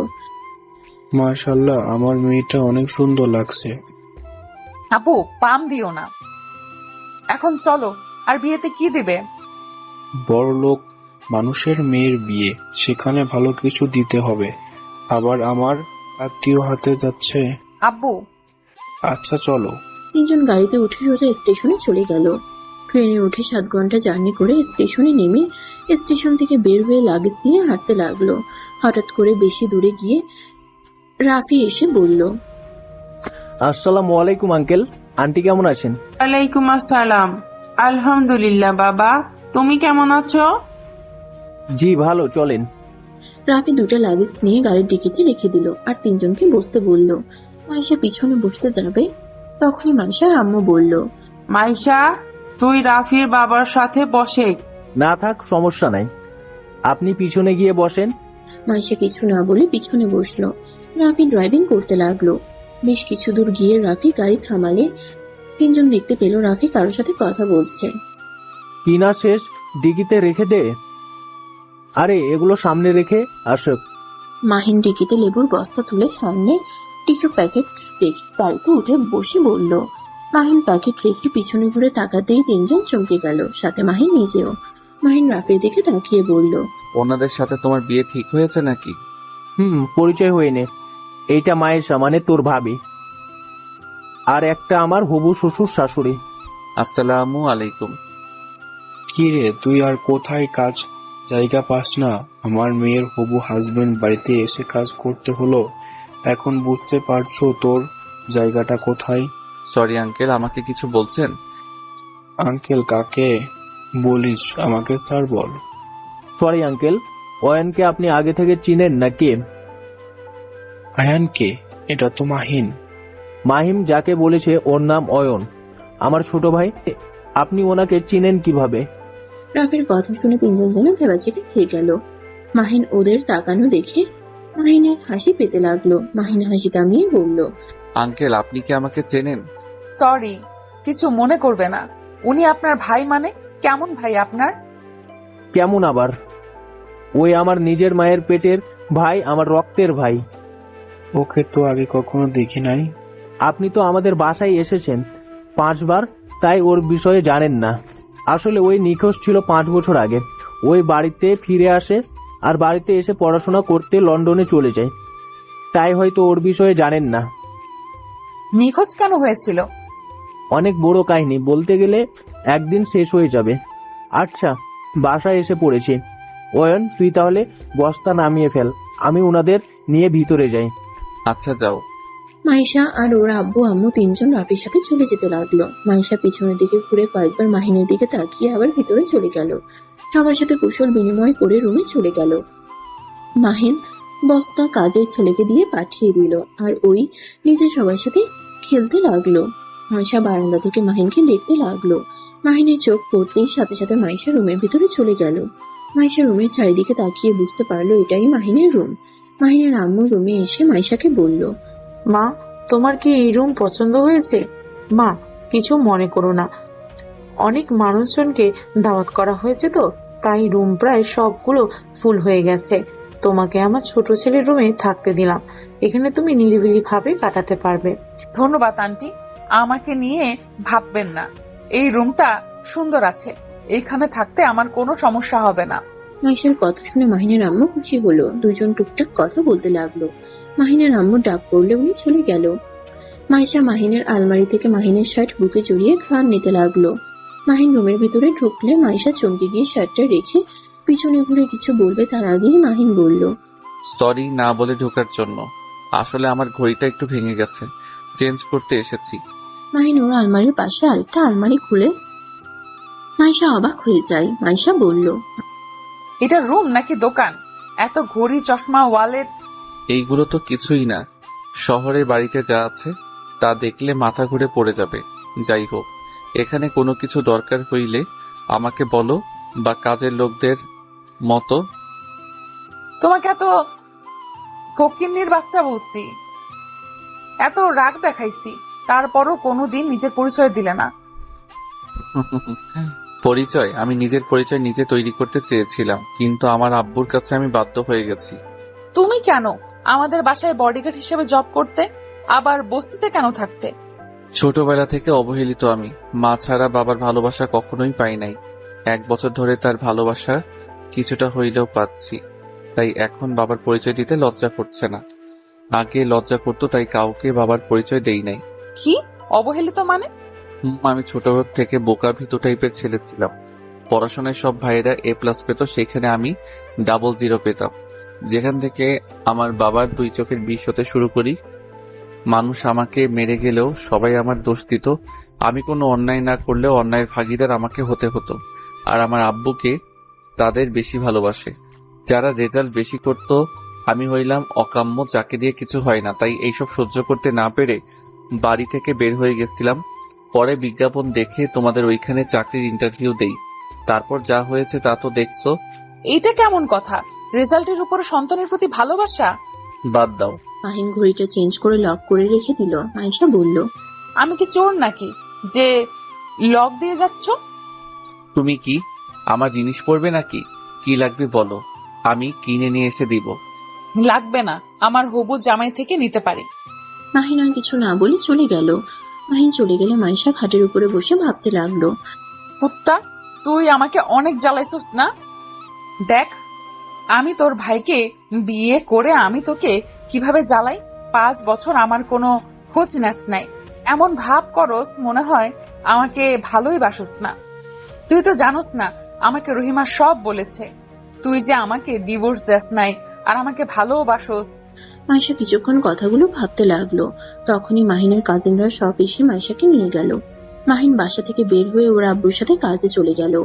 মাশাআল্লাহ, আমার মেয়েটা অনেক সুন্দর লাগছে। আপু, পাম দিও না। এখন চলো, আর বিয়েতে কি দিবে? বড়লোক মানুষের মেয়ের বিয়ে, সেখানে ভালো কিছু দিতে হবে। আবার আমার আত্মীয় হাতে যাচ্ছে। আব্বু, আচ্ছা চলো। তিনজন গাড়িতে উঠে সোজা স্টেশনে চলে গেল। ট্রেনে উঠে 7 ঘন্টা জার্নি করে স্টেশনে নেমে স্টেশন থেকে বের হয়ে লাগেজ নিয়ে হাঁটতে লাগলো। হঠাৎ করে বেশি দূরে গিয়ে রাফি এসে বলল, আসসালামু আলাইকুম আঙ্কেল, আন্টি কেমন আছেন? ওয়ালাইকুম আসসালাম। আলহামদুলিল্লাহ বাবা, তুমি কেমন আছো? জি ভালো, চলেন। রাফি 2টা লাগেজ নিয়ে গাড়ির ডিকিতে রেখে দিল আর তিনজনকে বসতে বলল। মাইশা পিছনে বসতে যাবে, তখনই মাইশার আম্মু বলল, মাইশা, তুই রাফির বাবার সাথে বসে। না থাক, সমস্যা নাই, আপনি পিছনে গিয়ে বসেন। মাইশা কিছু না বলে পিছনে বসলো। রাফি ড্রাইভিং করতে লাগলো। বেশ কিছু দূর গিয়ে রাফি গাড়ি থামালে তিনজন দেখতে পেল রাফি কারোর সাথে কথা বলছে। কিনা শেষ ডিকিতে রেখে দে। আরে এগুলো সামনে রেখে আসক। মাহিন ডিকিতে লেবুর বস্তা তুলে সামনে টিস্যু প্যাকেট রেখে গাড়িতে উঠে বসে বলল। মাহিন প্যাকেট রেখে পিছনে ঘুরে তাকাতেই তিনজন চমকে গেল, সাথে মাহিন নিজেও। মাহিন রাফির দিকে তাকিয়ে বলল, ওনাদের সাথে তোমার বিয়ে ঠিক হয়েছে নাকি? পরিচয় হয়নি। এইটা মায়েশা, মানে তোর ভাবি, আর একটা আমার হবু শ্বশুর শাশুড়ি। আসসালামু আলাইকুম। কি রে, তুই আর কোথায় কাজ জায়গা পাস না? আমার মেয়ের হবু হাজবেন্ড বাড়িতে এসে কাজ করতে হলো, এখন বুঝতে পারছো তোর জায়গাটা কোথায়? সরি আঙ্কেল, আমাকে কিছু বলছেন? আঙ্কেল কাকে বলিস? আমাকে স্যার বল। সরি আঙ্কেল, অয়নকে আপনি আগে থেকে চিনেন নাকি? আয়ানকে? এটা তো মাহিন। মাহিম যাকে বলেছে ওর নাম অয়ন, আমার ছোট ভাই। আপনি ওনাকে চিনেন কিভাবে? রাফির কথা শুনে তিনজন যেন ভেবাচেকে খেয়ে গেল। মাহিন ওদের তাকানো দেখে মাহিনের হাসি পেতে লাগলো। মাহিন হাসি থামিয়ে বলল, আঙ্কেল, আপনি কি আমাকে চেনেন? সরি, কিছু মনে করবে না। উনি আপনার ভাই? মানে কেমন ভাই আপনার? কেমন আবার? ওই আমার নিজের মায়ের পেটের ভাই, আমার রক্তের ভাই। ওকে তো আগে কখনো দেখি নাই। আপনি তো আমাদের বাসায় এসেছেন 5 বার, তাই ওর বিষয়ে জানেন না। আসলে ওই নিখোঁজ ছিল 5 বছর আগে। ওই বাড়িতে ফিরে আসে আর বাড়িতে এসে পড়াশোনা করতে লন্ডনে চলে যায়, তাই হয়তো ওর বিষয়ে জানেন না। নিখোঁজ কেন হয়েছিল? অনেক বড় কাহিনী, বলতে গেলে একদিন শেষ হয়ে যাবে। আচ্ছা, বাসায় এসে পড়েছি। অয়ন, তুই তাহলে বস্তা নামিয়ে ফেল, আমি ওনাদের নিয়ে ভিতরে যাই। আচ্ছা যাও। মাইশা আর ওর আব্বু আম্মু তিনজন রাফির সাথে চলে যেতে লাগলো। মাইশা পিছনের দিকে ঘুরে কয়েকবার মাহিনের দিকে তাকিয়ে আবার ভিতরে চলে গেল। সবার সাথে কুশল বিনিময় করে রুমে চলে গেল। মাহিন বস্তা কাজের ছেলেকে দিয়ে পাঠিয়ে দিল আর ওই নিজে সবার সাথে খেলতে লাগলো। মাইশা বারান্দা থেকে মাহিনকে দেখতে লাগলো। মাহিনের চোখ পড়তেই সাথে সাথে মাইশা রুমের ভিতরে চলে গেল। মাইশা রুমের চারিদিকে তাকিয়ে বুঝতে পারলো এটাই মাহিনের রুম। মাহিনের আম্মু রুমে এসে মাইশাকে বলল, মা, তোমার কি এই রুম পছন্দ হয়েছে? মা, কিছু মনে করো না, অনেক মানুষজনকে দাওয়াত করা হয়েছে তো, তাই রুম প্রায় সবগুলো ফুল হয়ে গেছে। তোমাকে আমার ছোট ছেলের রুমে থাকতে দিলাম, এখানে তুমি নিরিবিলি ভাবে কাটাতে পারবে। ধন্যবাদ আন্টি, আমাকে নিয়ে ভাববেন না। এই রুমটা সুন্দর আছে, এখানে থাকতে আমার কোনো সমস্যা হবে না। মাইশার কথা শুনে মাহিনের আম্মু খুশি হলো। দুজন টুকটাক কথা বলতে লাগলো। মাহিনের আম্মু ডাক পড়লে উনি চলে গেল। মাইশা মাহিনের আলমারি থেকে মাহিনের শার্ট বুকে জড়িয়ে ঘ্রাণ নিতে লাগলো। মাহিন রুমের ভিতরে ঢুকলে মাইশা চমকে গিয়ে শার্টটা রেখে পিছনে ঘুরে কিছু বলবে তার আগেই মাহিন বলল, সরি না বলে ঢোকার জন্য। আসলে আমার ঘড়িটা একটু ভেঙে গেছে, চেঞ্জ করতে এসেছি। মাহিন ওর আলমারির পাশে আরেকটা আলমারি খুলে মাইশা অবাক হয়ে যায়। মাইশা বলল, এটা রুম নাকি দোকান? এত ঘড়ি, চশমা, ওয়ালেট। এইগুলো তো কিছুই না, শহরের বাড়িতে যা আছে তা দেখলে মাথা ঘুরে পড়ে যাবে। যাই হোক, এখানে কোনো কিছু দরকার হইলে আমাকে বলো, বা কাজের লোকদের মতো। তোমাকে এত ফকিন্নির বাচ্চা বলতি, এত রাগ দেখাইছি, তারপরও কোনোদিন নিজের পরিচয় দিলে না। পরিচয়? আমি নিজের পরিচয় নিজে তৈরি করতে চেয়েছিলাম, কিন্তু আমার আব্বুর কাছে আমি বাধ্য হয়ে গেছি। তুমি কেন আমাদের বাসায় বডিগার্ড হিসেবে জব করতে? আবার বস্তিতে কেন থাকতে? ছোটবেলা থেকে অবহেলিত আমি। মা ছাড়া বাবার ভালোবাসা কখনোই পাই নাই। 1 বছর ধরে তার ভালোবাসা কিছুটা হইলেও পাচ্ছি, তাই এখন বাবার পরিচয় দিতে লজ্জা করছে না। আগে লজ্জা করতো, তাই কাউকে বাবার পরিচয় দেই নাই। কি অবহেলিত মানে? আমি ছোট থেকে বোকা ভীতু টাইপের ছেলে ছিলাম। পড়াশোনায় সব ভাইয়েরা A+ পেত, সেখানে আমি 00 পেতাম। যেখান থেকে আমার বাবার 2 চোখের বিষ হতে শুরু করি। মানুষ আমাকে মেরে গেলেও সবাই আমার দোষ দিত। আমি কোনো অন্যায় না করলেও অন্যায়ের ভাগীদার আমাকে হতে হতো। আর আমার আব্বুকে তাদের বেশি ভালোবাসে, যারা রেজাল্ট বেশি করত। আমি হইলাম অকাম্য, যাকে দিয়ে কিছু হয় না। তাই এইসব সহ্য করতে না পেরে বাড়ি থেকে বের হয়ে গেছিলাম। পরে বিজ্ঞাপন দেখে তোমাদের ওইখানে চাকরির ইন্টারভিউ দেই। তারপর যা হয়েছে তা তো দেখছো। এটা কেমন কথা? রেজাল্টের উপরে সন্তানের প্রতি ভালোবাসা? বাদ দাও। মাহিন ঘড়িটা চেঞ্জ করে লক করে রেখে দিল। মাইশা বলল, আমি কি চোর নাকি যে লক দিয়ে যাচ্ছ? তুমি কি আমার জিনিস পড়বে নাকি? কি লাগবে বলো, আমি কিনে নিয়ে এসে দিব। লাগবে না, আমার হবু জামাই থেকে নিতে পারি। মাহিন আর কিছু না বলে চলে গেল। মাহিন চলে গেলে মাইশা খাটের উপরে বসে ভাবতে লাগলো। কুত্তা, তুই আমাকে অনেক জ্বালাইছিস না? দেখ, আমি তোর ভাইকে বিয়ে করে আমি তোকে কিভাবে জ্বালাই। 5 বছর আমার কোনো খোঁজ নেস নাই। এমন ভাব করো মনে হয় আমাকে ভালোই বাসস না। তুই তো জানোস না আমাকে রহিমা সব বলেছে। তুই যে আমাকে ডিভোর্স দেস নাই আর আমাকে ভালোবাসস। মাইশা কিছুক্ষণ কথাগুলো ভাবতে লাগলো। তখনই মাহিনের কাজিনরা সব এসে মাইশাকে নিয়ে গেল। মাহিন বাসা থেকে বের হয়ে ওর আব্বুর সাথে কাজে চলে গেল।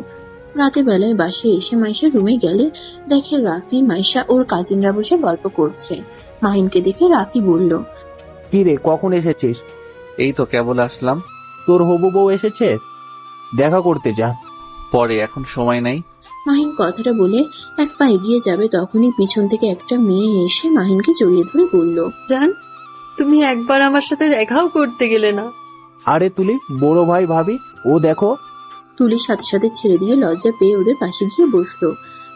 রাতে বেলায় বাসায় এসে মাইশা রুমে গেলে দেখে রাফি, মাইশা ওর কাজিনরা বসে গল্প করছে। মাহিনকে দেখে রাফি বলল, কি রে, কখন এসেছিস? এই তো কেবল আসলাম। তোর হবু বউ এসেছে, দেখা করতে যা। পরে, এখন সময় নাই। মাহিন কথাটা বলে এক পা এগিয়ে যাবে, তখনই পিছন থেকে একটা মেয়ে এসে মাহিনকে জড়িয়ে ধরে বলল, জান, তুমি একবার আমার সাথে দেখাও করতে গেলে না। আরে তুলি, বড় ভাই ভাবি, ও দেখো। তুলির সাথে সাথে ছেড়ে দিয়ে লজ্জা পেয়ে ওদের পাশে গিয়ে বসলো।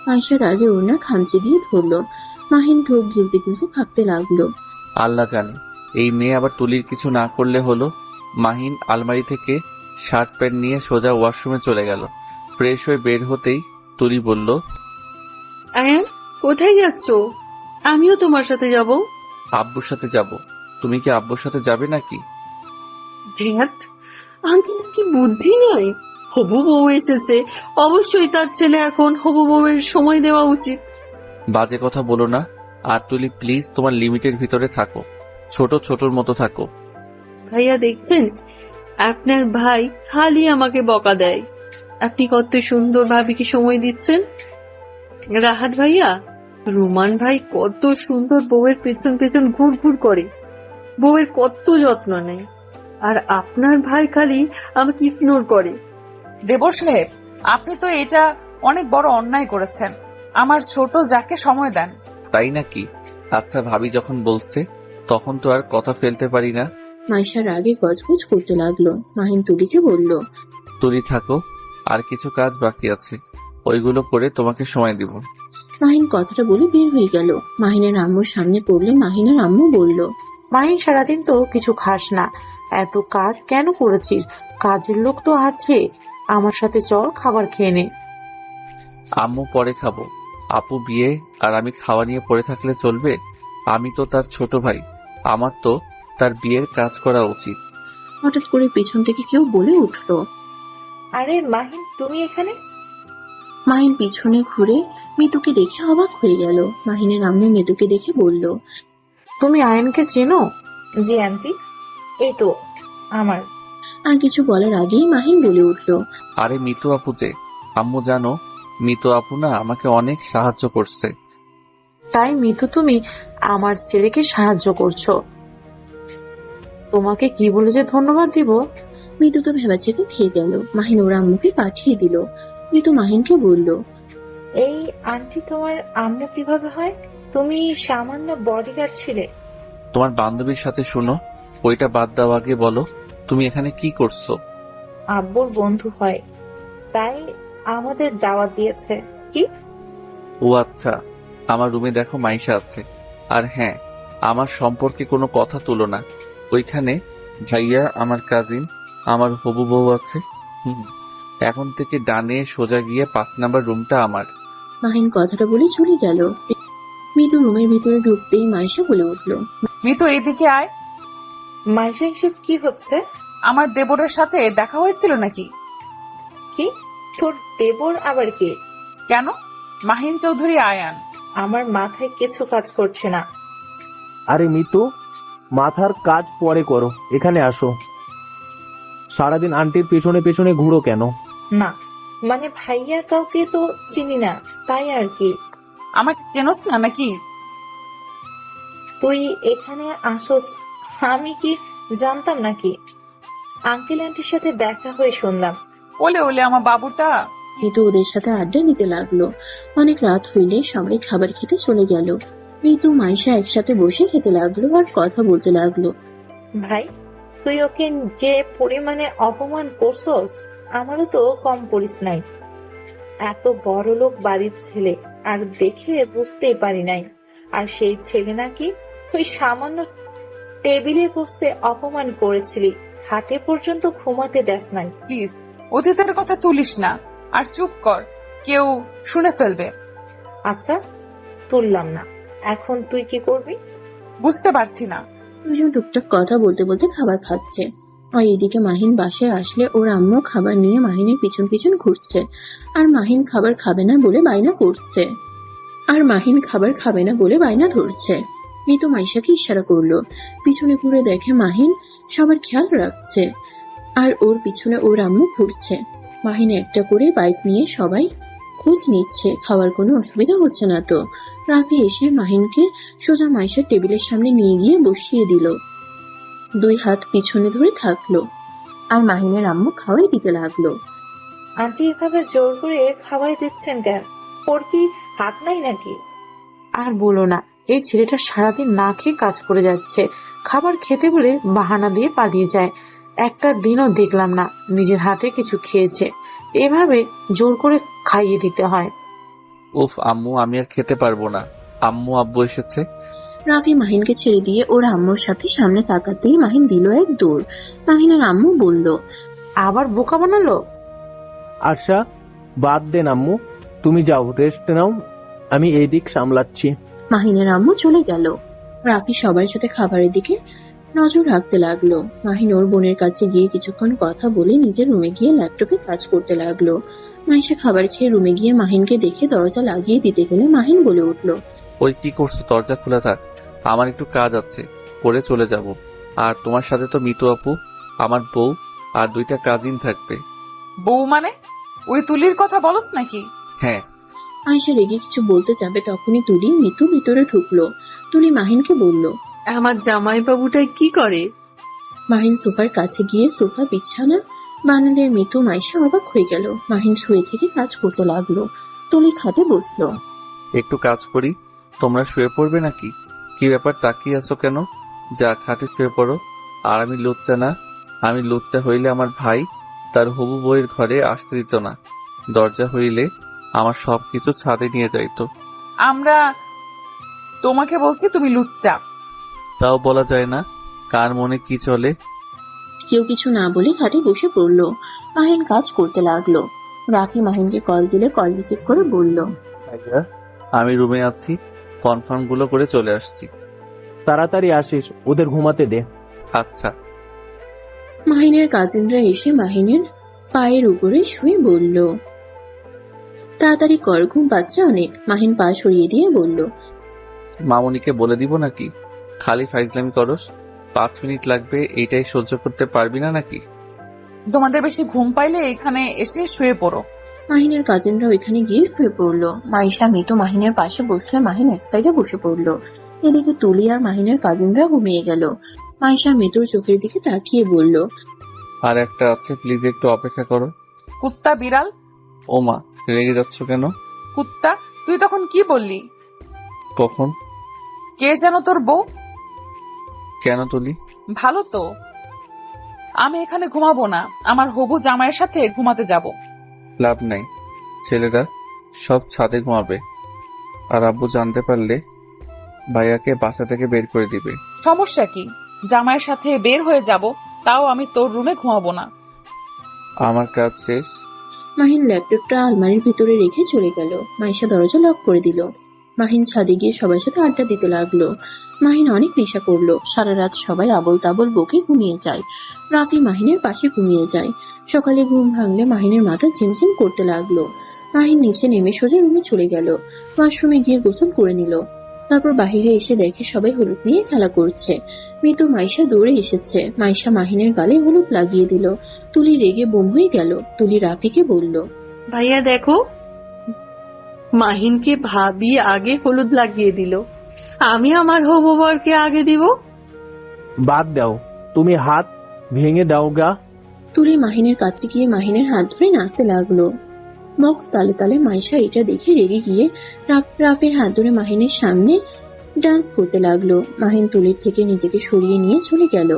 মাইশার আগে ওর না খামচে দিয়ে ধরলো। মাহিন ঢোক গিলতে গিলতে ভাবতে লাগলো, আল্লাহ জানে এই মেয়ে আবার তুলির কিছু না করলে হলো। মাহিন আলমারি থেকে শার্ট প্যান্ট নিয়ে সোজা ওয়াশরুমে চলে গেল। ফ্রেশ হয়ে বের হতেই তুলি বলল, আয়ান, কোথায় যাচ্ছ? আমিও তোমার সাথে যাব। আব্বুর সাথে যাব। তুমি কি আব্বুর সাথে যাবে নাকি? ধ্যাত, আঙ্কেল কি বুদ্ধি নয়? হবু বউ এসেছে, অবশ্যই তার ছেলে এখন হবু বউয়ের সময় দেওয়া উচিত। বাজে কথা বলো না। আর তুলি প্লিজ তোমার লিমিটের ভিতরে থাকো, ছোটর মতো থাকো। ভাইয়া দেখছেন, আপনার ভাই খালি আমাকে বকা দেয়। আপনি কত সুন্দর ভাবিকে সময় দিচ্ছেন। রাহাত ভাইয়া, রুমান ভাই কত সুন্দর বউয়ের পেছন পেছন ঘুর ঘুর করে, বউয়ের কত যত্ন নেয়। আর আপনার ভাই খালি আমাকে ইগনোর করে। দেবর সাহেব, আপনি তো এটা অনেক বড় অন্যায় করেছেন। আমার ছোট যাকে সময় দেন। তাই নাকি? আচ্ছা, ভাবি যখন বলছে তখন তো আর কথা ফেলতে পারি না। মাইশার আগে গজগজ করতে লাগলো। মাহিন তুলিকে বলল, তুলি থাকো, আর কিছু কাজ বাকি আছে, ওইগুলো করে তোমাকে সময় দিব। মাহিন কথাটা বলে বের হয়ে গেল। মাহিনের আম্মুর সামনে পড়লে মাহিনের আম্মু বলল, মাহিন, সারাদিন তো কিছু খাস না, এত কাজ কেন করেছিস? কাজের লোক তো আছে, আমার সাথে চল, খাবার খেয়ে নে। আম্মু পরে খাবো। আপু বিয়ে আর আমি খাওয়া নিয়ে পড়ে থাকলে চলবে? আমি তো তার ছোট ভাই, আমার তো তার বিয়ের কাজ করা উচিত। হঠাৎ করে পিছন থেকে কেউ বলে উঠলো, আরে মাহিন, তুমি এখানে? মাহিন পিছনে ঘুরে মিতুকে দেখে অবাক হয়ে গেল। মাহিনের আম্মু মিতুকে দেখে বলল, তুমি আয়নকে চেনো? জি আন্টি, এই তো আমার। আর কিছু বলার আগেই মাহিন বলে উঠলো, আরে মিতু আপু যে। আম্মু জানো, মিতু আপু না আমাকে অনেক সাহায্য করছে। তাই মিতু, তুমি আমার ছেলেকে সাহায্য করছো? তোমাকে কি বলে যে ধন্যবাদ দিব। মিতু তো ভেবাচেকে খেয়ে গেল। মাহিন ওর আম্মুকে পাঠিয়ে দিল। মিতু মাহিনকে বলল, এই আন্টি তোমার আম্মু কিভাবে হয়? তুমি সামান্য বডিগার্ড ছিলে। তোমার বান্ধবীর সাথে শুনো, ওইটা বাদ দাও, আগে বলো তুমি এখানে কি করছো? আব্বুর বন্ধু হয়, তাই আমাদের দাওয়াত দিয়েছে। কি? ও আচ্ছা, আমার রুমে দেখো মাইশা আছে। আর হ্যাঁ, আমার সম্পর্কে কোনো কথা তুলো না। ওইখানে ভাইয়া আমার কাজিন, আমার হবু বউ আছে। এখন থেকে ডানে সোজা গিয়ে 5 নাম্বার রুমটা আমার। মাহিন কথাটা বলে চলে গেল। মিতু রুমের ভিতরে ঢুকতেই মাইশা বলে উঠল, মিতু এদিকে আয়। মাইশা এসব কি হচ্ছে? আমার দেবরের সাথে দেখা হয়েছিল নাকি? কি? তোর দেবর আবার কে? কেন? মাহিন চৌধুরী আয়ান। আমার মাথায় কিছু কাজ করছে না। আরে মিতু, মাথার কাজ পরে করো, এখানে আসো। সারাদিন আন্টির পেছনে পেছনে ঘুরো কেন? না মানে ভাইয়া কাউকে তো চিনি না, তাই আর কি। আমাকে চেনস না নাকি? তুই এখানে আসোস আমি কি জানতাম নাকি? আঙ্কেল আন্টির সাথে দেখা হয়ে শুনলাম। ওলে ওলে আমার বাবুটা। মিতু ওদের সাথে আড্ডা দিতে লাগলো। অনেক রাত হইলে সবাই খাবার খেতে চলে গেল। মিতু মাইশা একসাথে বসে খেতে লাগলো আর কথা বলতে লাগলো। ভাই তুই ওকে যে পরিমাণে অপমান করছস, আমারও তো কম করিস নাই। এত বড় লোক বাড়ির ছেলে, আর দেখে বুঝতেই পারি নাই। আর সেই ছেলে নাকি তুই সামান্য টেবিলে বসতে অপমান করেছিলি, খাটে পর্যন্ত ঘুমাতে দেস নাই। প্লিজ অতীতের কথা তুলিস না, আর চুপ কর, কেউ শুনে ফেলবে। আচ্ছা তুললাম না, এখন তুই কি করবি? বুঝতে পারছি না। দুজন টুকটাক কথা বলতে বলতে খাবার খাচ্ছে। আর এদিকে মাহিন বাসায় আসলে ওর আম্মু খাবার নিয়ে মাহিনের পিছন পিছন ঘুরছে। আর মাহিন খাবার খাবে না বলে বায়না ধরছে। মিতু মাইশাকে ইশারা করলো। পিছনে ঘুরে দেখে মাহিন সবার খেয়াল রাখছে, আর ওর পিছনে ওর আম্মু ঘুরছে। মাহিন একটা করে বাইক নিয়ে সবাই খোঁজ নিচ্ছে, খাওয়ার কোনো অসুবিধা হচ্ছে না তো। রাফি এসে মাহিনকে সোজা মাইশার টেবিলের সামনে নিয়ে গিয়ে বসিয়ে দিল। 2 হাত পিছনে ধরে থাকলো, আর মাহিনের আম্মু খাওয়াই দিতে লাগলো। আন্টি এভাবে জোর করে খাওয়াই দিচ্ছেন কেন? ওর কি হাত নাই নাকি? আর বলো না, এই ছেলেটা সারাদিন না খেয়ে কাজ করে যাচ্ছে, খাবার খেতে বলে বাহানা দিয়ে পালিয়ে যায়। একটা দিনও দেখলাম না নিজের হাতে কিছু খেয়েছে। এভাবে জোর করে খাইয়ে দিতে হয়। উফ আম্মু, আমি আর খেতে পারবো না। আম্মু আব্বু এসেছে। রাফি মাহিনকে ছেড়ে দিয়ে ওর আম্মুর সাথে সামনে তাকাতেই মাহিন দিল এক দৌড়। মাহিনের আম্মু বলল, আবার বোকা বানালো। আচ্ছা বাদ দেন আম্মু, তুমি যাও, রেস্ট নাও, আমি এই দিক সামলাচ্ছি। মাহিনের আম্মু চলে গেল। রাফি সবার সাথে খাবারের দিকে নজর রাখতে লাগলো। মাহিন ওর বোনের কাছে গিয়ে কিছুক্ষণ কথা বলে নিজের রুমে গিয়ে ল্যাপটপে কাজ করতে লাগলো। মাইশা খাবার খেয়ে রুমে গিয়ে মাহিনকে দেখে দরজা লাগিয়ে দিতে গেলে মাহিন বলে উঠল, ওই কি করছো? দরজা খোলা থাক, আমার একটু কাজ আছে, করে চলে যাব। আর তোমার সাথে তো মিতু আপু, আমার বউ আর 2টা কাজিন থাকবে। বউ মানে ওই তুলির কথা বলস নাকি? হ্যাঁ। আয়শা রেগে কিছু বলতে যাবে তখনই তুলি মিতু ভিতরে ঢুকলো। তুলি মাহিনকে বলল, আমার জামাই বাবুটা কি করে? মাহিন সোফার কাছে গিয়ে সোফা বিছানা বানালে মিতু মাইশা অবাক হয়ে গেল। মাহিন শুয়ে থেকে কাজ করতে লাগলো। তুলি খাটে বসলো। একটু কাজ করি, তোমরা শুয়ে পড়বে নাকি? কি ব্যাপার, তাকিয়ে আছো কেন? যা খাটে শুয়ে পড়ো। আর আমি লুচ্চা না? আমি লুচ্চা হইলে আমার ভাই তার হবু বউয়ের ঘরে আসতে দিত না। দরজা হইলে আমার সবকিছু ছাদে নিয়ে যাইতো। আমরা তোমাকে বলছি তুমি লুচ্চা। তাও বলা যায় না, কার মনে কি চলে। কেউ কিছু না বলে খাটে বসে পড়লো। মাহিন কাজ করতে লাগলো। রাফি মাহিনকে কল দিলে কল রিসিভ করে বলল, ভাইয়া আমি রুমে আছি, কনফার্ম গুলো করে চলে আসছি। তাড়াতাড়ি আসিস, ওদের ঘুমাতে দে। আচ্ছা। মাহিনের কাজিনরা এসে মাহিনের পায়ের উপরে শুয়ে বলল, তাড়াতাড়ি কর, ঘুম পাচ্ছে অনেক। মাহিন পা সরিয়ে দিয়ে বলল, মামুনিকে বলে দিব নাকি? খালি ফাইজলামি করস। 5 মিনিট লাগবে, এইটাই সহ্য করতে পারবি না নাকি? তোমাদের বেশি ঘুম পাইলে এখানে এসে শুয়ে পড়ো। মাহিনের কাজিনরা ওইখানে গিয়ে শুয়ে পড়লো। মাইশা মিতু মাহিনের পাশে বসলে মাহিন এক সাইডে বসে পড়লো। এদিকে তুলি আর মাহিনের কাজিনরা ঘুমিয়ে গেল। মাইশা মিতুর চোখের দিকে তাকিয়ে বলল, আর একটা আছে, প্লিজ একটু অপেক্ষা করো। কুত্তা বিড়াল। ওমা, রেগে যাচ্ছ কেন? কুত্তা? তুই তখন কি বললি? কখন? কে যেন তোর বউ? কেন তুলি? ভালো তো। আমি এখানে ঘুমাবো না, আমার হবু জামাইয়ের সাথে ঘুমাতে যাব। লাভ নাই, ছেলেরা সব ছাদে ঘুমাবে। আর আব্বু জানতে পারলে ভাইয়াকে বাসা থেকে বের করে দিবে। সমস্যা কি? জামাইয়ের সাথে বের হয়ে যাব, তাও আমি তোর রুমে ঘুমাবো না। আমার কাজ শেষ। মাহিন ল্যাপটপটা আলমারির ভিতরে রেখে চলে গেল। মাইশা দরজা লক করে দিল। মাহিন ছাদে গিয়ে সবার সাথে আড্ডা দিতে লাগলো। মাহিন অনেক নেশা করলো। সারা রাত সবাই আবল তাবল বকে ঘুমিয়ে যায়। রাফি মাহিনের পাশে ঘুমিয়ে যায়। সকালে ঘুম ভাঙলে মাহিনের মাথা ঝিমঝিম করতে লাগলো। মাহিন নিচে নেমে সোজা রুমে চলে গেল। ওয়াশরুমে গিয়ে গোসল করে নিল। তারপর বাহিরে এসে দেখে সবাই হলুদ নিয়ে খেলা করছে। মৃত মাইশা দৌড়ে এসেছে। মাইশা মাহিনের গালে হলুদ লাগিয়ে দিল। তুলি রেগে বোম হয়ে গেল। তুলি রাফিকে বলল, ভাইয়া দেখো, মাহিনকে ভাবি আগে হলুদ লাগিয়ে দিল, আমি আমার হবু বরকে আগে দিব। বাদ দাও, তুমি হাত ভেঙে দাও গা। তুলি মাহিনের কাছে গিয়ে মাহিনের হাত ধরে নাচতে লাগলো। বক্স তালে তালে মাইশা এটা দেখে রেগে গিয়ে রাফির হাত ধরে মাহিনের সামনে ডান্স করতে লাগলো। মাহিন তুলির থেকে নিজেকে সরিয়ে নিয়ে চলে গেল।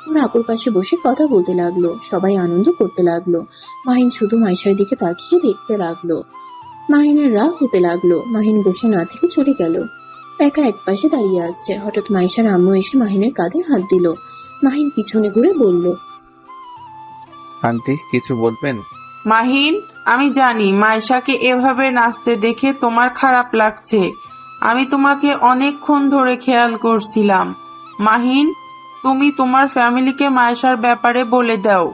ওর আপুর পাশে বসে কথা বলতে লাগলো। সবাই আনন্দ করতে লাগলো। মাহিন শুধু মাইশার দিকে তাকিয়ে দেখতে লাগলো। মাহিনের রাগ হতে লাগলো। মাহিন বসে না থেকে চলে গেল। একা এক পাশে দাঁড়িয়ে আছে। হঠাৎ মাইশার আম্মু এসে মাহিনের কাঁধে হাত দিল। মাহিন পিছনে ঘুরে বলল, আন্টি কিছু বলবেন? মাহিন, আমি জানি মাইশাকে এভাবে নাচতে দেখে তোমার খারাপ লাগছে। আমি তোমাকে অনেকক্ষণ ধরে খেয়াল করছিলাম। মাহিন, তুমি তোমার ফ্যামিলিকে মাইশার ব্যাপারে বলে দাও।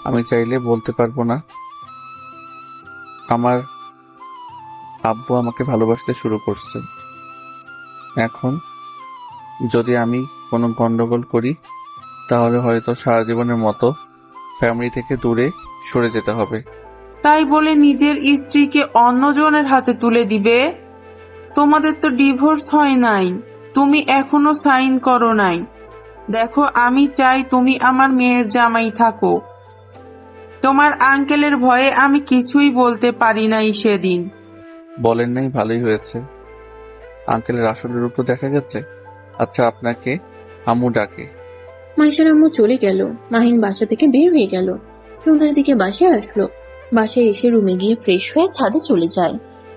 আমি চাইলে বলতে পারবো না। আমার আব্বু আমাকে ভালোবাসতে শুরু করছে। এখন যদি আমি কোনো গন্ডগোল করি তাহলে হয়তো সারা জীবনের মতো ফ্যামিলি থেকে দূরে সরে যেতে হবে। তাই বলে নিজের স্ত্রীকে অন্যজনের হাতে তুলে দিবে? তোমাদের তো ডিভোর্স হয় নাই, তুমি এখনো সাইন করো নাই। দেখো, আমি চাই তুমি আমার মেয়ের জামাই থাকো। তোমার আঙ্কেলের ভয়ে আমি কিছুই বলতে পারি নাই সেদিন। বলেন নাই, ভালোই হয়েছে। আঙ্কেলের আসল রূপ তো দেখা গেছে। আচ্ছা, আপনাকে আম্মু ডাকে। মাইশার আম্মু চলে গেল। মাহিন বাসা থেকে বের হয়ে গেল। সন্ধ্যার দিকে বাসায় আসলো। বাসায় এসে রুমে গিয়ে ফ্রেশ হয়ে ছাদে চলে যায়।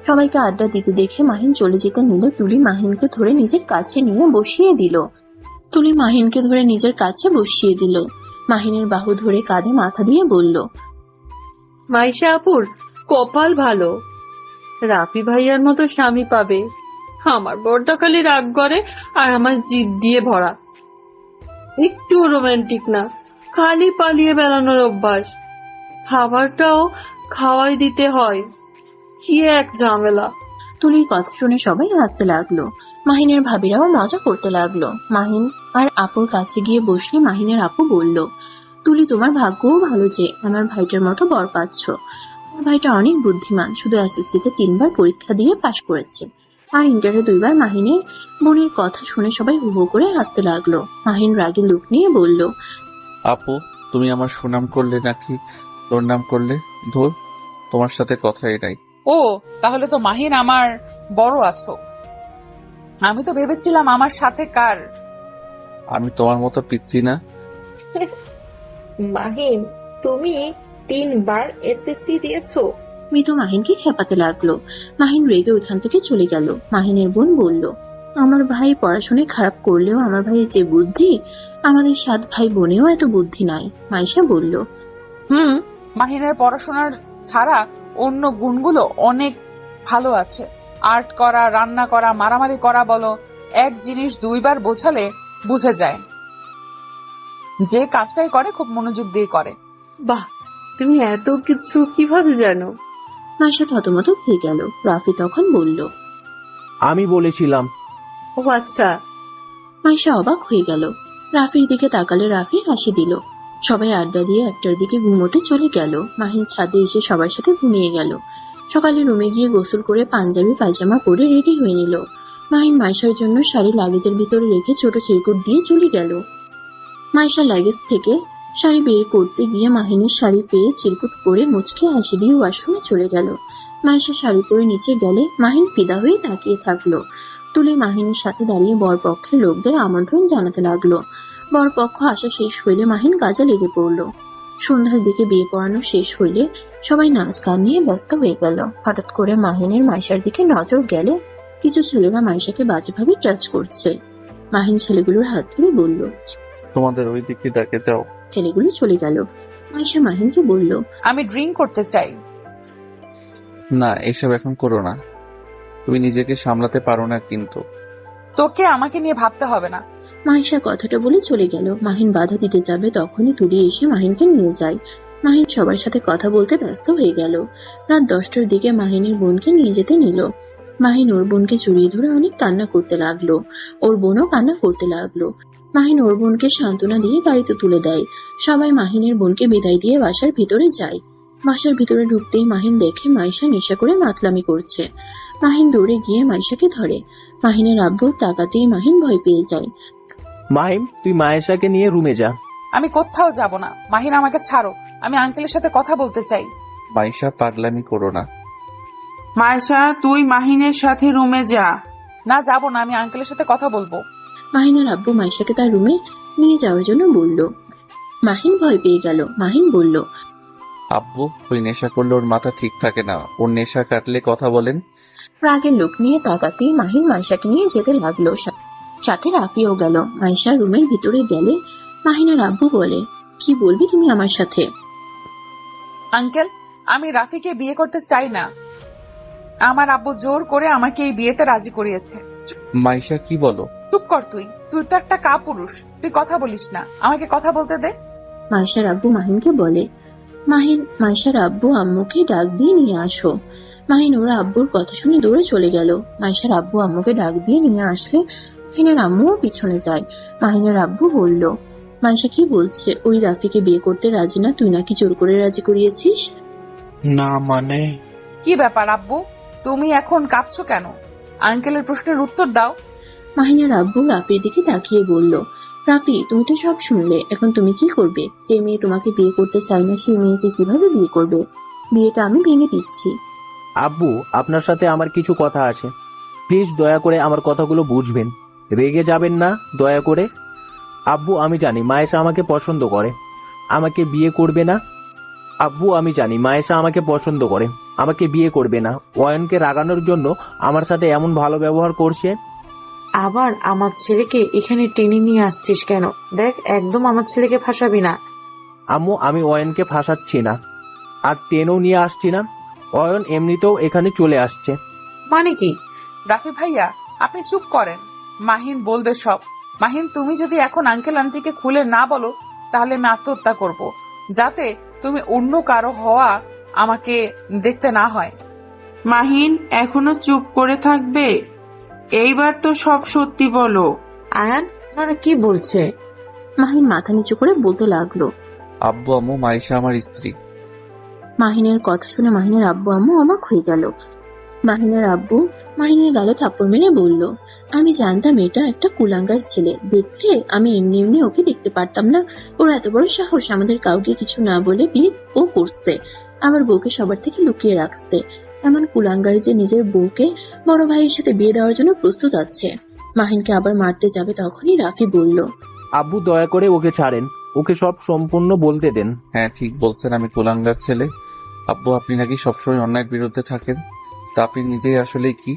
সবাইকে আড্ডা দিতে দেখে মাহিন চলে যেতে নিলে তুলি মাহিনকে ধরে নিজের কাছে নিয়ে বসিয়ে দিল। মাহিনের বাহু ধরে কাঁধে মাথা দিয়ে বলল, মাইশা আপুর কপাল ভালো, রাফি ভাইয়ার মতো স্বামী পাবে। আমার বড়টা খালি রাগ করে আর আমার জিদ দিয়ে ভরা, একটু রোমান্টিক না, খালি পালিয়ে বেড়ানোর অভ্যাস। খাবারটাও খাওয়াই দিতে হয়, কি এক ঝামেলা। তুলির কথা শুনে সবাই হাসতে লাগলো। মাহিনের ভাবিরাও মজা করতে লাগলো। মাহিন আর আপুর কাছে গিয়ে বসলে মাহিনের আপু বলল, তুলি, তোমার ভাগ্যও ভালো যে আমার ভাইটার মতো বর পাচ্ছ। আমার ভাইটা অনেক বুদ্ধিমান, শুধু এসএসসিতে 3 বার পরীক্ষা দিয়ে পাশ করেছে, আর ইন্টারে 2 বার। মাহিনের বোনের কথা শুনে সবাই হু হু করে হাসতে লাগলো। মাহিন রাগী লুক নিয়ে বলল, আপু, তুমি আমার সুনাম করলে নাকি তোর নাম করলে? ধর, তোমার সাথে কথাই নাই। ও, তাহলে তো মাহিন আমার বড় আছো। আমি তো ভেবেছিলাম আমার সাথে কার। আমি তোমার মতো পিচ্ছি না। মাহিন, তুমি 3 বার এসএসসি দিয়েছো? মৃত মাহিনকে খেপাতে লাগলো। মাহিন রেগে ওইখান থেকে চলে গেল। মাহিনের বোন বলল, আমার ভাই পড়াশোনায় খারাপ করলেও আমার ভাইয়ের যে বুদ্ধি, আমাদের 7 ভাই বোনেও এত বুদ্ধি নাই। মাইশা বলল, মাহিনের পড়াশোনার ছাড়া অন্য গুণগুলো অনেক ভালো আছে। আর্ট করা, রান্না করা, মারামারি করা বলো, এক জিনিস 2 বার বোঝালে বুঝে যায়। যে কাজটাই করে খুব মনোযোগ দিয়ে করে। বাহ, তুমি এত কিছু কিভাবে জানো? মাইশা থতমত খেয়ে গেল। রাফি তখন বলল, আমি বলেছিলাম। ও আচ্ছা। মাইশা অবাক হয়ে গেল। রাফির দিকে তাকালে রাফি হাসি দিল। সবাই আড্ডা দিয়ে 1টার দিকে ঘুমোতে চলে গেল। মাহিন ছাদে এসে সবার সাথে ঘুমিয়ে গেল। সকালে রুমে গিয়ে গোসল করে পাঞ্জাবি পায়জামা পরে রেডি হয়ে নিল। মাহিন মাইশার জন্য শাড়ি লাগেজের ভিতরে রেখে ছোট চিরকুট দিয়ে চলে গেল। মাইশা লাগেজ থেকে শাড়ি বের করতে গিয়ে মাহিনের শাড়ি পেয়ে চিরকুট পরে মুচকে হাসি দিয়ে ওয়াশরুমে চলে গেল। মাইশা শাড়ি পরে নিচে গেলে মাহিন ফিদা হয়ে তাকিয়ে থাকলো। তুলে মাহিনের সাথে দাঁড়িয়ে বরপক্ষের লোকদের আমন্ত্রণ জানাতে লাগলো। বরপক্ষ আসা শেষ হইলে মাহিন কাজে লেগে পড়ল। সন্ধ্যার দিকে বিয়ে পড়ানো শেষ হইলে সবাই নাচ গান নিয়ে ব্যস্ত হয়ে গেল। হঠাৎ করে মাহিনের মাইশার দিকে নজর গেলে কিছু ছেলেরা মাইশাকে বাজেভাবে টাচ করছে। মাহিন ছেলেগুলোর হাত ধরে বলল, তোমাদের ওই দিকে ডাকে যাও। ছেলেগুলো চলে গেল। মাইশা মাহিনকে বলল, আমি ড্রিঙ্ক করতে চাই। না, এসব এখন করো না। তুমি নিজেকে সামলাতে পারো না কিন্তু। তোকে আমাকে নিয়ে ভাবতে হবে না। মাহিশা কথাটা বলে চলে গেল। মাহিন বাধা দিতে যাবে, তখনই তুলি এসে মাহিনকে নিয়ে যায়। মাহিন সবার সাথে কথা বলতে ব্যস্ত হয়ে গেল। রাত 10টার দিকে মাহিনের বোনকে নিয়ে যেতে নিল। মাহিন ওর বোনকে জড়িয়ে ধরে অনেক কান্না করতে লাগলো। ওর বোনও কান্না করতে লাগলো। মাহিন ওর বোনকে সান্ত্বনা দিয়ে গাড়িতে তুলে দেয়। সবাই মাহিনের বোনকে বিদায় দিয়ে বাসার ভিতরে যায়। বাসার ভিতরে ঢুকতেই মাহিন দেখে মাইশা নেশা করে মাতলামি করছে। মাহিন দৌড়ে গিয়ে মাইশাকে ধরে। মাহিনের আব্বু তাকাতেই মাহিন ভয় পেয়ে যায়। মাহিম, তুই মায়েশাকে নিয়ে রুমে যা। আমি কোথাও যাব না। মাহিন, আমাকে ছাড়ো। আমি আঙ্কেলের সাথে কথা বলতে চাই। মাইশা, পাগলামি করো না। মাইশা, তুই মাহিনের সাথে রুমে যা। না, যাব না। আমি আঙ্কেলের সাথে কথা বলবো। মাহিনের আব্বু মাইশাকে তার রুমে নিয়ে যাওয়ার জন্য বলল। মাহিন ভয় পেয়ে গেল। মাহিন বলল, আব্বু, ওই নেশা করলে ওর মাথা ঠিক থাকে না। ওর নেশা কাটলে কথা বলেন। রাগের লোক নিয়ে তাকাতেই মাহিন মাইশাকে নিয়ে যেতে লাগলো। সাথে রাফিও গেল। মাইশা রুমের ভিতরে গেলে মাহিনের আব্বু বলে, কি বলবি তুমি আমার সাথে? আঙ্কেল, আমি রাফিকে বিয়ে করতে চাই না। আমার আব্বু জোর করে আমাকে এই বিয়েতে রাজি করিয়েছে। মাইশা, কি বলো? চুপ কর তুই। তুই তো একটা কাপুরুষ। তুই কথা বলিস না। আমাকে কথা বলতে দে। মাইশার আব্বু মাহিনকে বলে, মাহিন, মাইশার আব্বু আম্মুকে ডাক দিয়ে নিয়ে আসো। মাহিন ওরা আব্বুর কথা শুনে দৌড়ে চলে গেল। মাইশার আব্বু আম্মুকে ডাক দিয়ে নিয়ে আসলে মাহিনের আম্মুও পিছনে যায়। মাহিনের আব্বু বলল, মাইশা কি বলছে? ওই রাফিকে বিয়ে করতে রাজি না, তুই নাকি জোর করে রাজি করিয়েছিস? না মানে? কি ব্যাপার আব্বু? তুমি এখন কাঁপছো কেন? আঙ্কেলের প্রশ্নের উত্তর দাও। মাহিনের আব্বু রাফির দিকে তাকিয়ে বলল, রাফি, তুমি তো সব শুনলে, এখন তুমি কি করবে? যে মেয়ে তোমাকে বিয়ে করতে চায় না সেই মেয়েকে কিভাবে বিয়ে করবে? বিয়েটা আমি ভেঙে দিচ্ছি। আব্বু, আপনার সাথে আমার কিছু কথা আছে। প্লিজ দয়া করে আমার কথাগুলো বুঝবেন। রেগে যাবেন না দয়া করে। আব্বু, আমি জানি মায়েশা আমাকে পছন্দ করে, আমাকে বিয়ে করবে না। আব্বু, আমি জানি মায়েশা আমাকে পছন্দ করে, আমাকে বিয়ে করবে না। অয়নকে রাগানোর জন্য আমার সাথে এমন ভালো ব্যবহার করছে। আবার আমার ছেলেকে এখানে টেনে নিয়ে আসছিস কেন? দেখ, একদম আমার ছেলেকে ফাঁসাবি না। আম্মু, আমি অয়নকে ফাঁসাচ্ছি না, আর টেনেও নিয়ে আসছি না। অয়ন এমনিতেও এখানে চলে আসছে। মানে কি? রাফি ভাইয়া, আপনি চুপ করেন। মাহিন বলবে সব। মাহিন, তুমি যদি এখন আঙ্কেল আন্টিকে খুলে না বলো, তাহলে আমি আত্মহত্যা করব, যাতে তুমি অন্য কারো হওয়া আমাকে দেখতে না হয়। মাহিন এখনো চুপ করে থাকবে? এইবার তো সব সত্যি বলো। আয়ান, ওনারা কি বলছে? মাহিন মাথা নিচু করে বলতে লাগলো। আব্বু আম্মু, মাইশা আমার স্ত্রী। মাহিনের কথা শুনে মাহিনের আব্বু আম্মু অবাক হয়ে গেল। মাহিনের আব্বু মাহিনের গালে থাপ্পড় মেরে বলল, আমি জানতাম এটা একটা কুলাঙ্গার ছেলে। দেখলে আমি এমনি এমনি ওকে দেখতে পারতাম না। ওর এত বড় সাহস আমাদের কাউকে কিছু না বলে বিয়ে ও করছে, আবার বউকে সবার থেকে লুকিয়ে রাখছে। এমন কুলাঙ্গার যে নিজের বউকে বড় ভাইয়ের সাথে বিয়ে দেওয়ার জন্য প্রস্তুত আছে। মাহিনকে আবার মারতে যাবে, তখনই রাফি বলল, আব্বু, দয়া করে ওকে ছাড়েন, ওকে সব সম্পূর্ণ বলতে দেন। হ্যাঁ, ঠিক বলছেন, আমি কুলাঙ্গার ছেলে। আব্বু, আপনি নাকি সবসময় অন্যায়ের বিরুদ্ধে থাকেন, তা আপনি নিজেই আসলে কি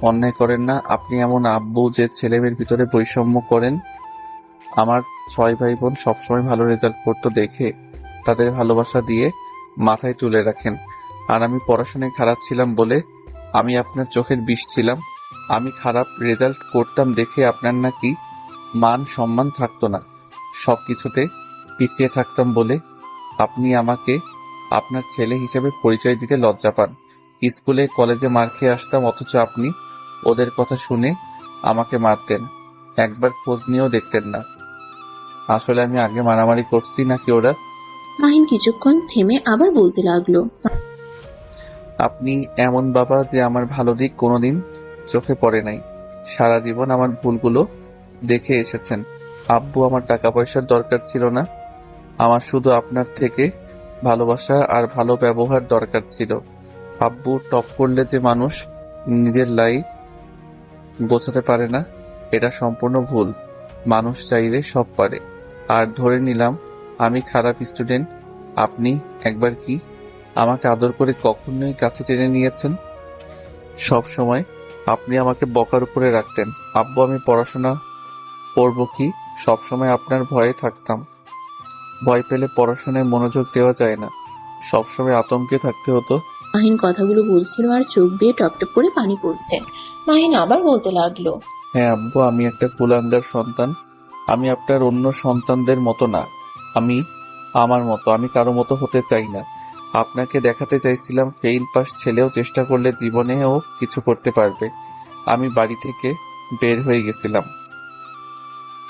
অন্যায় করেন না? আপনি এমন আব্বু যে ছেলেমেয়ের ভিতরে বৈষম্য করেন। আমার 6 ভাই বোন সবসময় ভালো রেজাল্ট করতো দেখে তাদের ভালোবাসা দিয়ে মাথায় তুলে রাখেন, আর আমি পড়াশোনায় খারাপ ছিলাম বলে আমি আপনার চোখের বিষ ছিলাম। আমি খারাপ রেজাল্ট করতাম দেখে আপনার নাকি মান সম্মান থাকতো না, সবকিছুতে পিছিয়ে থাকতাম বলে আপনি আমাকে আপনার ছেলে হিসেবে পরিচয় দিতে লজ্জা পান। স্কুলে কলেজে মার খেয়ে আসতাম, অথচ আপনি ওদের কথা শুনে আমাকে মারতেন, একবার খোঁজ নিয়েও দেখতেন না। আসলে আমি আগে মারামারি করছি নাকি ওরা? মাহিন কিছুক্ষণ থেমে আবার বলতে লাগলো, আপনি এমন বাবা যে আমার ভালো দিক কোনোদিন চোখে পড়ে নাই, সারা জীবন আমার ভুলগুলো দেখে এসেছেন। আব্বু, আমার টাকা পয়সার দরকার ছিল না, আমার শুধু আপনার থেকে ভালোবাসা আর ভালো ব্যবহার দরকার ছিল। আব্বু, টপ করলে যে মানুষ নিজের লাইফ গোছাতে পারে না, এটা সম্পূর্ণ ভুল। মানুষ চাইলে সব পারে। আর ধরে নিলাম আমি খারাপ স্টুডেন্ট, আপনি একবার কি আমাকে আদর করে কখনোই কাছে টেনে নিয়েছেন? সব সময় আপনি আমাকে বকার উপরে রাখতেন। আব্বু, আমি পড়াশোনা করব কি সব সময় আপনার ভয়ে থাকতাম। ভয় পেলে পড়াশোনায় মনোযোগ দেওয়া যায় না, সবসময় আতঙ্কে থাকতে হতো। মাহিন কথাগুলো বলছিল আর চোখ দিয়ে টপটপ করে পানি পড়ছে। মাহিন আবার বলতে লাগলো, হ্যাঁ আব্বু, আমি একটা কুলাঙ্গার সন্তান। আমি আপনার অন্য সন্তানদের মতো না। আমি আমার মতো, আমি কারো মতো হতে চাই না। আপনাকে দেখাতে চাইছিলাম ফেইল পাস ছেলেও চেষ্টা করলে জীবনেও কিছু করতে পারবে। আমি বাড়ি থেকে বের হয়ে গেছিলাম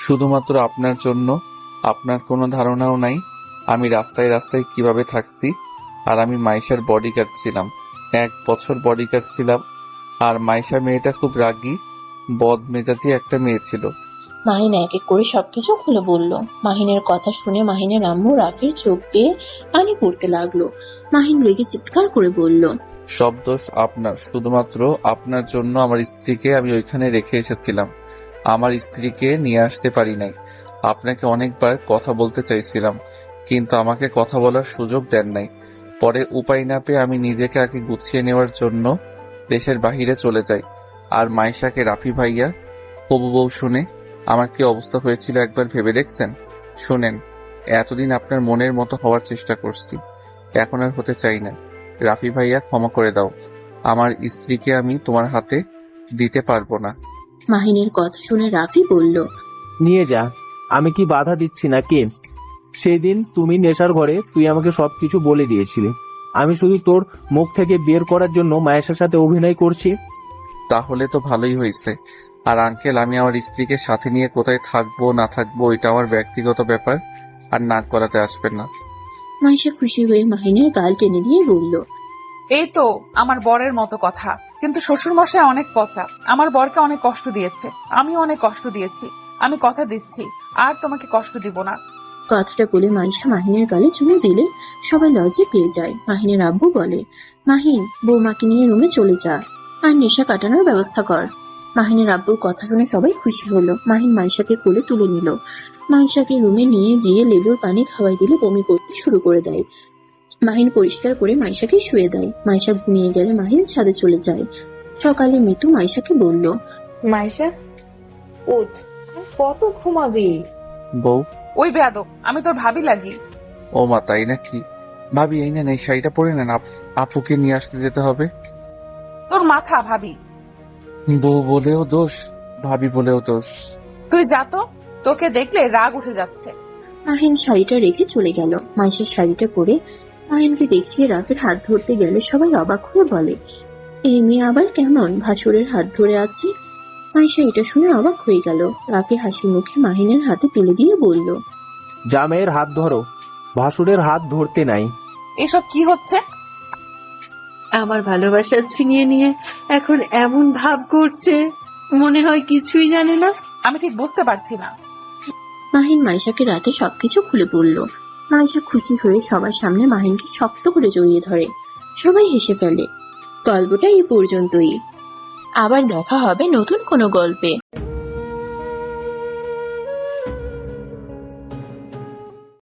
শুধুমাত্র আপনার জন্য। আপনার কোনো ধারণাও নাই আমি রাস্তায় রাস্তায় কিভাবে থাকছি। আর আমি মাইশার বডিগার্ড ছিলাম, 1 বছর বডিগার্ড ছিলাম। আর মাইশা মেয়েটা খুব রাগী বদমেজাজি একটা মেয়ে ছিল। মাহিন এক এক করে সবকিছু খুলে বলল। মাহিনের কথা শুনে মাহিনের আম্মু রাফির চোখ বেয়ে পানি পড়তে লাগলো। মাহিন রেগে চিৎকার করে বলল, সব দোষ আপনার, শুধুমাত্র আপনার জন্য আমার স্ত্রীকে আমি ওইখানে রেখে এসেছিলাম। আমার স্ত্রীকে নিয়ে আসতে পারি নাই। আপনাকে অনেকবার কথা বলতে চাইছিলাম, কিন্তু আমাকে কথা বলার সুযোগ দেন নাই। পরে উপায় না পেয়ে আমি নিজেকে আগে গুছিয়ে নেওয়ার জন্য দেশের বাহিরে চলে যাই। আর মাইশাকে রাফি ভাইয়া হবু বউ শুনে আমার কি অবস্থা হয়েছিল একবার ভেবে দেখছেন? শোনেন, এতদিন আপনার মনের মতো হওয়ার চেষ্টা করছি, এখন আর হতে চাই না। রাফি ভাইয়া ক্ষমা করে দাও, আমার স্ত্রীকে আমি তোমার হাতে দিতে পারবো না। মাহিনের কথা শুনে রাফি বলল, নিয়ে যা, আমি কি বাধা দিচ্ছি নাকি? সেদিন তুমি নেশার ঘরে তুই আমাকে সবকিছু বলে দিয়েছিলি। আমি শুধু তোর মুখ থেকে বের করার জন্য মায়ের সাথে অভিনয় করছি। তাহলে তো ভালোই হয়েছে। আর আঙ্কেল, আমি আমার স্ত্রীকে সাথে নিয়ে কোথায় থাকবো না থাকবো এটা আমার ব্যক্তিগত ব্যাপার, আর নাক করাতে আসবেন না। মাইশা খুশি হয়ে মাহিনের গাল টেনে দিয়ে বলল, এই তো আমার বরের মতো কথা, কিন্তু শ্বশুর মশাই অনেক পচা। আমার বরকে অনেক কষ্ট দিয়েছে, আমিও অনেক কষ্ট দিয়েছি। আমি কথা দিচ্ছি আর তোমাকে কষ্ট দিব না। কথাটা বলে মাইশা মাহিনের গালে চুমু দিলে সবাই লজ্জা পেয়ে যায়। মাহিনের আব্বু বলে, মাহিন বৌমাকে নিয়ে রুমে চলে যা আর নেশা কাটানোর ব্যবস্থা কর। মাহিনের আব্বুর কথা শুনে সবাই খুশি হলো। মাহিন মাইশাকে কোলে তুলে নিল। মাইশাকে রুমে নিয়ে গিয়ে লেবুর পানি খাওয়াই দিলে বমি করতে শুরু করে দেয়। মাহিন পরিষ্কার করে মাইশাকে শুয়ে দেয়। মাইশা ঘুমিয়ে গেলে মাহিন ছাদে চলে যায়। সকালে মিতু মাইশাকে বলল, মাইশা উঠ, আর কত ঘুমাবি? বউ, ওই বেয়াদব, আমি তোর ভাবি লাগি। ও মা, তাই নাকি? ভাবি এই নেন, এই শাড়িটা পরে নেন, আপুকে নিয়ে আসতে যেতে হবে। তোর মাথা ভাবি। বউ বলেও দোষ, ভাবি বলেও দোষ। তুই যা তো, তোকে দেখলে রাগ উঠে যাচ্ছে। মাহিন শাড়িটা রেখে চলে গেল। মাইশার শাড়িটা পরে মাহিনকে দেখিয়ে রাফির হাত ধরতে গেলে সবাই অবাক হয়ে বলে, এই মেয়ে আবার কেমন ভাসুরের হাত ধরে আছে? মাইশা এটা শুনে অবাক হয়ে গেল। রাফি হাসি মুখে মাহিনের হাতে তুলে দিয়ে বলল, জামাইয়ের হাত ধরো, ভাসুরের হাত ধরতে নাই। এসব কি হচ্ছে? আমার ভালোবাসা ছিনিয়ে নিয়ে এখন এমন ভাব করছে, মনে হয় কিছুই জানে না। আমি ঠিক বুঝতে পারছি না। মাহিন মাইশাকে রাতে সবকিছু খুলে বলল। মাইশা খুশি হয়ে সবার সামনে মাহিনকে শক্ত করে জড়িয়ে ধরে। সবাই হেসে ফেলে। গল্পটা এই পর্যন্তই। আবার দেখা হবে নতুন কোনো গল্পে।